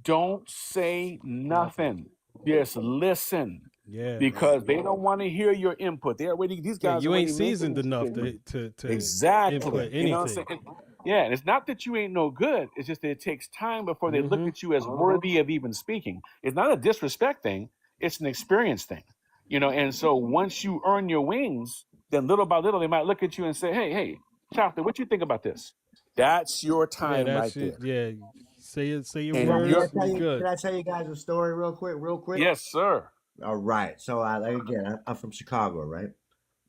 don't say nothing. Just listen. Yeah. Because they don't want to hear your input. They're already, these guys you are ain't already seasoned making enough mistakes. to Exactly. input anything. You know what I'm saying? Yeah, and it's not that you ain't no good. It's just that it takes time before they look at you as worthy of even speaking. It's not a disrespect thing. It's an experience thing. You know, and so once you earn your wings, then little by little, they might look at you and say, hey, Chocolate, what you think about this? That's your time right there. Yeah. Say your And words. Can I tell you guys a story real quick? Yes, sir. All right. So I'm from Chicago, right?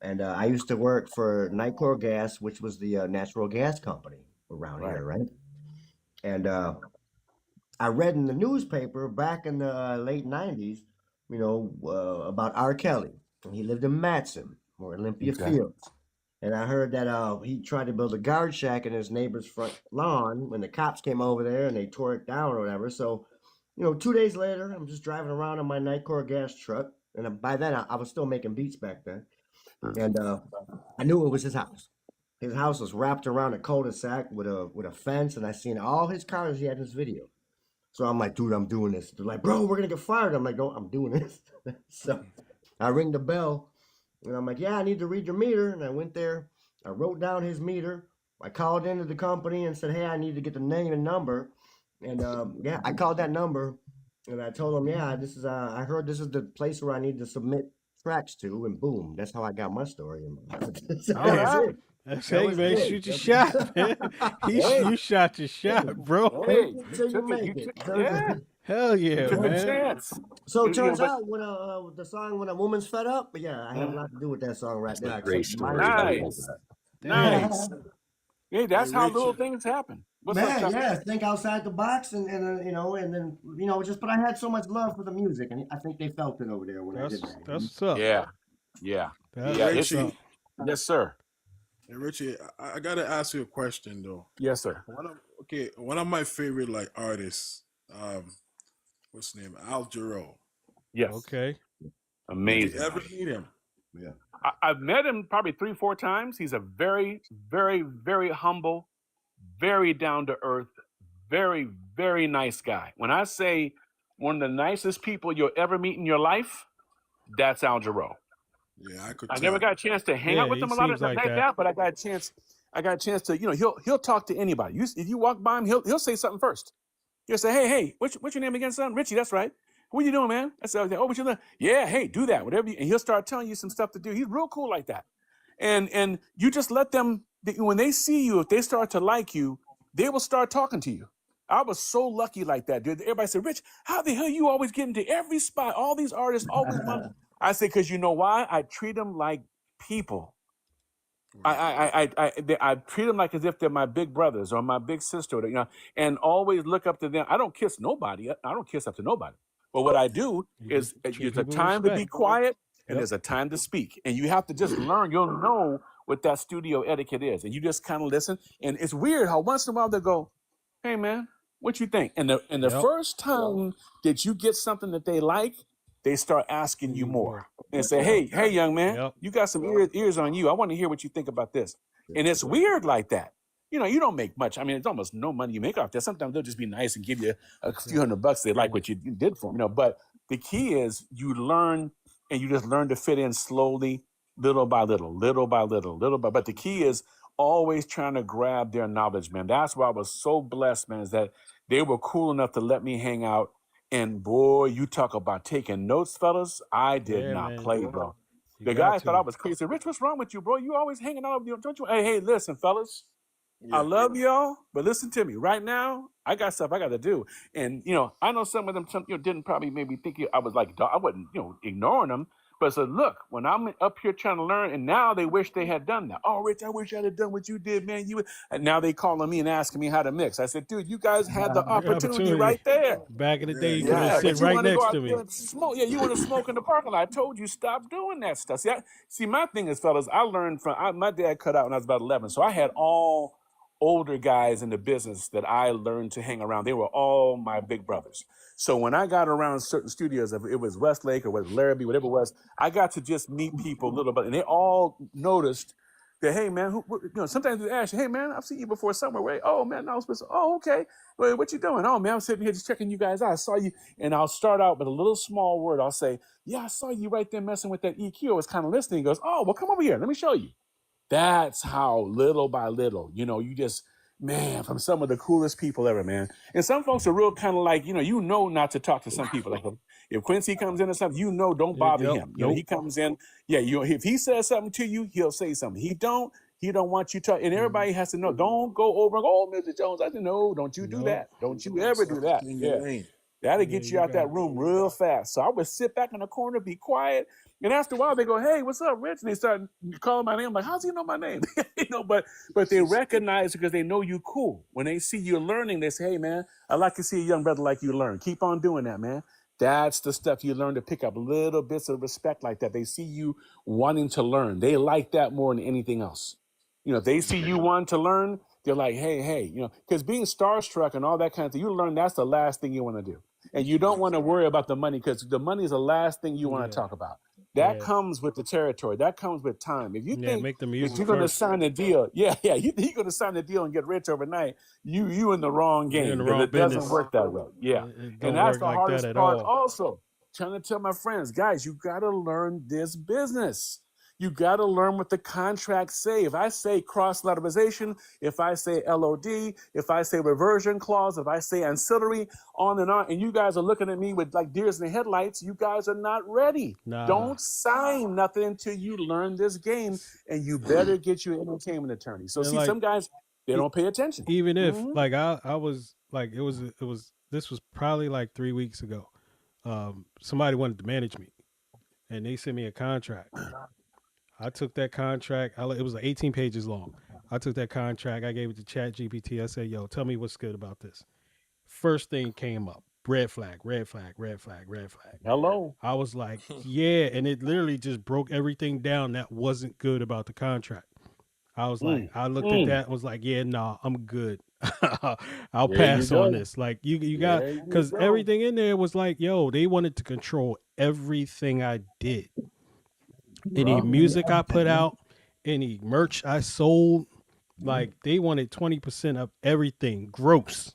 And I used to work for Nicor Gas, which was the natural gas company around here, right? And I read in the newspaper back in the late 90s, about R. Kelly. He lived in Matson or Olympia Fields. And I heard that he tried to build a guard shack in his neighbor's front lawn when the cops came over there and they tore it down or whatever. So, 2 days later, I'm just driving around in my Nicor gas truck. And by then, I was still making beats back then. And I knew it was his house. His house was wrapped around a cul-de-sac with a fence. And I seen all his cars he had in his video. So I'm like, dude, I'm doing this. They're like, bro, we're going to get fired. I'm like, no, I'm doing this. So I ring the bell. And I'm like, yeah, I need to read your meter. And I went there. I wrote down his meter. I called into the company and said, hey, I need to get the name and number. And I called that number. And I told them, yeah, this is. I heard this is the place where I need to submit tracks to. And boom, that's how I got my story. All right. Hey, man, shoot your shot, man. You shot your shot, bro. Hey, Yeah. Hell yeah, took man. a chance. So it turns out when the song "When a Woman's Fed Up," but yeah, I have a lot to do with that song right there. Great story. Nice. Hey, that's how little things happen. What's up, Chuck? Yeah, think outside the box, and then but I had so much love for the music, and I think they felt it over there when I did that. That's what's up. Yeah. Richie. Yes, sir. Hey, Richie, I gotta ask you a question though. Yes, sir. One of my favorite artists, what's his name? Al Jarreau. Yes. Okay. Amazing. Did you ever meet him? Yeah. I've met him probably 3-4 times. He's a very, very, very humble, very down to earth, very, very nice guy. When I say one of the nicest people you'll ever meet in your life, that's Al Jarreau. Yeah, I never got a chance to hang out with him a lot of times like that, but I got a chance to, he'll talk to anybody. If you walk by him, he'll say something first. He'll say, hey, what's your name again, son? Richie, that's right. What you doing, man? I said, what you doing? Yeah, hey, do that, whatever. And he'll start telling you some stuff to do. He's real cool like that. And you just let them, when they see you, if they start to like you, they will start talking to you. I was so lucky like that, dude. Everybody said, Rich, how the hell you always get into every spot? All these artists always want. I say, because you know why? I treat them like people. I treat them like as if they're my big brothers or my big sister, and always look up to them. I don't kiss nobody. I don't kiss up to nobody. But what I do is there's a time to be quiet and there's a time to speak. And you have to just learn. You'll know what that studio etiquette is. And you just kind of listen. And it's weird how once in a while they go, hey, man, what you think? And the first time that you get something that they like, they start asking you more and say, hey, young man, you got some ears on you. I want to hear what you think about this. And it's weird like that. You don't make much. I mean, it's almost no money you make off that. Sometimes they'll just be nice and give you a few $100. They like what you did for them, But the key is you learn and you just learn to fit in slowly, little by little. But the key is always trying to grab their knowledge, man. That's why I was so blessed, man, is that they were cool enough to let me hang out. And boy, you talk about taking notes, fellas. I did not play, bro. The guy thought I was crazy. Rich, what's wrong with you, bro? You always hanging out with you. Don't you? Hey, listen, fellas. I love y'all, but listen to me. Right now, I got stuff I got to do. And, I know some of them didn't probably maybe think I was like, I wasn't, ignoring them. But I said, look, when I'm up here trying to learn, and now they wish they had done that. Oh, Rich, I wish I had done what you did, man. And now they calling me and asking me how to mix. I said, dude, you guys had the opportunity right there. Back in the day, you could Yeah, have sit but you right want to go next out to me. there and smoke. Yeah, you want to smoke in the parking lot. I told you, stop doing that stuff. See, my thing is, fellas, I learned my dad cut out when I was about 11. So I had all older guys in the business that I learned to hang around. They were all my big brothers. So when I got around certain studios, if it was Westlake or whether Larrabee, whatever it was, I got to just meet people a little bit, and they all noticed that, hey man, sometimes they ask you, hey man, I've seen you before somewhere. Wait, oh man, I was supposed to, oh okay, wait, what you doing? Oh man, I'm sitting here just checking you guys out. I saw you, and I'll start out with a little small word. I'll say, yeah, I saw you right there messing with that EQ. I was kind of listening. He goes, oh, well, come over here, let me show you. That's how little by little, you just, man, from some of the coolest people ever, man. And some folks are real kind of like, not to talk to some people. Like if Quincy comes in or something, don't bother him. He comes in, if he says something to you, he'll say something. He don't want you to, and everybody has to know, don't go over and go, oh, Mr. Jones. I said, no, don't you do that. Don't you ever do that. Yeah. That'll get you out that room real fast. So I would sit back in the corner, be quiet. And after a while, they go, hey, what's up, Rich? And they start calling my name. I'm like, how's he know my name? But they recognize it because they know you cool. When they see you learning, they say, hey, man, I'd like to see a young brother like you learn. Keep on doing that, man. That's the stuff you learn to pick up little bits of respect like that. They see you wanting to learn. They like that more than anything else. If they see you wanting to learn, they're like, hey, because being starstruck and all that kind of thing, you learn that's the last thing you want to do. And you don't want to worry about the money because the money is the last thing you want to talk about. That comes with the territory. That comes with time. If you think make the if music you're going to first. sign a deal, you think you're going to sign a deal and get rich overnight, you in the wrong game. You're in the because wrong it business. doesn't work that way. Yeah. It don't And that's work the like hardest that at part all. also. Trying to tell my friends, guys, you got to learn this business. You got to learn what the contracts say. If I say cross-lateralization, if I say LOD, if I say reversion clause, if I say ancillary, on, and you guys are looking at me with like deers in the headlights, you guys are not ready. Nah. Don't sign nothing until you learn this game, and you better get you an entertainment attorney. So And see, some guys, they don't pay attention. Even if like I was like it was this was probably like 3 weeks ago. Somebody wanted to manage me, and they sent me a contract. I took that contract. It was like 18 pages long. I took that contract. I gave it to ChatGPT. I said, yo, tell me what's good about this. First thing came up. Red flag, red flag, red flag, red flag. Hello. I was like, yeah. And it literally just broke everything down that wasn't good about the contract. I was like, I looked at that and was like, yeah, nah, I'm good. I'll pass on this. Like you got, because everything in there was like, yo, they wanted to control everything I did. Any music I put out, any merch I sold, like they wanted 20% of everything gross.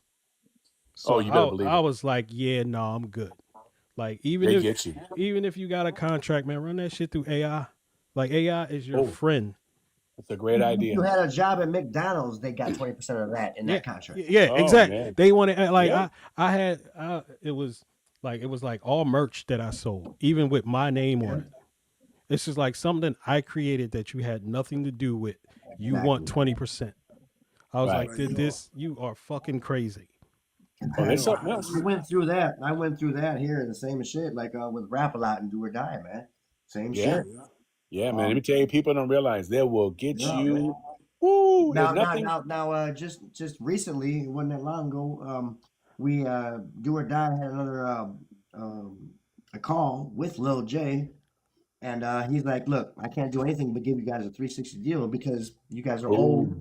So you better believe I it. was like, yeah, no, I'm good. Like even if you got a contract, man, run that shit through AI. Like AI is your friend. It's a great idea. You had a job at McDonald's, they got 20% of that in that contract. Yeah, exactly. Man. They wanted like it was like all merch that I sold, even with my name on it. This is like something I created that you had nothing to do with. You want 20%. I was like, this, you are fucking crazy. Oh, there's something else. I went through that. I went through that here, the same shit, like with Rap A Lot and Do or Die, man. Same shit. Yeah, man. Let me tell you, people don't realize they will get you. Woo! Now, just recently, it wasn't that long ago. We Do or Die had another a call with Lil J. And he's like, look, I can't do anything but give you guys a 360 deal because you guys are old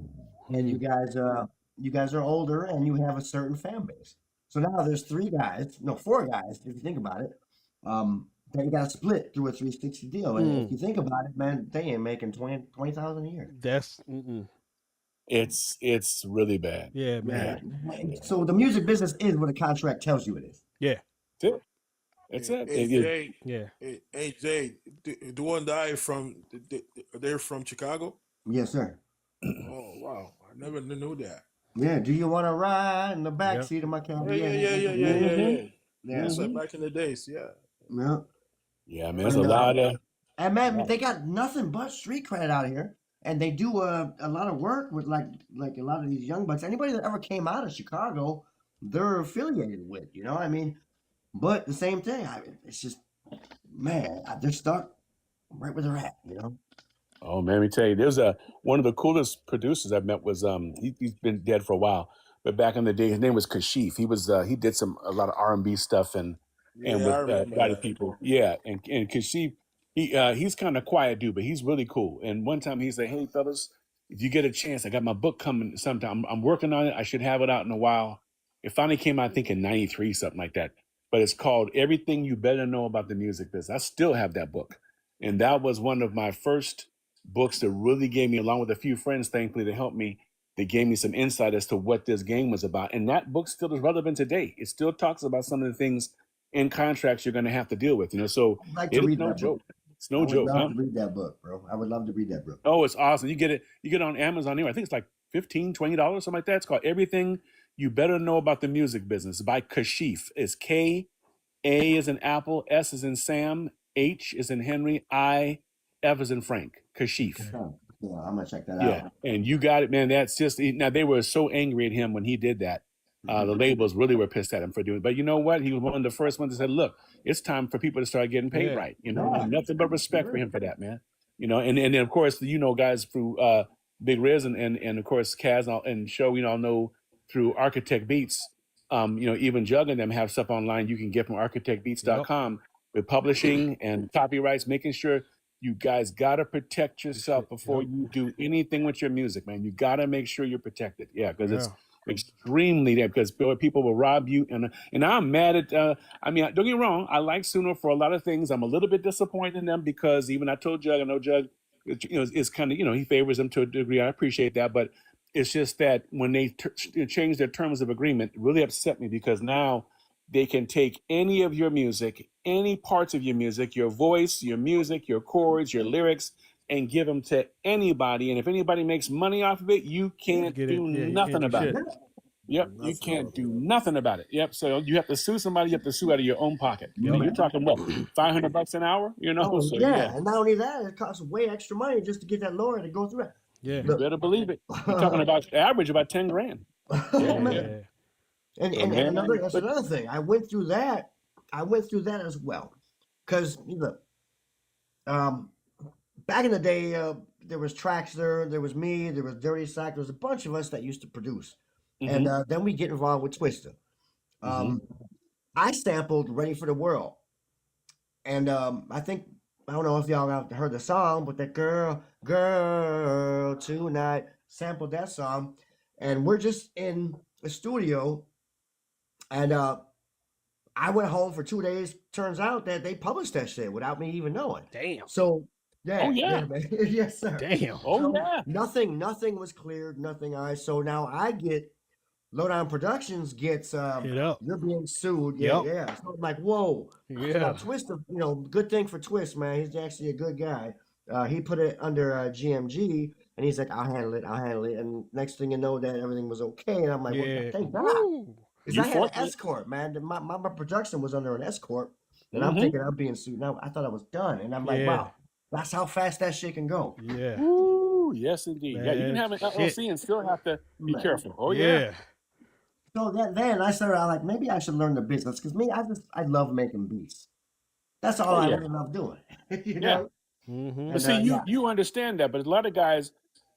and you guys are older and you have a certain fan base. So now there's 4 guys, if you think about it, that you got to split through a 360 deal. And if you think about it, man, they ain't making 20,000 a year. That's it's really bad. Yeah, man. Yeah. So the music business is what a contract tells you it is. Yeah. It's it. Hey Jay, Do or Die they're from Chicago? Yes, sir. Oh wow, I never knew that. Yeah. Do you want to ride in the back seat of my car? Yeah. That's like back in the days. Yeah. Yeah, man. There's a lot of. And man, they got nothing but street cred out here, and they do a lot of work with like a lot of these young bucks. Anybody that ever came out of Chicago, they're affiliated with. You know what I mean? But the same thing, it's just, man, they're stuck. right where they're at, you know. Oh man, let me tell you, there's one of the coolest producers I've met was he's been dead for a while, but back in the day his name was Kashif. He did a lot of R&B stuff and Yeah, I with a remember lot of that. people. Yeah, and Kashif he's kind of quiet dude, but he's really cool. And one time he said, "Hey fellas, if you get a chance, I got my book coming sometime. I'm working on it. I should have it out in a while." It finally came out, I think in '93, something like that. But it's called Everything You Better Know About the Music Business. I still have that book, and that was one of my first books that really gave me, along with a few friends, thankfully, to help me, that gave me some insight as to what this game was about. And that book still is relevant today. It still talks about some of the things in contracts you're going to have to deal with, So I'd like to it is read no that book. joke. It's no I would joke. love Huh? to read that book, bro. I would love to read that book. Oh, it's awesome. You get it on Amazon anyway. I think it's like $15, $20, something like that. It's called Everything You Better Know About the Music Business by Kashif. It's K, A is in Apple, S is in Sam, H is in Henry, I, F is in Frank. Kashif. Yeah, I'm gonna check that Yeah, out. and you got it, man. That's just now they were so angry at him when he did that. The labels really were pissed at him for doing it. But you know what? He was one of the first ones that said, "Look, it's time for people to start getting paid Yeah. right." And nothing but respect for him for that, man. And then of course guys through Big Riz and of course Kaz and Show, we all know through Architect Beats. Even Jug and them have stuff online you can get from architectbeats.com with publishing and copyrights, making sure you guys got to protect yourself before you do anything with your music, man. You got to make sure you're protected. Yeah, because it's extremely there because people will rob you. And I'm mad at, don't get me wrong. I like Suno for a lot of things. I'm a little bit disappointed in them because even I told Jug, I know Jug, is kind of, he favors them to a degree. I appreciate that. But it's just that when they change their terms of agreement, it really upset me because now they can take any of your music, any parts of your music, your voice, your music, your chords, your lyrics, and give them to anybody. And if anybody makes money off of it, you can't do nothing about it. Yep, you can't do nothing about it. Yep, so you have to sue somebody. You have to sue out of your own pocket. You're talking what, $500 an hour? Oh, So, yeah, and not only that, it costs way extra money just to get that lawyer to go through it. Yeah, you better believe it. You're talking about average about 10 grand. Man. And that's another thing. I went through that as well, because back in the day, there was Traxler, there was me, there was Dirty Sack, there was a bunch of us that used to produce, and then we get involved with Twister. I sampled "Ready for the World," and I don't know if y'all have heard the song, but that girl tonight sampled that song, and we're just in the studio. And I went home for 2 days. Turns out that they published that shit without me even knowing. Damn. So yeah, Oh, yeah. man. Yes, sir. Damn. Oh, So yeah. nothing was cleared, nothing. So now I get Lowdown Productions gets Hit up. you're being sued. Yep. Yeah. So I'm like, whoa. Yeah. So now Twist, good thing for Twist, man. He's actually a good guy. He put it under GMG, and he's like, I'll handle it. And next thing you know, that everything was okay. And I'm like, well, thank God. Woo. Because I had an S corp, man. My production was under an S corp, and I'm thinking I'm being sued. Now I thought I was done, and I'm like, wow, that's how fast that shit can go. Yeah. Ooh, yes, indeed. Man, yeah, you can have an LLC and still have to be careful. Oh, yeah. So then I started out like, maybe I should learn the business because I love making beats. That's all I really love doing. you know. Mm-hmm. But see, you understand that, but a lot of guys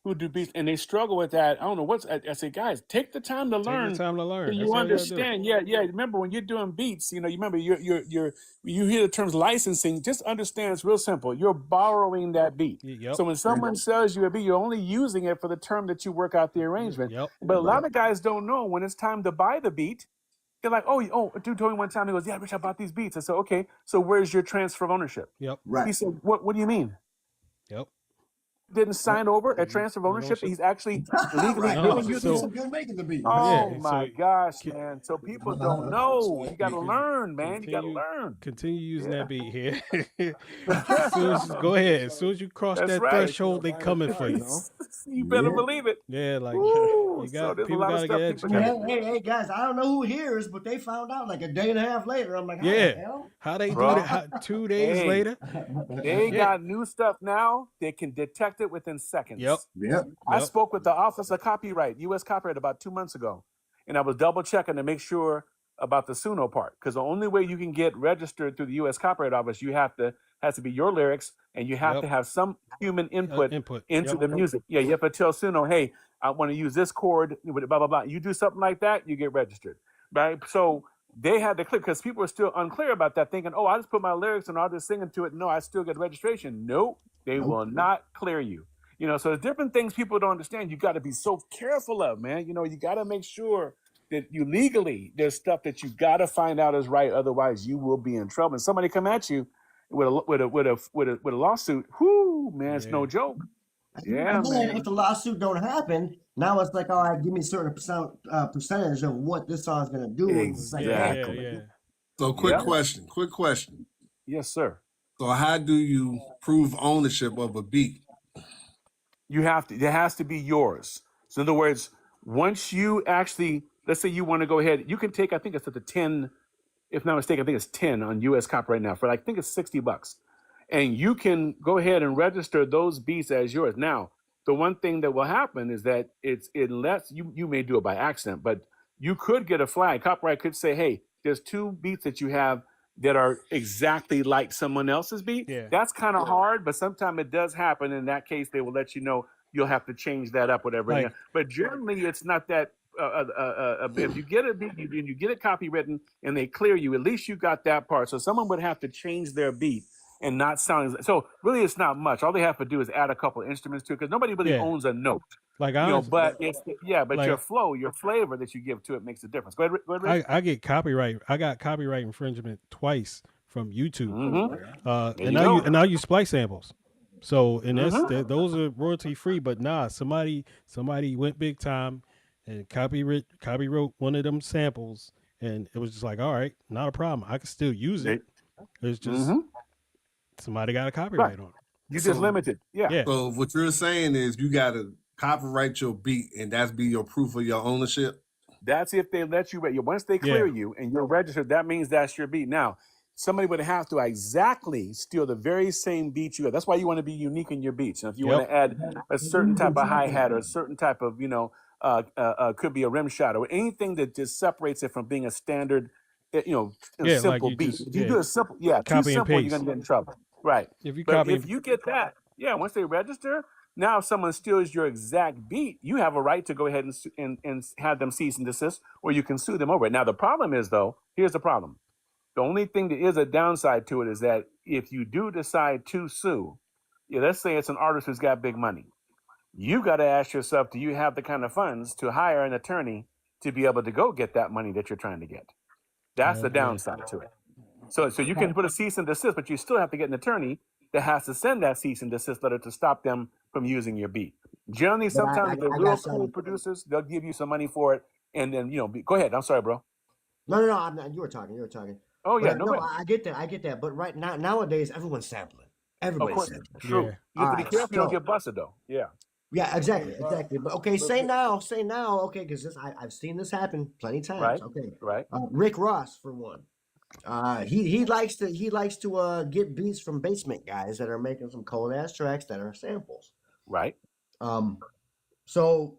who do beats and they struggle with that. I don't know I say, guys, take the time to learn. Take the time to learn. So you understand. Yeah. Remember when you're doing beats, you remember you hear the terms licensing. Just understand it's real simple. You're borrowing that beat. Yep. So when someone sells you a beat, you're only using it for the term that you work out the arrangement. Yep. But a lot of guys don't know when it's time to buy the beat. They're like, oh, a dude told me one time, he goes, yeah, Rich, I bought these beats. I said, okay, so where's your transfer of ownership? Yep. Right. He said, what do you mean? Yep. Didn't sign over a transfer of ownership. He's actually legally billing you. You're making the beat. Oh my gosh, man! So people don't know. You got to learn, man. You got to learn. Continue using that beat here. Go ahead. As soon as you cross that threshold, they coming for you. You better believe it. Yeah, like Ooh, you got so people gotta get educated. Hey, guys! I don't know who hears, but they found out like a day and a half later. I'm like, how the hell? How they do that? 2 days later? They got new stuff now. They can detect it within seconds. Yep. I spoke with the Office of Copyright, U.S. Copyright, about 2 months ago, and I was double checking to make sure about the Suno part, because the only way you can get registered through the U.S. Copyright Office, has to be your lyrics and you have to have some human input input. into the music. Yeah, you have to tell Suno, hey, I want to use this chord with blah blah blah. You do something like that, you get registered, right? So they had to clear because people are still unclear about that, thinking, oh, I just put my lyrics and I'll just sing into it. No, I still get registration. Nope, they will not clear you. You know, so there's different things people don't understand. You got to be so careful of, man. You know, you got to make sure that you legally, there's stuff that you got to find out is right. Otherwise, you will be in trouble. And somebody come at you with a lawsuit. Whoo, man, it's no joke. Yeah, and then man. if the lawsuit don't happen, now it's like, all right, give me a certain percentage of what this song's gonna do. Exactly. Yeah. So quick question. Yes, sir. So how do you prove ownership of a beat? You have to, it has to be yours. So in other words, once you actually, let's say you want to go ahead, you can take, I think it's at the 10, if not mistaken, I think it's 10 on US copyright now for like, I think it's $60. And you can go ahead and register those beats as yours. Now, the one thing that will happen is that it lets you may do it by accident, but you could get a flag. Copyright could say, hey, there's 2 beats that you have that are exactly like someone else's beat. Yeah. That's kind of hard, but sometimes it does happen. In that case, they will let you know you'll have to change that up, whatever. Like- But generally, it's not that. If you get a beat, you get it copywritten, and they clear you, at least you got that part. So someone would have to change their beat and not sound. So really, it's not much. All they have to do is add a couple instruments to it because nobody really owns a note. Like but it's but like- your flow, your flavor that you give to it makes a difference. Go ahead, Rich. I get copyright. I got copyright infringement twice from YouTube. There And you go. I use splice samples. So and those are royalty free. But nah, somebody went big time and copywrote one of them samples, and it was just like, all right, not a problem. I can still use it. It's just somebody got a copyright on it. You just limited. Yeah. So what you're saying is you got to copyright your beat, and that's be your proof of your ownership. That's if they let you. Once they clear you and you're registered, that means that's your beat. Now, somebody would have to exactly steal the very same beat you have. That's why you want to be unique in your beats. And if you want to add a certain type of hi-hat or a certain type of, could be a rim shot or anything that just separates it from being a standard, simple like beat. just, If you do a simple, too copy and simple, you're paste. going to get in trouble. Right. If you But copy, if you get that, once they register, now if someone steals your exact beat, you have a right to go ahead and have them cease and desist, or you can sue them over it. Now, the problem is, though, here's the problem. The only thing that is a downside to it is that if you do decide to sue, let's say it's an artist who's got big money, you got to ask yourself, do you have the kind of funds to hire an attorney to be able to go get that money that you're trying to get? That's the downside to it. So you can put a cease and desist, but you still have to get an attorney that has to send that cease and desist letter to stop them from using your beat. Generally, sometimes the real cool producers, they'll give you some money for it, and then go ahead. I'm sorry, bro. No, I'm not. You were talking. Oh yeah, no, I get that. But right now, nowadays, everyone's sampling. Everybody's sampling. True. You have to be careful you don't get busted, though. Yeah. Yeah, exactly. But okay, say now. Okay, because I've seen this happen plenty of times. Right. Okay. Right. Rick Ross, for one. He likes to get beats from basement guys that are making some cold ass tracks that are samples. Right. So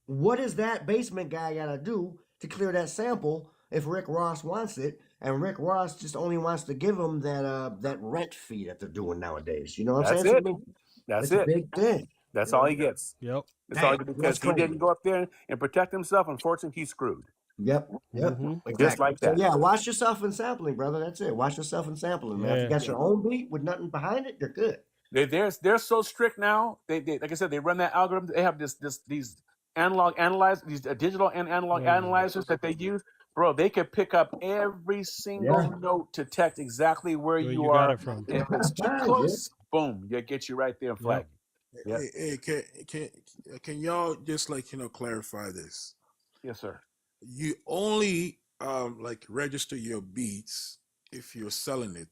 what is that basement guy gotta do to clear that sample if Rick Ross wants it, and Rick Ross just only wants to give him that rent fee that they're doing nowadays? You know what I'm saying? That's a big thing. That's all he gets. Yep. That's all he gets because he didn't go up there and protect himself. Unfortunately, he's screwed. Yep. Exactly. Just like that. So yeah, watch yourself in sampling, brother. That's it. Watch yourself in sampling, man. If you got your own beat with nothing behind it, you're good. They're so strict now. They like I said, they run that algorithm. They have these analog analyzers, these digital and analog analyzers that they use. Bro, they could pick up every single note to detect exactly where you are. Got it from. If it's too close, boom, they get you right there and flag. Yep. Hey, can y'all just clarify this? Yes, sir. You only register your beats if you're selling it,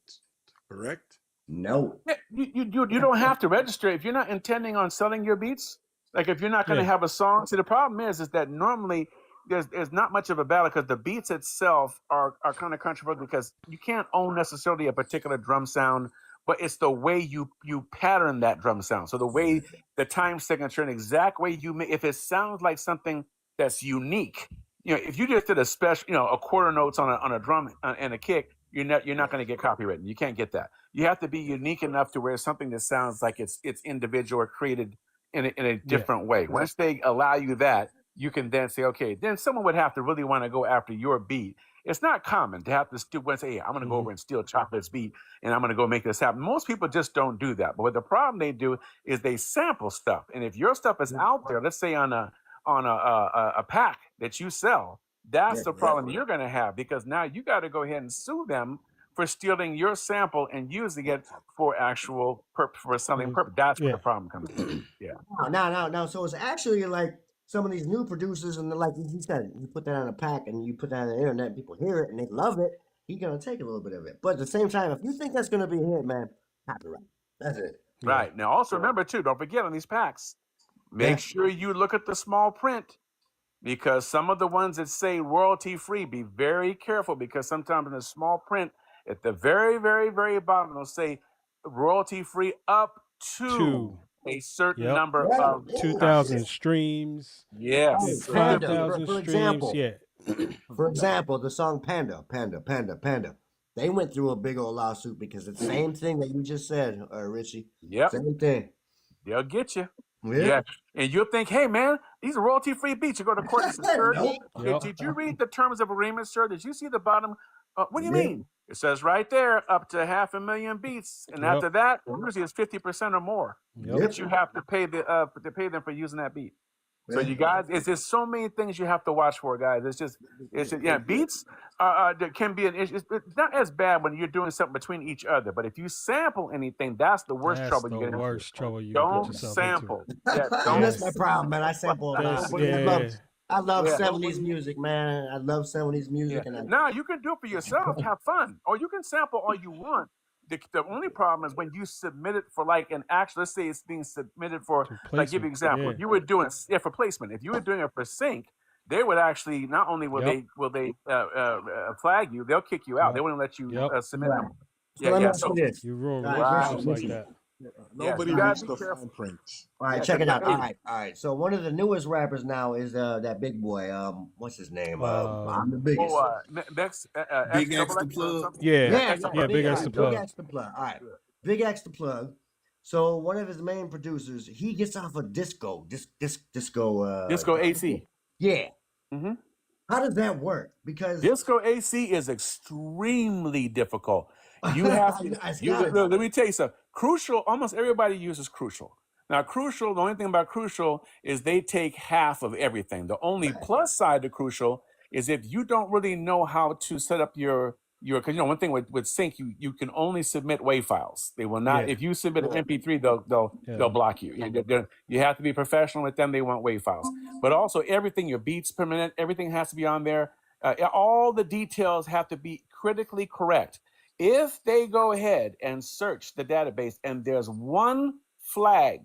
correct? No. Yeah, you don't have to register if you're not intending on selling your beats. Like if you're not going to have a song. See, the problem is that normally there's not much of a battle because the beats itself are kind of controversial because you can't own necessarily a particular drum sound, but it's the way you pattern that drum sound. So the way the time signature and exact way you make, if it sounds like something that's unique, if you just did a special, a quarter notes on a drum and a kick, you're not going to get copywritten. You can't get that. You have to be unique enough to where it's something that sounds like it's individual or created in a different way. Once they allow you that, you can then say, okay, then someone would have to really want to go after your beat. It's not common to have to steal and say, hey, I'm going to go over and steal Chocolate's beat and I'm going to go make this happen. Most people just don't do that. But the problem they do is they sample stuff. And if your stuff is out there, let's say on a pack that you sell, that's the problem you're going to have, because now you got to go ahead and sue them for stealing your sample and using it for actual purpose, for selling purpose. That's where the problem comes in. Yeah. Now. So it's actually like some of these new producers, and like you said, you put that on a pack and you put that on the internet, people hear it and they love it. You're gonna take a little bit of it, but at the same time, if you think that's gonna be a hit, man, copyright. That's it. Right. Now, also remember too, don't forget on these packs, make sure you look at the small print, because some of the ones that say royalty free, be very careful, because sometimes in the small print at the very, very, very bottom, they'll say royalty free up to a certain number of 2,000 streams. Yes. 5,000 for streams. example, Yeah. For example, the song Panda. They went through a big old lawsuit because it's the same thing that you just said, Richie. Yep. Same thing. They'll get you. Yeah. And you'll think, hey, man, these are royalty-free beats. You go to court and say, sir, Nope. did you read the terms of agreement, sir? Did you see the bottom? What do you mean? It says right there, up to 500,000 beats. And after that, usually it's 50% or more that you have to pay them for using that beat. So you guys, it's just so many things you have to watch for, guys. It's just beats can be an issue. It's not as bad when you're doing something between each other, but if you sample anything, that's the worst trouble you get into. Worst trouble you don't get yourself sample. into. That's my problem, man. I sample a lot. I love 70s music, man. I love 70s music. And no, you can do it for yourself. Have fun. Or you can sample all you want. The only problem is when you submit it for like an actual, let's say it's being submitted for, like, give you an example. If you were doing for placement, if you were doing it for sync, they would actually, not only will they flag you, they'll kick you out. They wouldn't let you submit them. So you ruin relationships like that. Nobody reads the fine print. All right, check it out. All right. So one of the newest rappers now is that big boy. What's his name? I'm the biggest. Big X the Plug. Big X the Plug. Big X the Plug. All right, Big X the Plug. So one of his main producers, he gets off of disco AC. Yeah. Mm-hmm. How does that work? Because disco AC is extremely difficult. You have to. Let me tell you something. Crucial. Almost everybody uses Crucial. Now, Crucial. The only thing about Crucial is they take half of everything. The only plus side to Crucial is if you don't really know how to set up your because one thing with sync, you can only submit WAV files. They will not. If you submit an MP3, they'll block you. You have to be professional with them. They want WAV files. But also everything, your beats per minute, everything has to be on there. All the details have to be critically correct. If they go ahead and search the database and there's one flag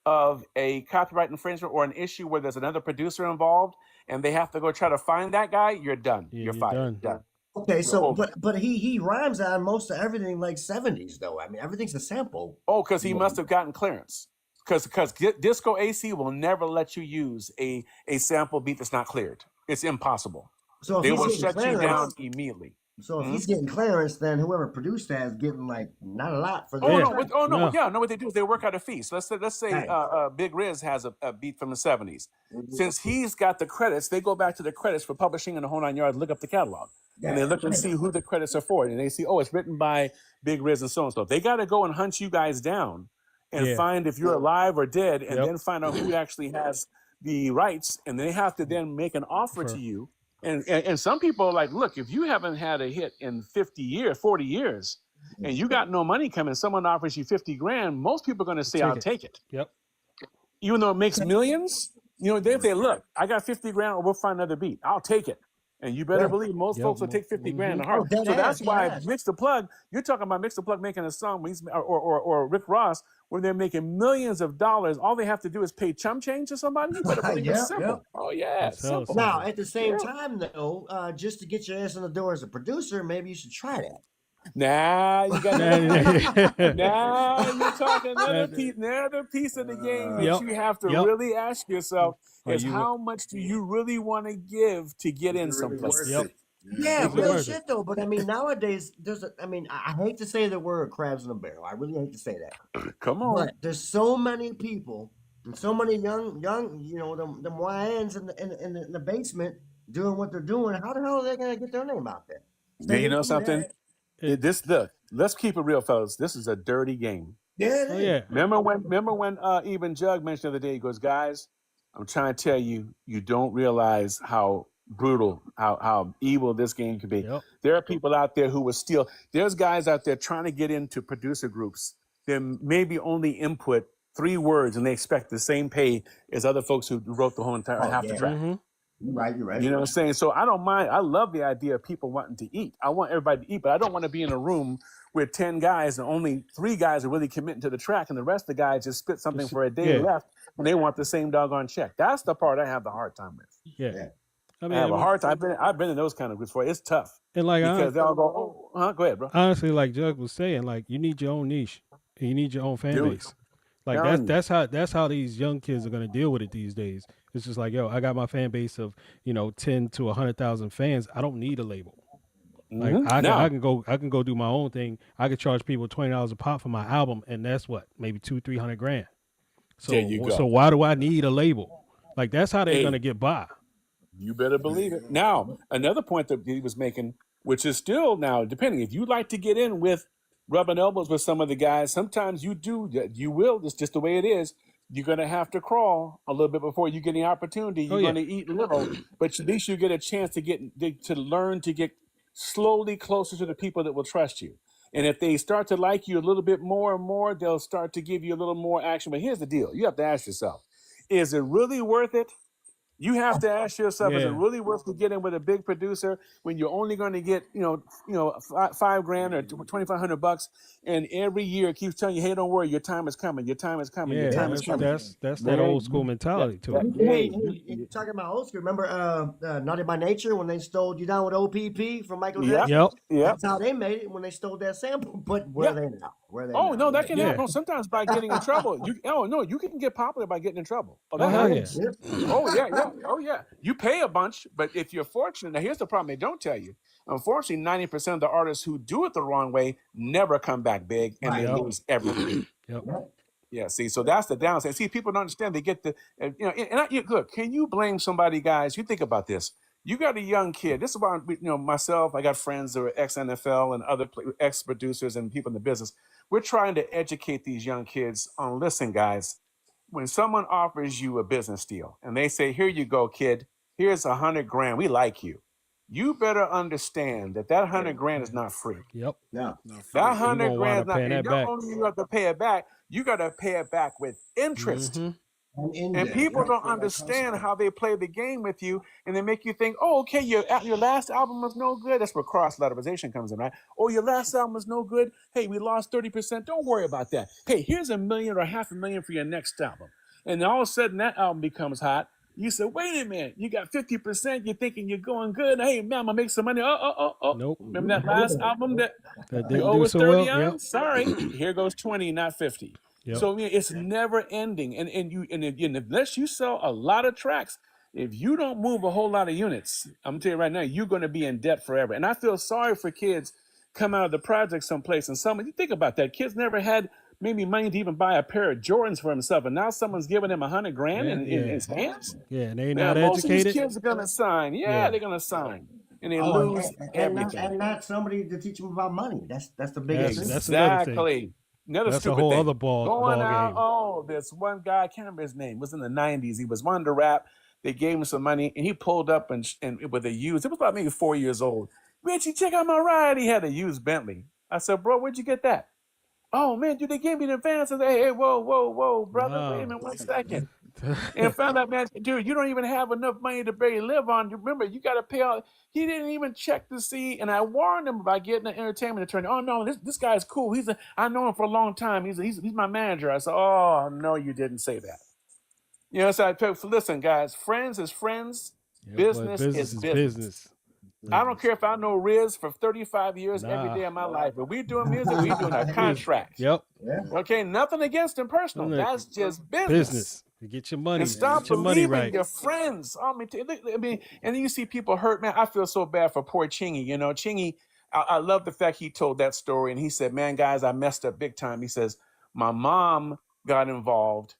of a copyright infringement or an issue where there's another producer involved and they have to go try to find that guy, you're done. You're fired. Done. Okay, so but he rhymes on most of everything like 70s though. I mean, everything's a sample. Oh, because he must have gotten clearance. Because Disco AC will never let you use a sample beat that's not cleared. It's impossible. So they will shut you down immediately. So if he's getting clearance, then whoever produced that is getting like not a lot for that. What they do is they work out a fee. So let's say Big Riz has a beat from the 70s. Since he's got the credits, they go back to the credits for publishing and the whole 9 yards, look up the catalog. And they look and see who the credits are for. And they see, it's written by Big Riz and so and so. They got to go and hunt you guys down and find if you're alive or dead, and then find out who actually has the rights. And they have to then make an offer to you. And some people are like, look, if you haven't had a hit in 40 years, and you got no money coming, someone offers you 50 grand, most people are going to say, I'll take it. Yep. Even though it makes millions, they say, look, I got 50 grand, or we'll find another beat. I'll take it. And you better believe most folks will take 50 grand in a heart. So that's why Mix the Plug, you're talking about Mix the Plug making a song, or Rick Ross, where they're making millions of dollars. All they have to do is pay chump change to somebody. You better believe it's simple. Oh, yeah. Simple. Now, at the same time, though, just to get your ass in the door as a producer, maybe you should try that. Now you got now you're talking another piece of the game that you have to really ask yourself is how much do you really want to give to get in someplace? Yeah, Makes it real worth shit it. though. But I mean, nowadays I hate to say the word crabs in a barrel. I really hate to say that. Come on. But there's so many people and so many young, them YNs in the basement doing what they're doing. How the hell are they gonna get their name out there? So Yeah, you they know do something? that. Let's keep it real, fellas. This is a dirty game. Yeah, it Oh is. yeah. Remember when even Jug mentioned the other day, he goes, guys, I'm trying to tell you, you don't realize how brutal, how evil this game could be. Yep. There are people out there who will steal. There's guys out there trying to get into producer groups. They maybe only input 3 words and they expect the same pay as other folks who wrote the whole entire half the track. Mm-hmm. You're right. You know what I'm saying? So I don't mind. I love the idea of people wanting to eat. I want everybody to eat, but I don't want to be in a room with 10 guys and only 3 guys are really committing to the track and the rest of the guys just spit something for a day left and they want the same doggone check. That's the part I have the hard time with. Yeah. I have a hard time. I've been in those kind of groups before. It's tough. And like because they'll go, go ahead, bro. Honestly, like Jug was saying, like you need your own niche and you need your own fan Dude. base. Like that's how these young kids are gonna deal with it these days. It's just like, yo, I got my fan base of 10 to 100,000 fans. I don't need a label. Like I can go do my own thing. I could charge people $20 a pop for my album, and that's what, maybe $200-300 grand. So there you go. So why do I need a label? Like that's how they're gonna get by. You better believe it. Now, another point that he was making, which is still now, depending, if you like to get in with rubbing elbows with some of the guys, sometimes you will. It's just the way it is. You're going to have to crawl a little bit before you get the opportunity. You're going to eat little, but at least you get a chance to learn to get slowly closer to the people that will trust you. And if they start to like you a little bit more and more, they'll start to give you a little more action. But here's the deal. You have to ask yourself, is it really worth it? You have to ask yourself, is it really worth to get in with a big producer when you're only going to get, $5,000 or $2,500, and every year it keeps telling you, hey, don't worry, your time is coming, your time is coming, your time is coming. That's that old school mentality to it. Hey, you're talking about old school. Remember Naughty by Nature when they stole You Down with OPP from Michael Jackson? Yep. That's how they made it when they stole that sample. But where are they now? Oh, no, that can happen. No, sometimes by getting in trouble. You can get popular by getting in trouble. Oh, that happens. Oh, yeah. You pay a bunch, but if you're fortunate, now here's the problem they don't tell you. Unfortunately, 90% of the artists who do it the wrong way never come back big, and they lose everything. Yeah, see, so that's the downside. See, people don't understand. They get look, can you blame somebody, guys? You think about this. You got a young kid. This is why, myself, I got friends that are ex-NFL and other ex-producers and people in the business. We're trying to educate these young kids on, listen, guys, when someone offers you a business deal and they say, here you go, kid, here's $100,000, we like you. You better understand that $100,000 is not free. Yep. No. That $100,000 is not free. Not only you have to pay it back, you got to pay it back with interest. Mm-hmm. And people don't understand how they play the game with you, and they make you think, oh, okay, your last album was no good. That's where cross-letterization comes in, right? Oh, your last album was no good. Hey, we lost 30%. Don't worry about that. Hey, here's $1 million or $500,000 for your next album. And all of a sudden, that album becomes hot. You say, wait a minute, you got 50%. You're thinking you're going good. Hey, man, I'm going to make some money. Oh. Nope. Remember that last album that you owe us 30 on? Yep. Sorry, here goes 20, not 50. Yep. So it's never ending, and unless you sell a lot of tracks, if you don't move a whole lot of units, I'm gonna tell you right now, you're gonna be in debt forever. And I feel sorry for kids come out of the project someplace, and you think about that, kids never had maybe money to even buy a pair of Jordans for himself, and now someone's giving him $100,000 in his hands. Yeah, and they not educated. Most of these kids are gonna sign. Yeah, they're gonna sign. And they lose everything. And not somebody to teach them about money. That's the biggest thing. Exactly. That's a whole other ball game. Oh, this one guy, I can't remember his name. It was in the 90s. He was wanting to rap. They gave him some money, and he pulled up and with a used. It was about maybe 4 years old. Richie, check out my ride. He had a used Bentley. I said, bro, where'd you get that? Oh man, dude, they gave me in advance. I said, hey, whoa, brother, wait a minute, 1 second. And found out, man, dude, you don't even have enough money to barely live on. Remember, you got to pay all. He didn't even check to see. And I warned him about getting an entertainment attorney. Oh no, this guy's cool. I know him for a long time. He's my manager. I said, oh no, you didn't say that. So I told, listen, guys, friends is friends. Business is business. I don't care if I know Riz for 35 years every day of my life. If we're doing music, we're doing a contract. Yep. Yeah. Okay, nothing against him personal. That's just business. You get your money. And stop Get your money believing right. your friends. I mean, and then you see people hurt, man. I feel so bad for poor Chingy. You know, Chingy, I love the fact he told that story. And he said, man, guys, I messed up big time. He says, my mom got involved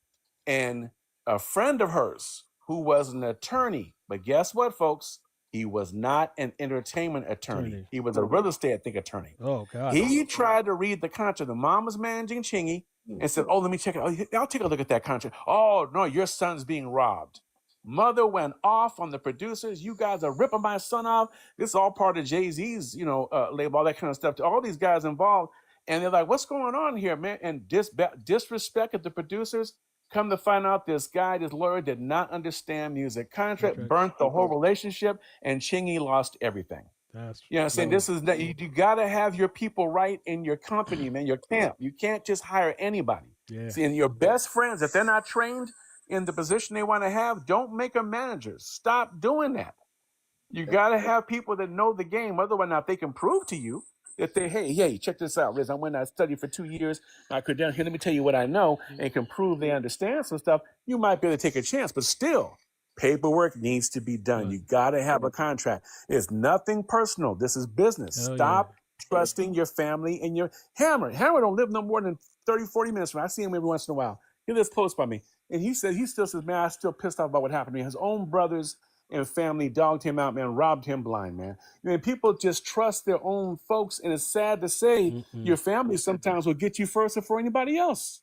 and a friend of hers who was an attorney. But guess what, folks? He was not an entertainment attorney. He was a real estate, I think, attorney. Oh, God. He tried to read the contract. The mom was managing Chingy and said, oh, let me check it. Oh, I'll take a look at that contract. Oh, no, your son's being robbed. Mother went off on the producers. You guys are ripping my son off. This is all part of Jay-Z's, label, all that kind of stuff. To all these guys involved. And they're like, what's going on here, man? And disrespect at the producers. Come to find out this lawyer did not understand music. Contract burnt the whole relationship, and Chingy lost everything. That's You know what I'm saying? This is that you got to have your people right in your company, man, your camp. You can't just hire anybody. Yeah. See, and your best friends, if they're not trained in the position they want to have, don't make them managers. Stop doing that. You got to have people that know the game. Otherwise, now if they can prove to you that hey, check this out, Riz. I went and I studied for 2 years. I could down here. Let me tell you what I know, and can prove they understand some stuff. You might be able to take a chance, but still, paperwork needs to be done. You got to have a contract. It's nothing personal. This is business. Stop trusting your family and your Hammer. Hammer don't live no more than 30, 40 minutes from me. I see him every once in a while. He lives close by me. And he still says, man, I'm still pissed off about what happened to me. His own brothers and family dogged him out, man, robbed him blind, man. I mean, people just trust their own folks, and it's sad to say your family sometimes will get you first before anybody else.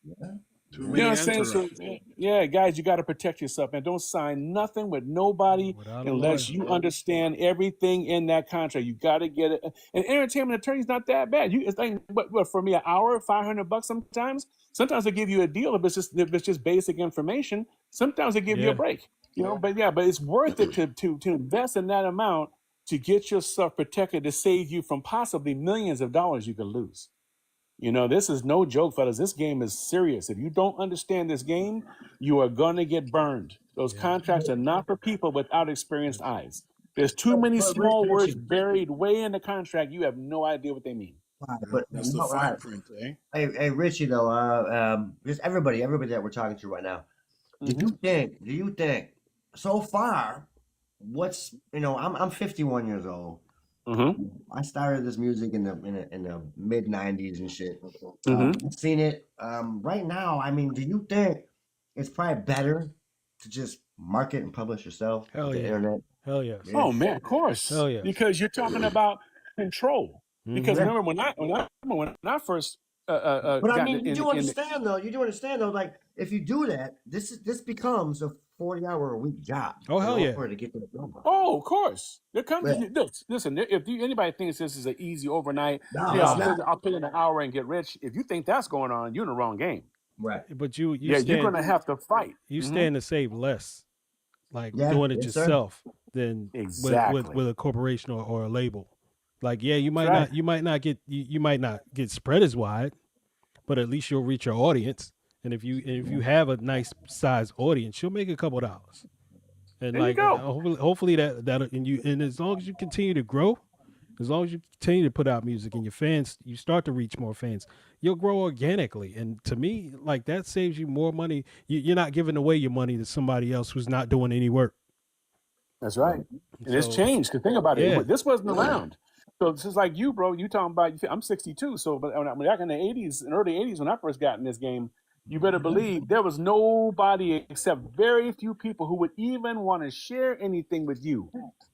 Too You many know what I'm saying? So, interrupts. yeah, guys, you got to protect yourself, man. Don't sign nothing with nobody Without a unless lawyer. you understand everything in that contract. You got to get it. An entertainment attorney's not that bad. It's like what for me, an hour, $500 sometimes. Sometimes they give you a deal if it's just basic information. Sometimes they give you a break. But it's worth it to invest in that amount to get yourself protected, to save you from possibly millions of dollars you could lose. This is no joke, fellas. This game is serious. If you don't understand this game, you are going to get burned. Those contracts are not for people without experienced eyes. There's too many small words buried way in the contract. You have no idea what they mean. But That's the fine print, eh? Hey, Richie, though, just everybody that we're talking to right now, do you think so far, I'm 51 years old. I started this music in the mid 90s and shit. I've seen it. Right now, I mean, do you think it's probably better to just market and publish yourself Hell with the yeah. internet? Hell yes. Oh man, of course. Hell yes. Because you're talking about control. Because remember when I first But I got mean, you do understand though. Like if you do that, this becomes a 40-hour-a-week job. Oh, hell yeah. To get to the number. Oh, of course. There comes. Listen, if anybody thinks this is an easy overnight, I'll put in an hour and get rich. If you think that's going on, you're in the wrong game. Right. But you're going to have to fight. You stand to save less, like doing it yourself, than with a corporation or a label. Like, you might not get spread as wide, but at least you'll reach your audience. And if you have a nice size audience, you'll make a couple dollars. And there you go. Hopefully that and as long as you continue to grow, as long as you continue to put out music and your fans, you start to reach more fans, you'll grow organically. And to me, like that saves you more money. You're not giving away your money to somebody else who's not doing any work. That's right. And it's changed. Because think about it. This wasn't around. So this is like you, bro. You talking about? I'm 62. So, but back in the early 80s, when I first got in this game, you better believe there was nobody except very few people who would even want to share anything with you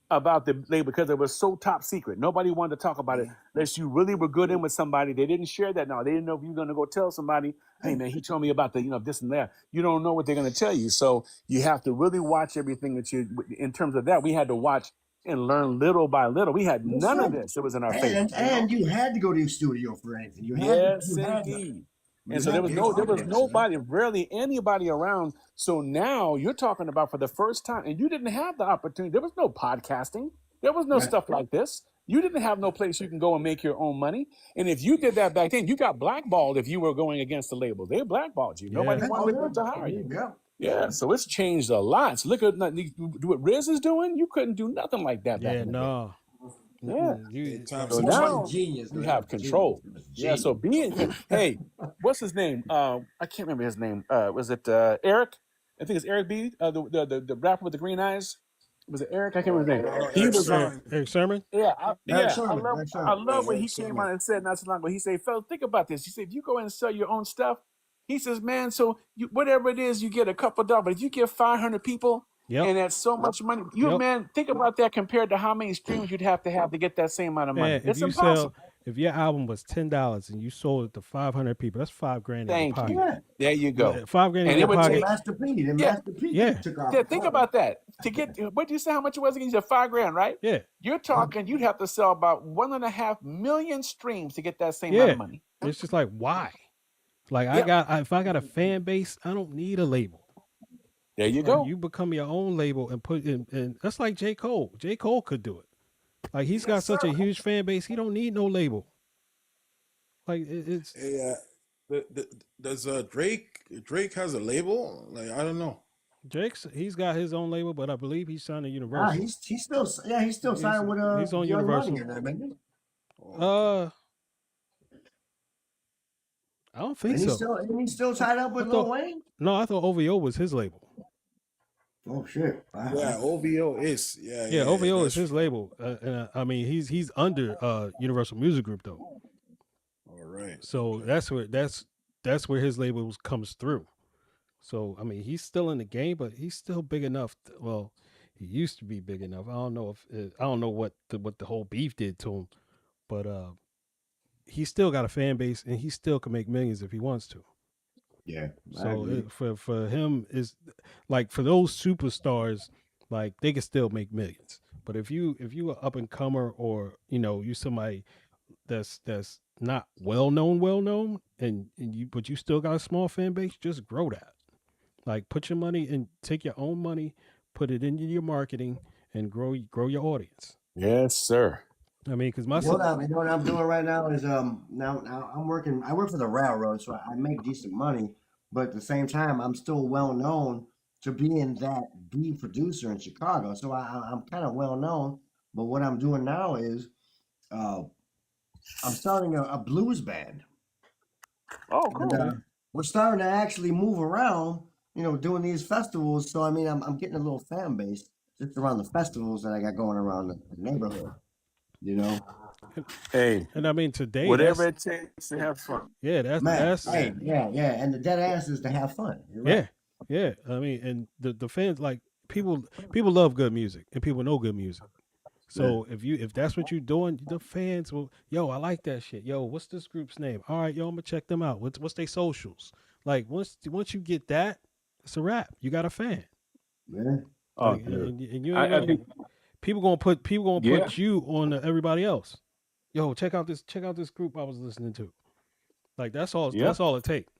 about the label because it was so top secret. Nobody wanted to talk about it unless you really were good in with somebody. They didn't share that. No, they didn't know if you were going to go tell somebody, hey man, he told me about the this and that. You don't know what they're going to tell you. So you have to really watch everything that in terms of that, we had to watch and learn little by little. We had none of this. It was in our face. And you had to go to the studio for anything. Yes, indeed. And so there was nobody, rarely anybody around. So now you're talking about for the first time, and you didn't have the opportunity. There was no podcasting. There was no stuff like this. You didn't have no place you can go and make your own money. And if you did that back then, you got blackballed if you were going against the labels. They blackballed you. Nobody wanted to hire you. Yeah, so it's changed a lot. So look at what Riz is doing. You couldn't do nothing like that back in the day. Yeah. So now you have control. Yeah, so hey, what's his name? I can't remember his name. Was it Eric? I think it's Eric B, the rapper with the green eyes. Was it Eric? I can't remember his name. He Eric was Eric, Sermon. Eric Sermon. yeah, Eric I Sermon. love Eric I Sermon. love Yeah, what he Eric came Sermon. out and said not so long ago. He said, "Fellas, think about this." He said, "If you go and sell your own stuff," he says, "Man, so whatever it is, you get a couple $. But if you get 500 people, Yep. and that's so much money, man, think about that compared to how many streams you'd have to get that same amount of money. Man, It's impossible." if your album was $10 and you sold it to 500 people, that's $5,000 in your Thank pocket. you. Yeah. There you go. $5,000 in And your it would pocket. take. Master P. And Yeah. Master P Yeah. took off. Yeah, think about that. To get what do you say? How much it was again? You said $5,000, right? Yeah. You're talking. You'd have to sell about 1.5 million streams to get that same amount of money. It's just like, why? Like Yep. if I got a fan base, I don't need a label. There you Like, go. you become your own label and put in, and that's like J. Cole. J. Cole could do it. Like, he's got such a huge fan base, he don't need no label. Like, it's Yeah. Does Drake has a label? Like, I don't know. he's got his own label, but I believe he's signed to Ah, Universal. he's still signed with he's on Young Universal. Money and that, man. I don't think And so. he's still tied up with Lil Wayne? No, I thought OVO was his label. Oh shit! Yeah, OVO is. Yeah, OVO is his label. And I mean, he's under Universal Music Group though. All right. So that's where his label comes through. So I mean, he's still in the game, but he's still big enough. Well, he used to be big enough. I don't know what the whole beef did to him, but he's still got a fan base, and he still can make millions if he wants to. Yeah. So for him is like, for those superstars, like, they can still make millions. But if you are up and comer, or you somebody that's not well known, and but you still got a small fan base, just grow that. Like, put your money and take your own money, put it into your marketing, and grow your audience. Yes, sir. I mean, because you know what I'm doing right now is now I'm working. I work for the railroad, so I make decent money. But at the same time, I'm still well known to being that beat producer in Chicago. So I'm kind of well known. But what I'm doing now is I'm starting a blues band. Oh, cool. And, we're starting to actually move around, doing these festivals. So I mean, I'm getting a little fan base just around the festivals that I got going around the neighborhood. Hey, and I mean, today, whatever it takes to have fun. Yeah, that's hey, yeah, and the dead ass is to have fun. Right. Yeah. I mean, and the fans, like, people love good music, and people know good music. So if that's what you're doing, the fans will, I like that shit. Yo, what's this group's name? All right, yo, I'm gonna check them out. What's their socials? Like, once you get that, it's a wrap. You got a fan. Yeah. Like, and you ain't people gonna put you on everybody else. Yo, check out this group I was listening to. Like, that's all. That's all it takes.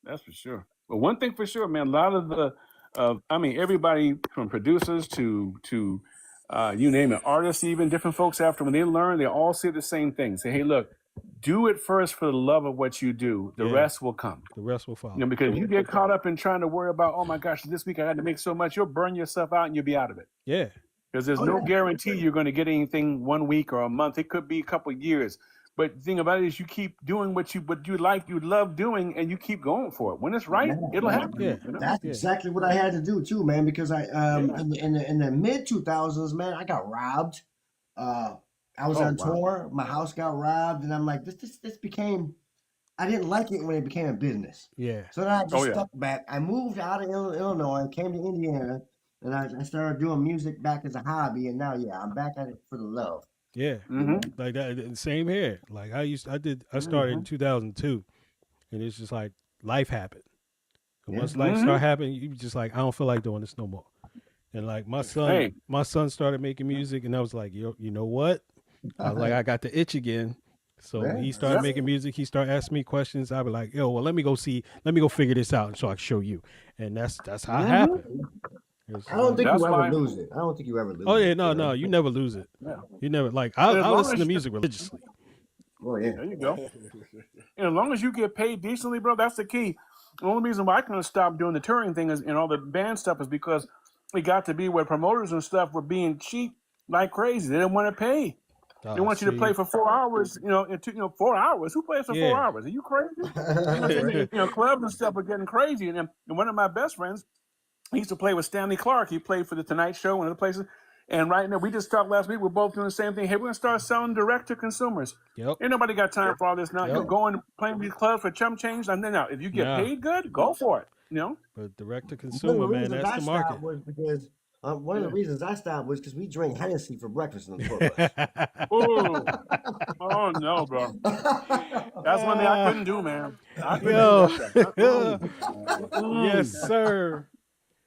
That's for sure. But one thing for sure, man, a lot of the, everybody from producers to you name it, artists, even different folks, after when they learn, they all say the same thing. Say, hey, look, do it first for the love of what you do. The rest will come. The rest will follow. Because if you get caught up in trying to worry about, oh my gosh, this week I had to make so much, you'll burn yourself out and you'll be out of it. Yeah. Because there's no guarantee you're going to get anything 1 week or a month. It could be a couple of years. But the thing about it is, you keep doing what you like, you love doing, and you keep going for it. When it's right, it'll happen. Yeah. That's exactly what I had to do too, man. Because I in the mid 2000s, man, I got robbed. I was on tour. My house got robbed, and I'm like, this became. I didn't like it when it became a business. Yeah. So then I just stuck back. I moved out of Illinois and came to Indiana, and I started doing music back as a hobby. And now, I'm back at it for the love. Yeah. Like that. Same here. Like, I started in 2002, and it's just like life happened. And once life started happening, you just like, I don't feel like doing this no more. And like my son started making music, and I was like, yo, you know what? I was like, I got the itch again. So he started making music. He started asking me questions. I'd be like, yo, well, let me go figure this out, and so I can show you. And that's how it happened. I don't think you ever lose it. Oh yeah, no, you never lose it. Yeah. You never, like, I listen to music religiously. Oh yeah, there you go. And as long as you get paid decently, bro, that's the key. The only reason why I couldn't stop doing the touring thing and all the band stuff is because it got to be where promoters and stuff were being cheap like crazy. They didn't want to pay. They want you to play for 4 hours, 4 hours. Who plays for 4 hours? Are you crazy? Clubs and stuff are getting crazy. And one of my best friends, he used to play with Stanley Clark. He played for the Tonight Show and other places. And right now, we just talked last week. We're both doing the same thing. Hey, we're gonna start selling direct to consumers. Yep. Ain't nobody got time for all this now. Yep. You're going playing these clubs for chump change. And then now, if you get paid good, go for it. But direct to consumer, man, that's the market. Was because one of the reasons I stopped was because we drink Hennessy for breakfast in the tour bus. Oh no, bro. That's one thing I couldn't do, man. I couldn't Yo. do that. Yes, sir.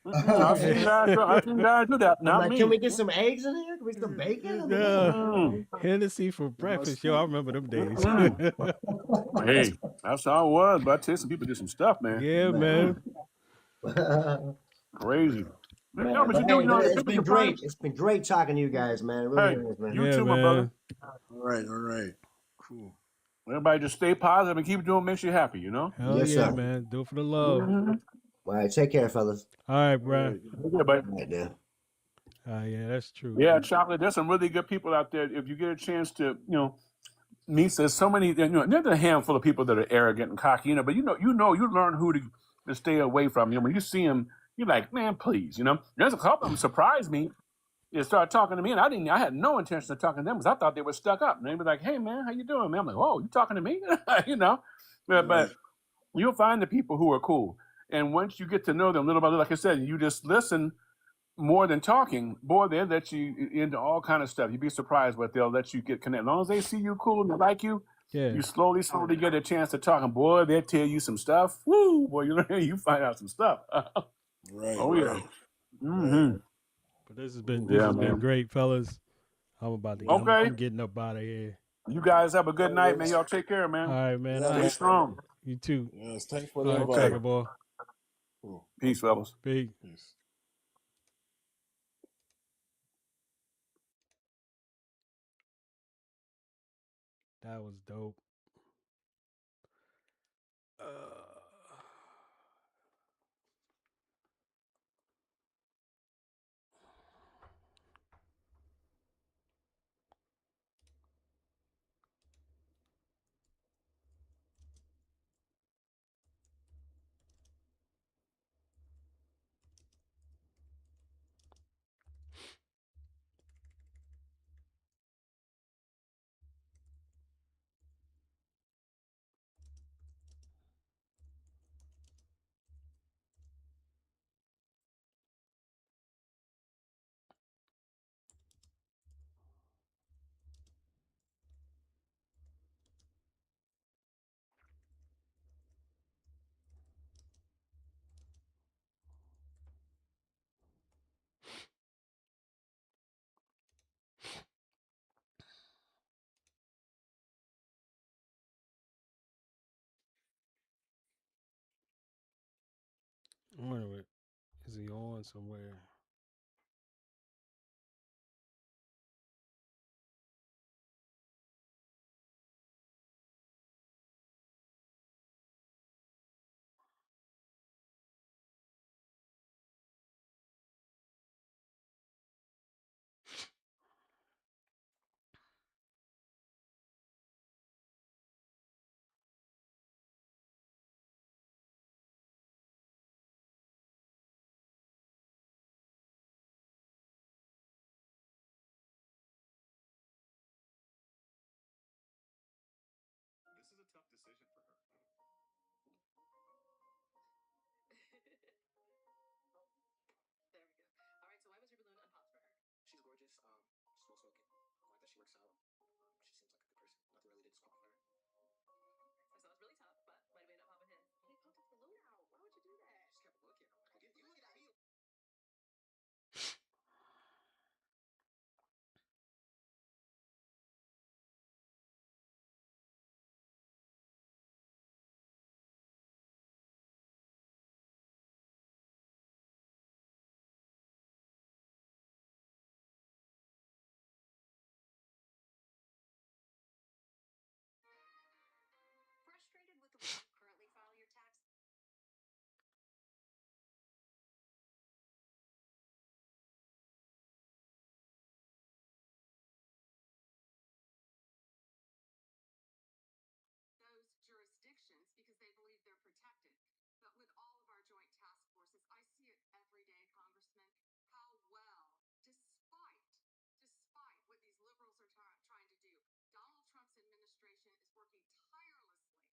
I've seen guys do that. Not like, me. can we get some eggs in here? Can we get some bacon? Hennessy for breakfast. Yo, I remember them days. Hey, that's how it was. But I tell you, some people did some stuff, man. Yeah, man. Crazy. Man, No, but you do, it's been great. It's been great talking to you guys, man. It really is, man. You too, my brother. All right. Cool. Everybody just stay positive and keep doing what makes you happy, Hell Yes, yeah, sir. man. Do it for the love. All right, take care, fellas. All right, bro. Yeah, buddy. All right, now. Yeah, that's true. Yeah, Chocolate. There's some really good people out there. If you get a chance to, meet, there's so many. There's a handful of people that are arrogant and cocky, but you learn who to stay away from. When you see them, you're like, man, please. There's a couple of them surprised me. They started talking to me, and I had no intention of talking to them because I thought they were stuck up. And they were like, "Hey, man, how you doing, man?" I'm like, "Oh, you talking to me?" But you'll find the people who are cool, and once you get to know them little by little, like I said, you just listen more than talking. Boy, they'll let you into all kind of stuff. You'd be surprised what they'll let you get connected. As long as they see you cool and they like you, you slowly get a chance to talk. And boy, they'll tell you some stuff. Woo, boy, you find out some stuff. Right. Oh yeah. Mm-hmm. But this has been great, fellas. I'm about to get I'm getting up out of here. You guys have a good night, man. Y'all take care, man. All right, man. Stay strong. You too. Yes, thanks for the invite. Take it, boy. Cool. Peace, fellas. Peace. That was dope. I wonder, is he on somewhere? This is a tough decision for her. There we go. All right, so why was your balloon unpopped for her? She's gorgeous, small smoking. I like that she works out. She seems like a good person. Nothing really to disqualify her. So that was really tough, but why did we end up popping him? He popped the balloon out. Why would you do that? She just kept looking. I'm like, you looking at me. working tirelessly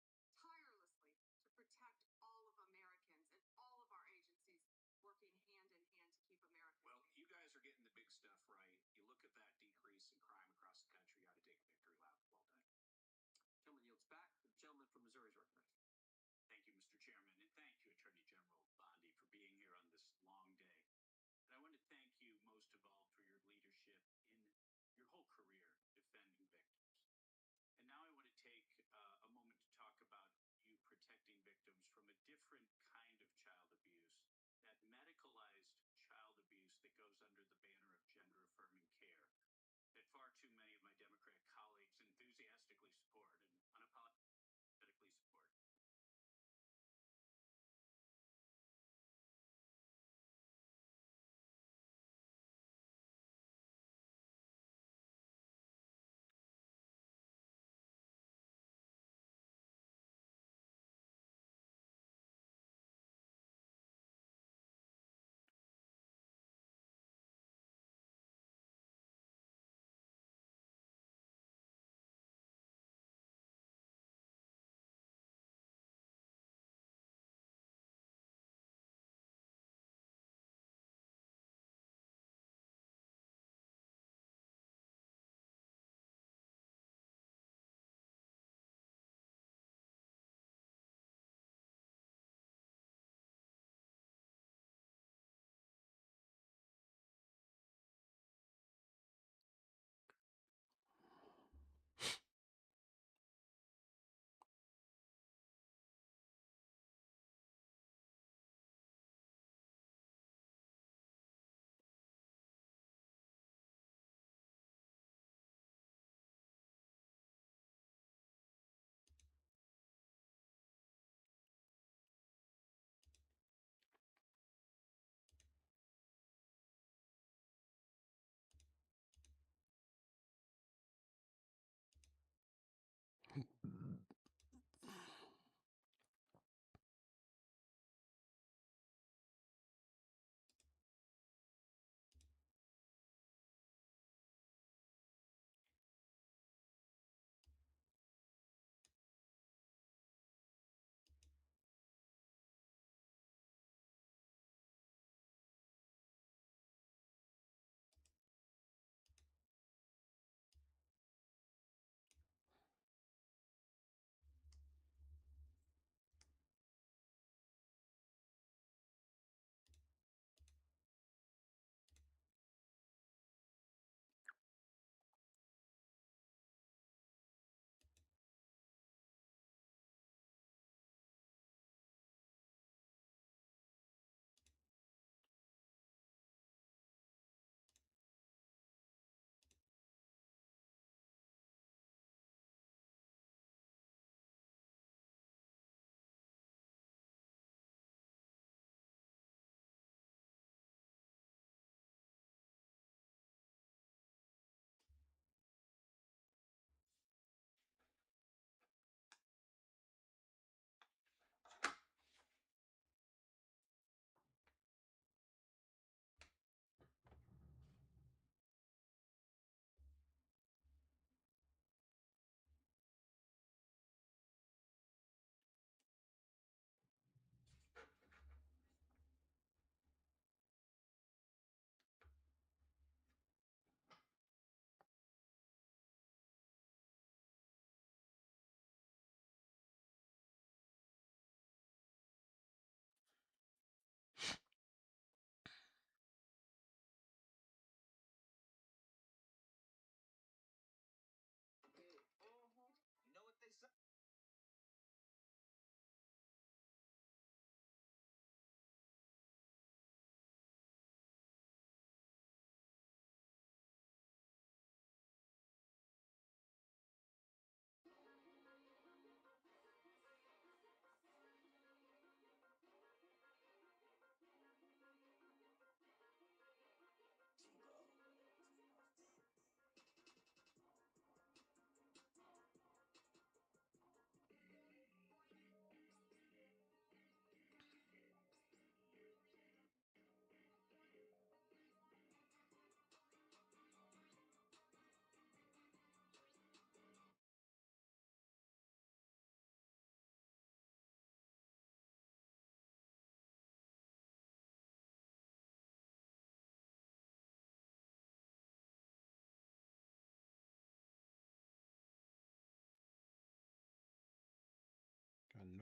to protect all of Americans and all of our agencies working hand in hand to keep America Well, safe. you guys are getting the big stuff right. You look at that decrease in crime across the country, you ought to take a victory lap. Well done. Gentleman yields back. The gentleman from Missouri is recognized. Thank you, Mr. Chairman, and thank you, Attorney General Bondi, for being here on this long day. And I want to thank you most of all for your leadership in your whole career defending victims. And now I want to take a moment to talk about you protecting victims from a different kind of child abuse, that medicalized child abuse that goes under the banner of gender affirming care, that far too many of my Democrat colleagues enthusiastically support and unapologetically support.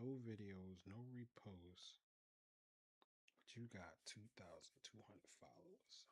no videos, no reposts, but you got 2,200 followers.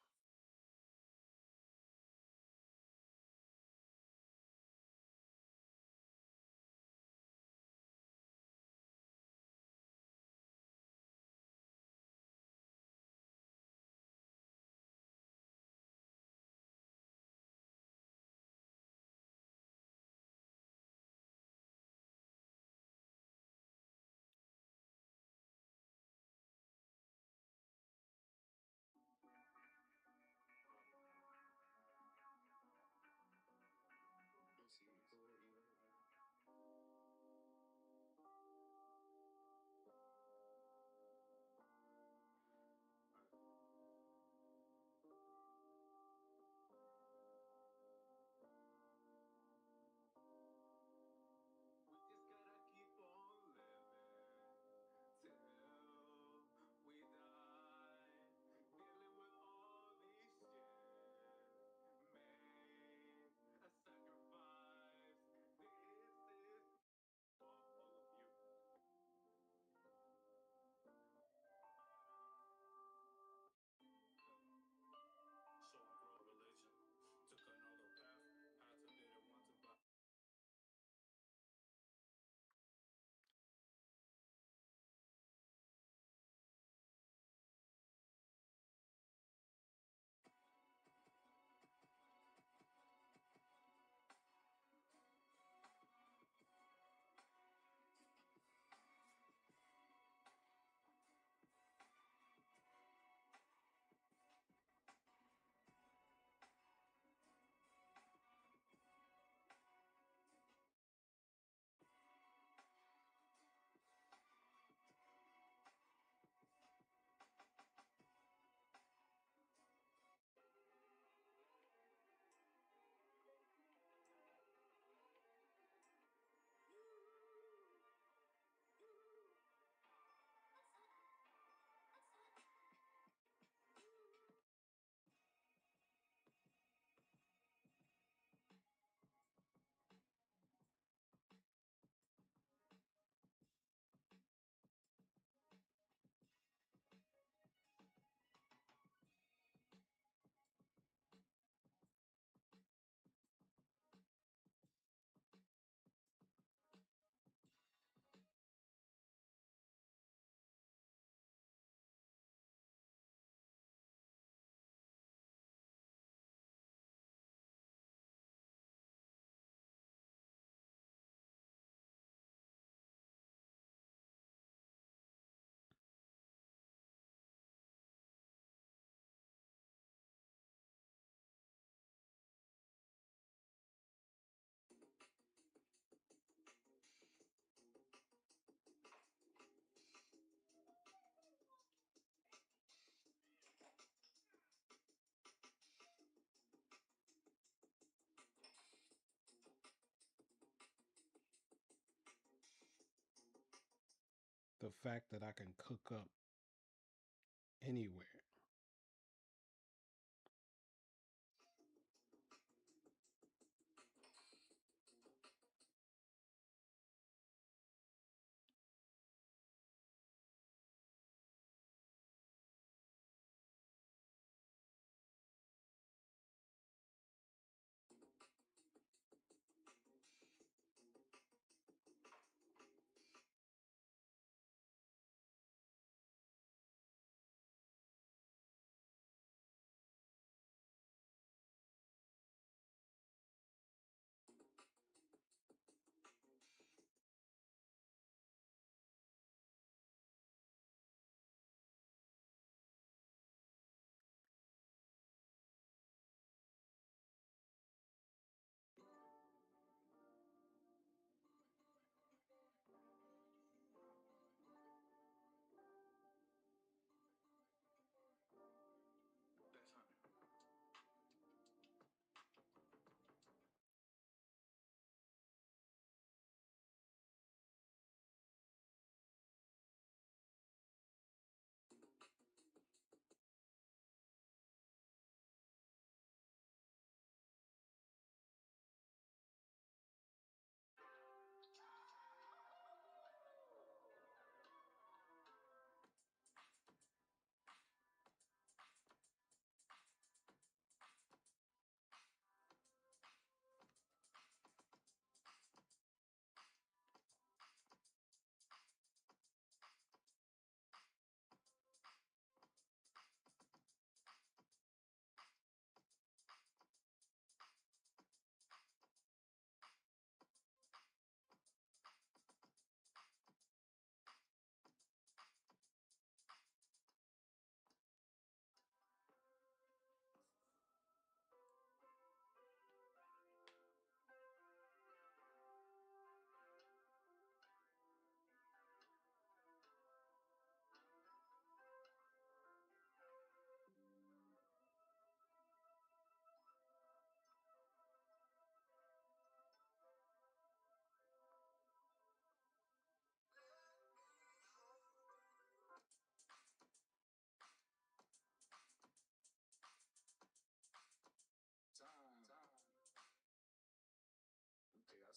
We just gotta keep on living till we die. Dealing with all these shit. Made a sacrifice. This is for all of you. So I grew a religion. Took another path. Had to didn't want to buy. The fact that I can cook up anywhere.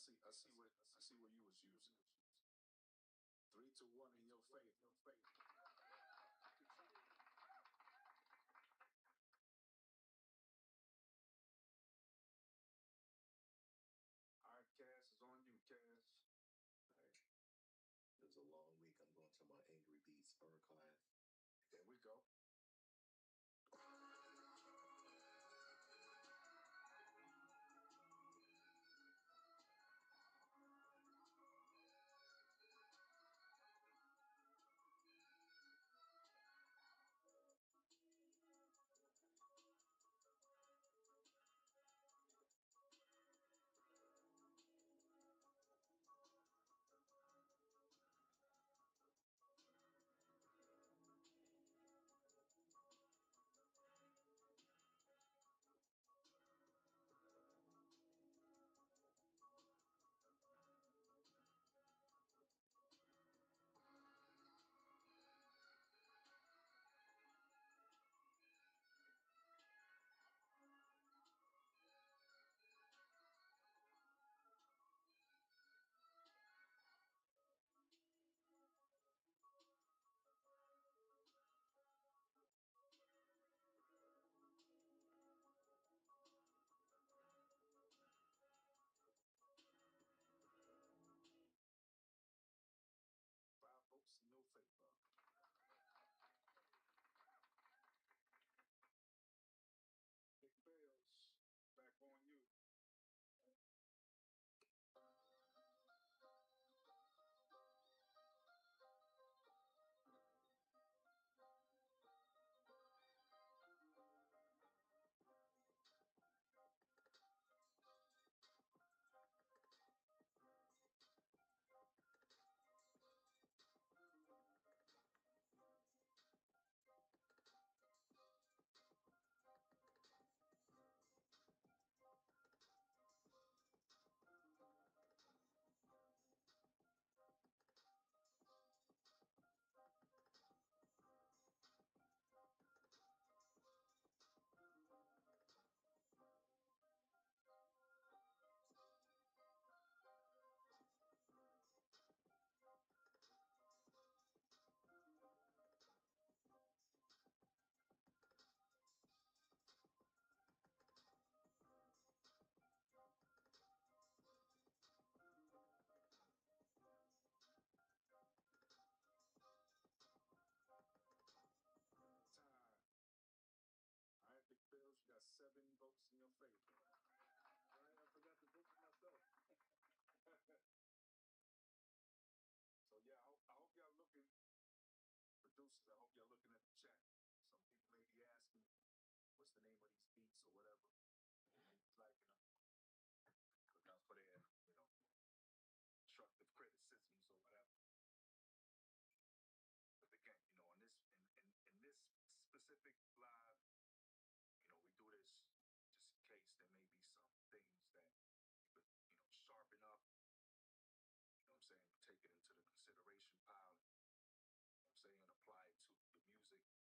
see what you was using. 3-1 in your favor. All right, Cass, it's on you, Cass. All right. It was a long week. I'm going to my Angry Beats archive. There we go. Five votes in your favor. Big Bells, back on you. Time. All right, Big Bells, you got 7 votes in your favor. All right, I forgot to vote for myself. So yeah, I hope y'all looking, producers, I hope y'all looking at the chat. Some people may be asking, what's the name of these beats or whatever. Like, look out for their, constructive criticisms or whatever. But again, in this specific live, we do this just in case there may be some things that you could, sharpen up. You know what I'm saying? Take it into the consideration pile. You know what I'm saying? Apply it to your music.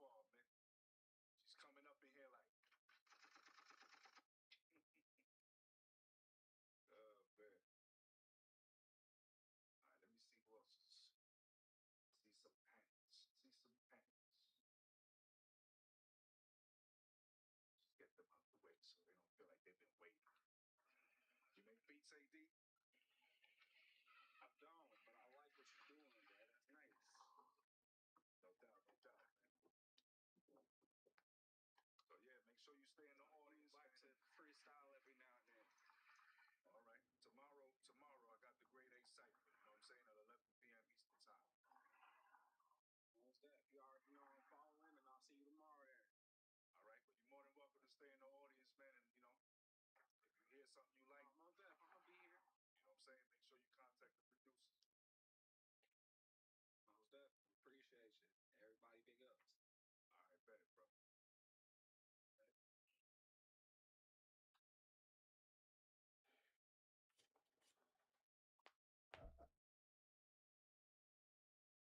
fault, man. She's coming up in here like, oh, man. All right, let me see who else is. See some pants. See some pants. Just get them out the way so they don't feel like they've been waiting. You make beats, AD? I don't, but I like what you're doing, Dad. That's nice. No doubt, man. So yeah, make sure you stay in the audience. Like to freestyle every now and then. All right. Tomorrow, I got the grade A cipher. You know what I'm saying? At 11 p.m. Eastern time. What's that? You already know I'm following, and I'll see you tomorrow there. All right. Well, you're more than welcome to stay in the audience, man. And you know, if you hear something you like, I'm gonna be here. You know what I'm saying? Make sure you contact the producers. Most definitely. Appreciate you. Everybody big ups. All right, better, bro.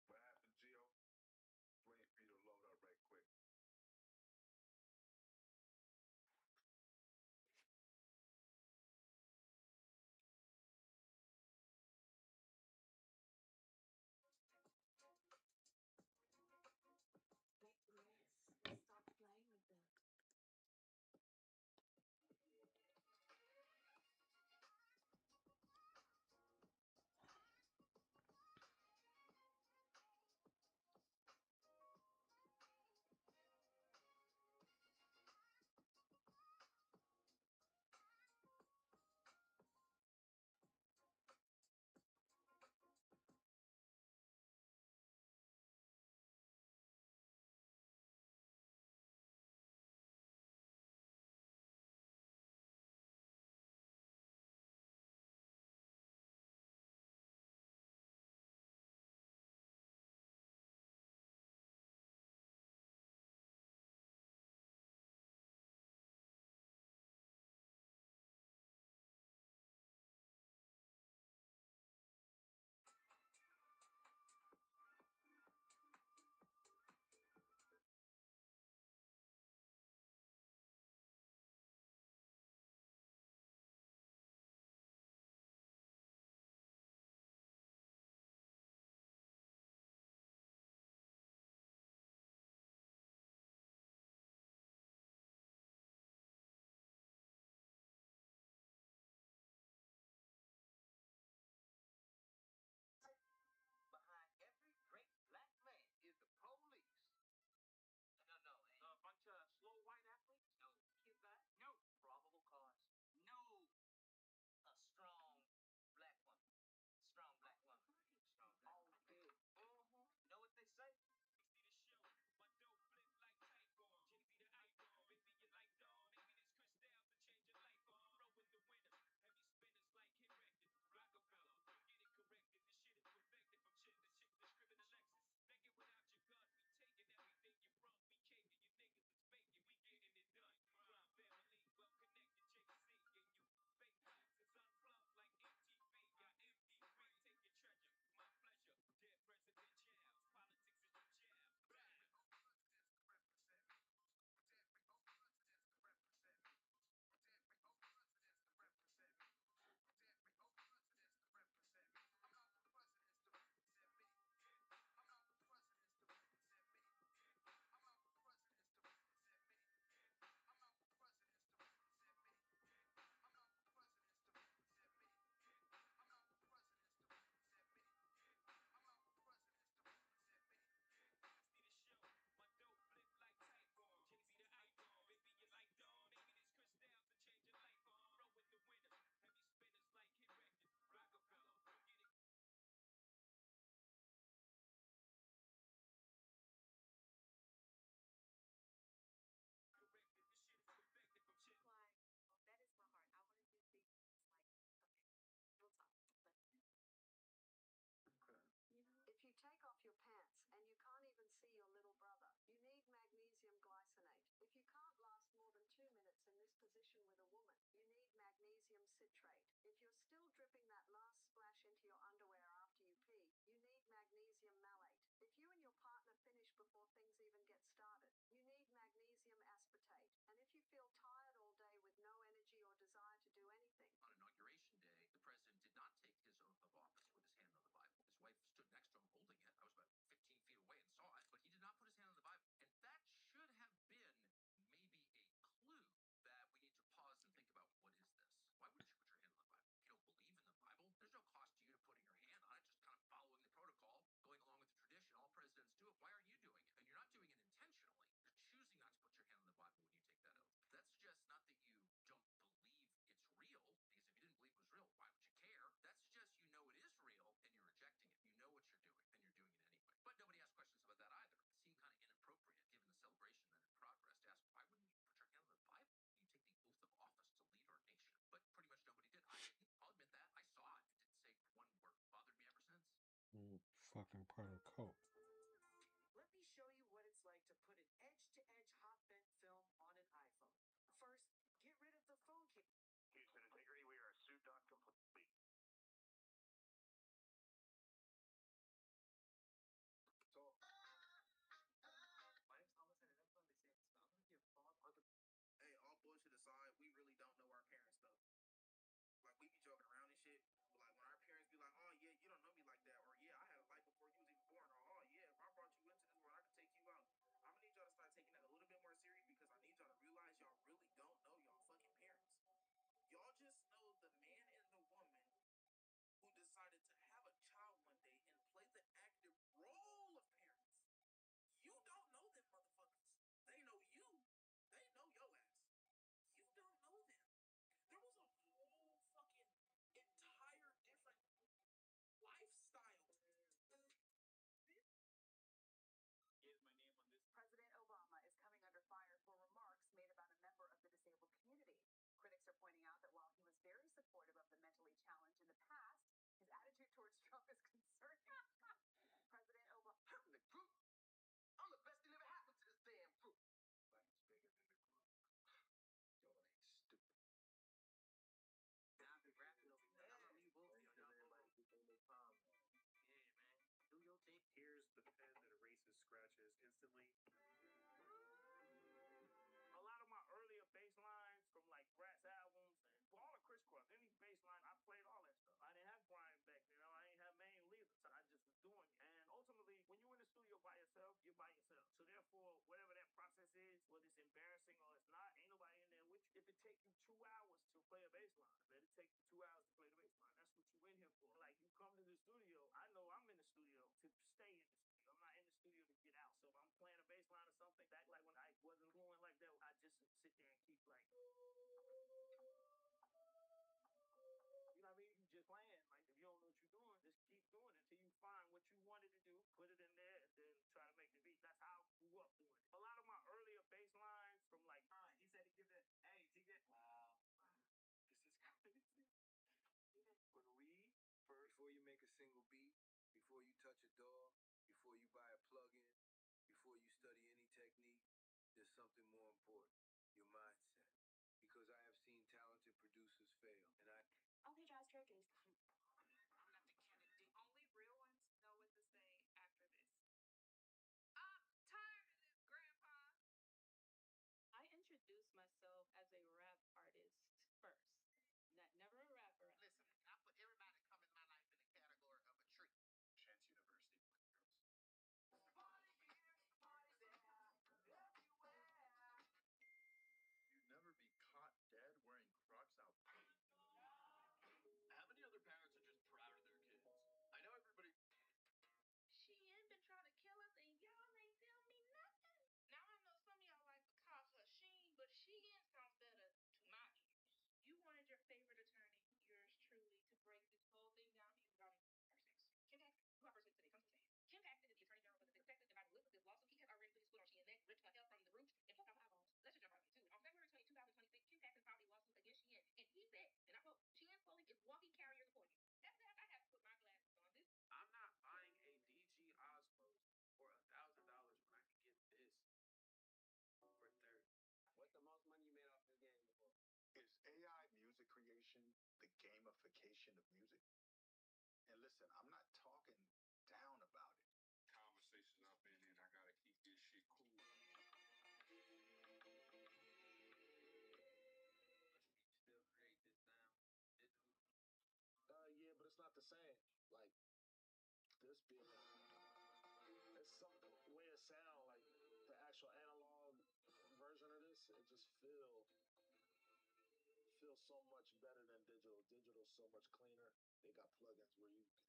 What happened, Gio? Waiting for you to load up right quick. Stop playing with them. Behind every great black man is the police. No. A bunch of slow white athletes? No. Cute guys? No. Probable cause? No. A strong black woman. Strong black woman. Strong black woman. Okay. Know what they say? See the show. My dope flip like typhoon. Jay-Z the icon. Baby, you like dawn. Maybe this crystal to change your life on. Roll with the winner. Heavy spinners like hit record. Rockefeller. Get it corrected. This shit is perfected from chick to chick. The script in Alexis. Naked without your gun. We taking everything you from. We caking. You niggas is faking. We getting it done. Crime family. Well connected. JC. And you fake facts is unplugged like MTV. Got MD3. Take your treasure. My pleasure. Dead president jams. Politics is your jam. Presidents to represent me. Presidents to represent me. Presidents to represent me. Presidents to represent me. I'm out for presidents to represent me. I'm out for presidents to represent me. I'm out for presidents to represent me. I'm out for presidents to represent me. I'm out for presidents to represent me. I'm out for presidents to represent me. I'm out for presidents to represent me. See the show. My dope flip like typhoon. Jay-Z the icon. Baby, you like dawn. Maybe this crystal to change your life on. Roll with the winner. Heavy spinners like hit record. Rockefeller. Get it. Corrected. This shit is perfected from shit. Like, well, that is my heart. I want to do things like, okay, we'll talk. But you know, If you take off your pants and you can't even see your little brother, you need magnesium glycinate. If you can't last more than 2 minutes in this position with a woman, you need magnesium citrate. If you're still dripping that last splash into your underwear after you pee, you need magnesium malate. If you and your partner finish before things even get started, fucking part of the coat. Let me show you what it's like to put an edge-to-edge hot bent film on an iPhone. First, get rid of the phone case. Houston Integrity, we are suit.complete. So, my name's Thomas, and I'm from the same spell. I'm gonna give Bob other. Hey, all bullshit aside, we really don't know our parents though. Like we be joking around and shit, but like when our parents be like, "Oh yeah, you don't know me like that," or "Yeah, I had a life before you was even born," or "Oh yeah, if I brought you into this world, I could take you out." I'm gonna need y'all to start taking that a little bit more serious because I need y'all to realize y'all really don't know y'all fucking parents. Y'all just know the man and the woman who decided to have a child one day and play the active role of parents. You don't know them motherfuckers. They know you. They know your ass. You don't know them. There was a whole fucking entire different lifestyle. Here's my name on this. President Obama is coming under fire for remarks made about a member of the disabled community. Critics are pointing out that while he was very supportive of the mentally challenged in the past, his attitude towards Trump is concerning. President Obama. I'm the group. I'm the best thing ever happened to this damn group. Life's bigger than the group. Y'all ain't stupid. Now I've been rapping over here. I love you both. Everybody keep their palm. Yeah, man. Do your thing. Here's the pen that erases scratches instantly. A lot of my earlier bass lines from like Brat's albums and all the crisscross, any bass line, I played all that stuff. I didn't have Brian back then, I didn't have Maine Leader, so I just was doing it. And ultimately, when you're in the studio by yourself, you're by yourself. So therefore, whatever that process is, whether it's embarrassing or it's not, ain't nobody in there with you. If it takes you 2 hours to play a bass line, let it take you 2 hours to play the bass line. That's what you in here for. Like you come to the studio, I know I'm in the studio to stay in the studio. I'm not in the studio to get out. So if I'm playing a bass line or something, back like when I wasn't going like that, I just sit there and keep like, you know what I mean? You just playing. Like if you don't know what you're doing, just keep doing it until you find what you wanted to do, put it in there, and then try to make the beat. That's how I grew up doing it. A lot of my earlier bass lines from like, He said he give it. Hey, he get. Wow. this is crazy. When we first, before you make a single beat, before you touch a DAW, before you buy a plugin, before you study any technique, there's something more important: your mindset. Because I have seen talented producers fail, and Okay, Josh Turkeys. I'm not the candidate. Only real ones know what to say after this. I'm tired of this, Grandpa. I introduced myself as a rap artist first. Never a rapper. Listen, I put everybody that come in my life in the category of a tree. Chance University, boys and girls. You'd never be caught dead wearing Crocs out. How many other parents are just proud of their kids? I know everybody. She ain't been trying to kill us, and y'all ain't tell me nothing. Now I know some of y'all like to call her Sheen, but Shein sounds better to my ears. You wanted your favorite attorney, yours truly, to break this whole thing down to you regarding our sex. Kim Paxton, who our first witness today, comes to stand. Kim Paxton is the attorney general for the state of Texas, and by the list of this lawsuit, he has already put his foot on Shein's neck, ripped her hair from the roots, and plucked out her eyeballs. Let's just jump right into it. On February 20, 2026, Kim Paxton filed a lawsuit against Shein, and he said, and I quote, Shein's clothing is walking carriers for you. After that, I have to put my glasses on. This. I'm not buying a DG Osmos for $1,000 when I can get this for 30. What's the most money you made off this game before? Is AI music creation the gamification of music? And listen, I'm not talking down about it. Conversations I've been in, I gotta keep this shit cool. Still create this sound. Yeah, but it's not the same. Like this being, it's some way it sound like the actual analog version of this. It just feels so much better than digital. Digital's so much cleaner. They got plugins where you can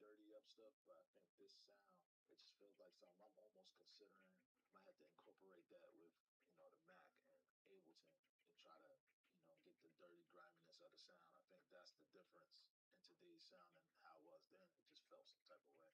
dirty up stuff, but I think this sound, it just feels like something I'm almost considering. I might have to incorporate that with, the Mac and Ableton and try to, get the dirty griminess of the sound. I think that's the difference in today's sound and how it was then. It just felt some type of way.